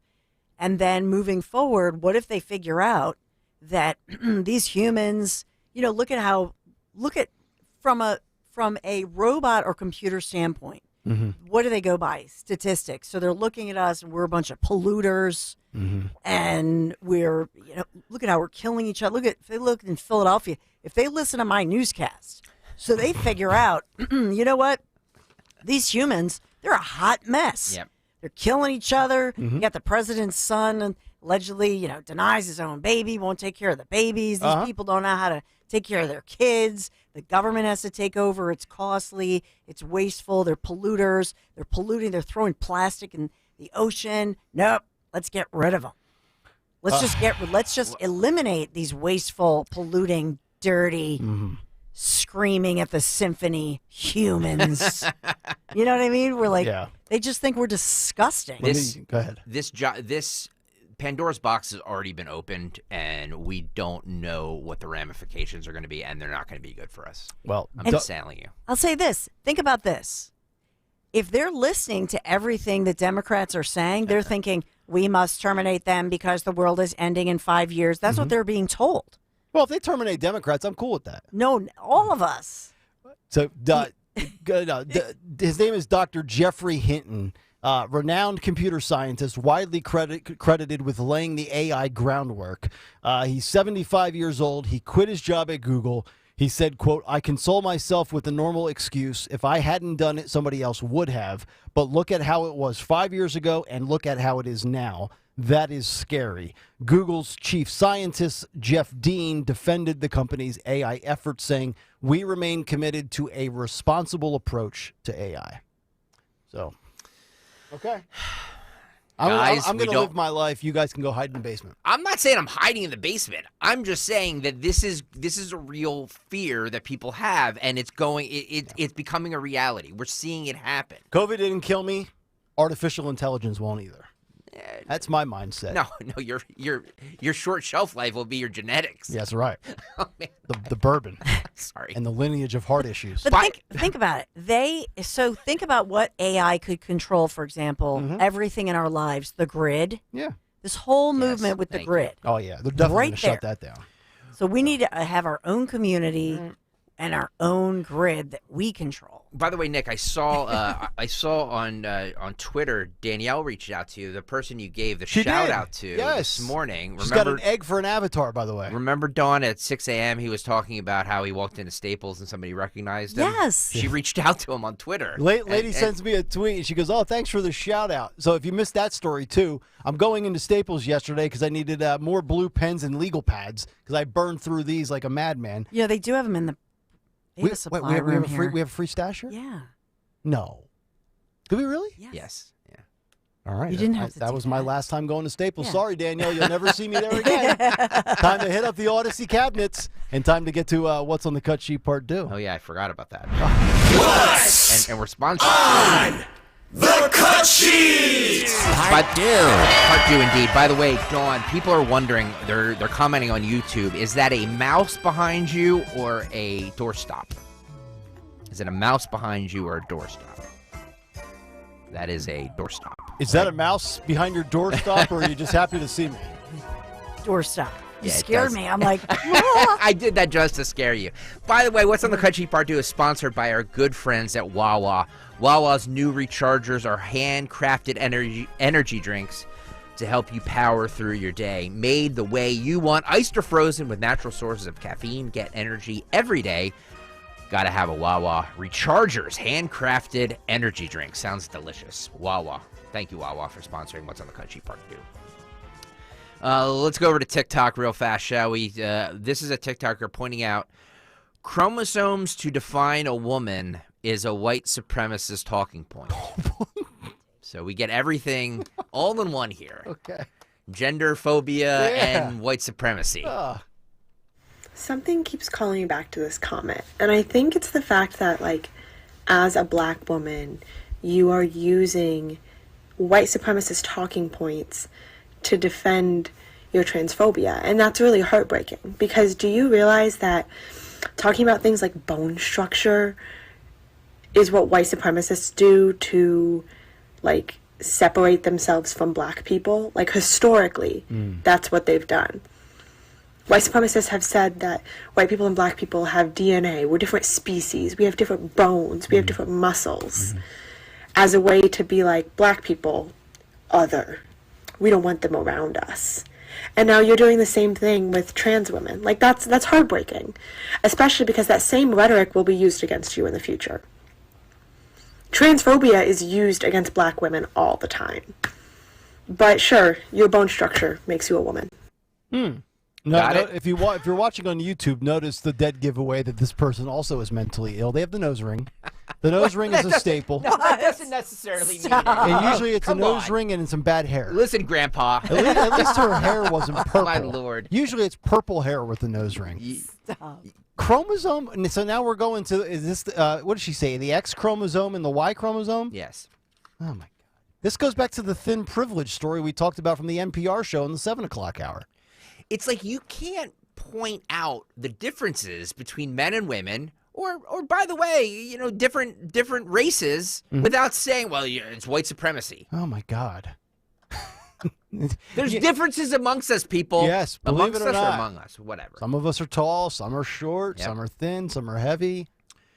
And then moving forward, what if they figure out that these humans, look at from a robot or computer standpoint, what do they go by? Statistics. So they're looking at us and we're a bunch of polluters and we're, look at how we're killing each other. If they look in Philadelphia, if they listen to my newscast, so they figure out, you know what? These humans, they're a hot mess.
Yep.
They're killing each other. You got the president's son and allegedly, denies his own baby, won't take care of the babies. These people don't know how to take care of their kids. The government has to take over. It's costly. It's wasteful. They're polluters. They're polluting. They're throwing plastic in the ocean. Nope. Let's get rid of them. Let's just eliminate these wasteful, polluting, dirty, screaming at the symphony humans. You know what I mean? We're like, they just think we're disgusting.
Go ahead.
This Pandora's box has already been opened, and we don't know what the ramifications are going to be, and they're not going to be good for us.
Well,
I'm just telling you.
I'll say this. Think about this. If they're listening to everything that Democrats are saying, they're thinking, we must terminate them because the world is ending in 5 years. That's what they're being told.
Well, if they terminate Democrats, I'm cool with that.
No, all of us.
So his name is Dr. Jeffrey Hinton. Renowned computer scientist, widely credited with laying the AI groundwork. He's 75 years old. He quit his job at Google. He said, quote, I console myself with the normal excuse. If I hadn't done it, somebody else would have. But look at how it was 5 years ago and look at how it is now. That is scary. Google's chief scientist, Jeff Dean, defended the company's AI efforts, saying, we remain committed to a responsible approach to AI. So... okay.
Guys,
I'm going to live my life. You guys can go hide in the basement.
I'm not saying I'm hiding in the basement. I'm just saying that this is a real fear that people have, and it's becoming a reality. We're seeing it happen.
COVID didn't kill me. Artificial intelligence won't either. That's my mindset.
No, your short shelf life will be your genetics.
Yeah, that's right.
Oh, man.
The bourbon.
Sorry.
And the lineage of heart issues.
But think about it. Think about what AI could control, for example, everything in our lives, the grid.
Yeah.
This whole movement with the grid.
Oh, yeah. They're definitely going to shut that down.
So we need to have our own community and our own grid that we control.
By the way, Nick, I saw on Twitter, Danielle reached out to you, the person you gave the shout out to this morning.
She's got an egg for an avatar, by the way.
Remember Dawn at 6 a.m. He was talking about how he walked into Staples and somebody recognized him?
Yes.
She reached out to him on Twitter.
Lady sends me a tweet. She goes, oh, thanks for the shout out. So if you missed that story, too, I'm going into Staples yesterday because I needed more blue pens and legal pads because I burned through these like a madman.
Yeah, they do have them in the
We have a free stash here?
Yeah.
No. Do we really?
Yes.
Yeah.
All right.
You didn't have to
that
do
was my last time going to Staples.
Yeah.
Sorry, Danielle. You'll never see me there again. Time to hit up the Odyssey cabinets and time to get to What's on the Cut Sheet Part 2.
Oh, yeah. I forgot about that.
What's
and we're sponsored.
on the Cut Sheet?
Part 2, indeed. By the way, Dawn, people are wondering, they're commenting on YouTube, is that a mouse behind you or a doorstop? Is it a mouse behind you or a doorstop? That is a doorstop.
Is that a mouse behind your doorstop, or are you just happy to see me?
Doorstop. You
Yeah, it
scared
does.
me. I'm like,
I did that just to scare you. By the way, What's on the Cut Sheet Part 2 is sponsored by our good friends at Wawa. Wawa's new rechargers are handcrafted energy drinks to help you power through your day. Made the way you want, iced or frozen with natural sources of caffeine. Get energy every day. Gotta have a Wawa. Rechargers, handcrafted energy drink. Sounds delicious. Wawa. Thank you, Wawa, for sponsoring What's on the Cut Sheet Part 2. Let's go over to TikTok real fast, shall we? This is a TikToker pointing out chromosomes to define a woman is a white supremacist talking point. So we get everything all in one here.
Okay.
Gender phobia and white supremacy.
Something keeps calling me back to this comment, and I think it's the fact that, like, as a black woman, you are using white supremacist talking points to defend your transphobia. And that's really heartbreaking, because do you realize that talking about things like bone structure is what white supremacists do to, like, separate themselves from black people? Like, historically, that's what they've done. White supremacists have said that white people and black people have DNA. We're different species. We have different bones. We have different muscles. As a way to be like, black people, other. We don't want them around us. And now you're doing the same thing with trans women. Like, that's heartbreaking, especially because that same rhetoric will be used against you in the future. Transphobia is used against black women all the time. But sure, your bone structure makes you a woman.
No, if you're watching on YouTube, notice the dead giveaway that this person also is mentally ill. They have the nose ring. The nose ring is a staple.
No, that doesn't necessarily mean
And usually it's a nose ring and some bad hair.
Listen, Grandpa.
At least her hair wasn't purple.
My Lord.
Usually it's purple hair with the nose ring.
Stop.
Chromosome. And so now we're going to, is this, what did she say? The X chromosome and the Y chromosome?
Yes.
Oh, my God. This goes back to the thin privilege story we talked about from the NPR show in the 7 o'clock hour.
It's like you can't point out the differences between men and women, or by the way, you know, different races without saying, well, yeah, it's white supremacy.
Oh my God.
There's differences amongst us, people.
Yes, believe
amongst
it or
us
not.
or among us, whatever.
Some of us are tall, some are short, some are thin, some are heavy,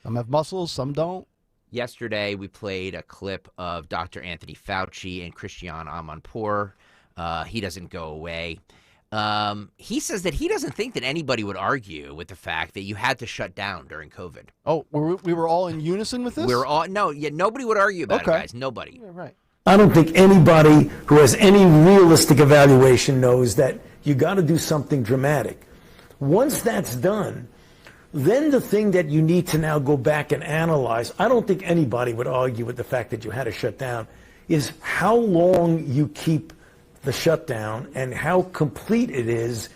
some have muscles, some don't.
Yesterday, we played a clip of Dr. Anthony Fauci and Christiane Amanpour. He doesn't go away. He says that he doesn't think that anybody would argue with the fact that you had to shut down during COVID.
Oh, we were all in unison with this?
We were all, nobody would argue about it, guys. Nobody.
Yeah, right.
I don't think anybody who has any realistic evaluation knows that you got to do something dramatic. Once that's done, then the thing that you need to now go back and analyze, I don't think anybody would argue with the fact that you had to shut down, is how long you keep the shutdown and how complete it is.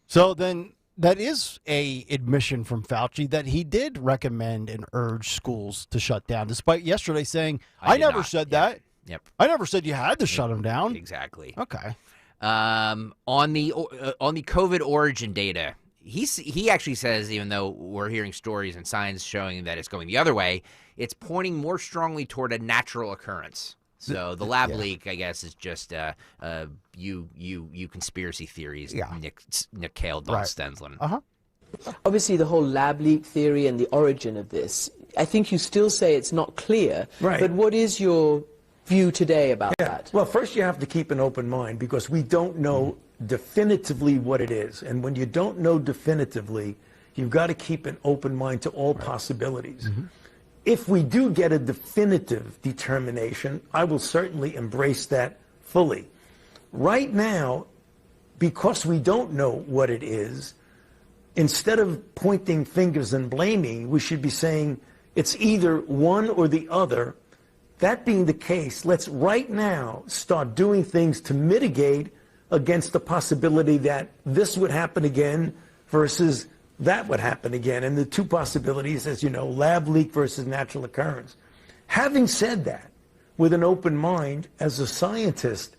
So then that is a admission from Fauci that he did recommend and urge schools to shut down, despite yesterday saying, I never said that.
Yep.
I never said you had to shut them down.
Exactly.
Okay.
On the COVID origin data, he actually says, even though we're hearing stories and signs showing that it's going the other way, it's pointing more strongly toward a natural occurrence. So the lab leak, I guess, is just you conspiracy theories, Nick Kale, Don Stensland.
Obviously, the whole lab leak theory and the origin of this, I think you still say it's not clear.
Right.
But what is your view today about that?
Well, first you have to keep an open mind because we don't know definitively what it is. And when you don't know definitively, you've got to keep an open mind to all possibilities. If we do get a definitive determination, I will certainly embrace that fully. Right now, because we don't know what it is, instead of pointing fingers and blaming, we should be saying it's either one or the other. That being the case, let's right now start doing things to mitigate against the possibility that this would happen again versus that would happen again. And the two possibilities, as you know, lab leak versus natural occurrence. Having said that, with an open mind, as a scientist,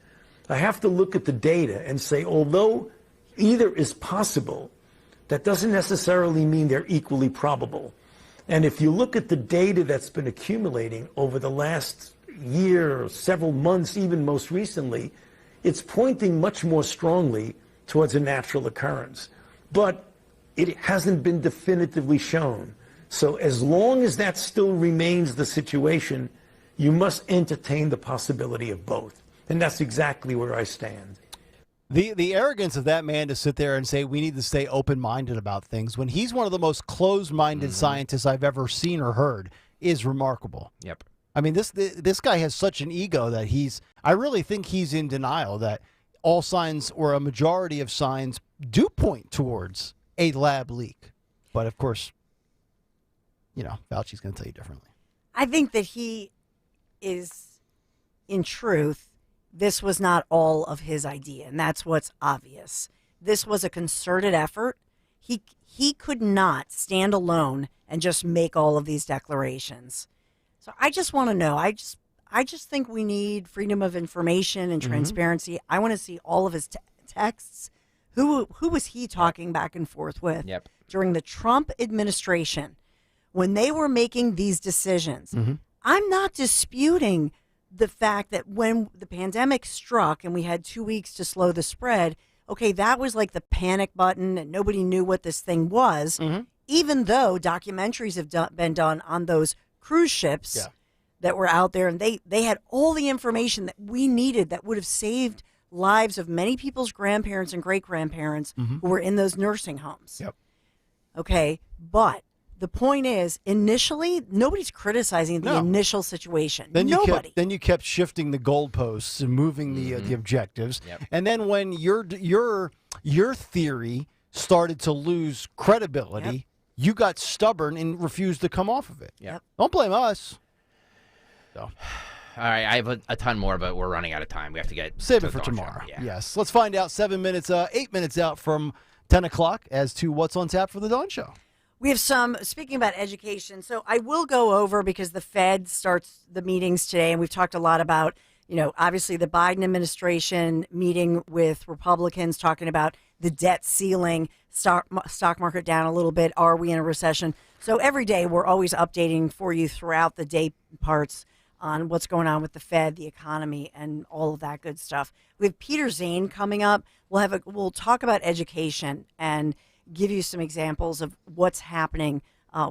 I have to look at the data and say, although either is possible, that doesn't necessarily mean they're equally probable. And if you look at the data that's been accumulating over the last year, several months, even most recently, it's pointing much more strongly towards a natural occurrence. But it hasn't been definitively shown. So as long as that still remains the situation, you must entertain the possibility of both. And that's exactly where I stand.
The arrogance of that man to sit there and say we need to stay open-minded about things when he's one of the most closed-minded scientists I've ever seen or heard is remarkable.
Yep.
I mean, this guy has such an ego that I really think he's in denial that all signs or a majority of signs do point towards a lab leak. But of course, Fauci's going to tell you differently.
I think that he is, in truth, this was not all of his idea, and that's what's obvious. This was a concerted effort. He could not stand alone and just make all of these declarations. So I just want to know. I just think we need freedom of information and transparency. I want to see all of his texts. Who was he talking back and forth with during the Trump administration when they were making these decisions? I'm not disputing the fact that when the pandemic struck and we had 2 weeks to slow the spread, okay, that was like the panic button and nobody knew what this thing was, even though documentaries have been done on those cruise ships that were out there, and they had all the information that we needed that would have saved lives of many people's grandparents and great-grandparents who were in those nursing homes. Okay, but the point is, initially, nobody's criticizing the initial situation. Nobody.
Then you kept shifting the goalposts and moving the objectives. And then when your theory started to lose credibility, you got stubborn and refused to come off of it. Don't blame us. So.
All right, I have a ton more, but we're running out of time. We have to
save it for tomorrow. Yes, let's find out. 8 minutes out from 10 o'clock as to what's on tap for the Dawn Show.
We have speaking about education, so I will go over because the Fed starts the meetings today, and we've talked a lot about, obviously the Biden administration meeting with Republicans, talking about the debt ceiling, stock market down a little bit. Are we in a recession? So every day we're always updating for you throughout the day parts on what's going on with the Fed, the economy, and all of that good stuff. We have Peter Zane coming up. We'll talk about education and give you some examples of what's happening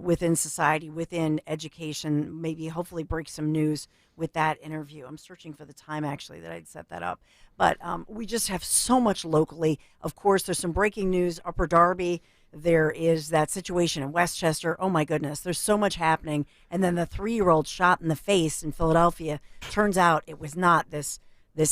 within society, within education, maybe hopefully break some news with that interview. I'm searching for the time, actually, that I'd set that up. But we just have so much locally. Of course, there's some breaking news. Upper Darby, there is that situation in Westchester. Oh, my goodness, there's so much happening. And then the 3-year-old shot in the face in Philadelphia. Turns out it was not this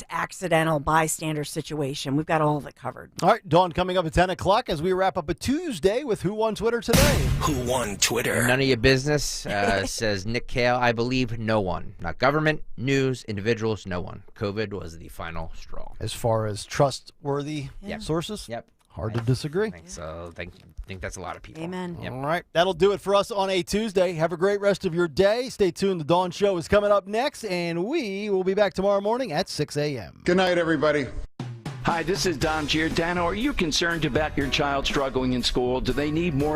accidental bystander situation. We've got all of it covered.
All right, Dawn coming up at 10 o'clock as we wrap up a Tuesday with Who Won Twitter today.
Who won Twitter?
None of your business, says Nick Kayal. I believe no one. Not government, news, individuals, no one. COVID was the final straw.
As far as trustworthy sources? Hard to disagree.
So think that's a lot of people.
Amen.
All right. That'll do it for us on a Tuesday. Have a great rest of your day. Stay tuned. The Dawn Show is coming up next, and we will be back tomorrow morning at 6 a.m.
Good night, everybody.
Hi, this is Don Giordano. Are you concerned about your child struggling in school? Do they need more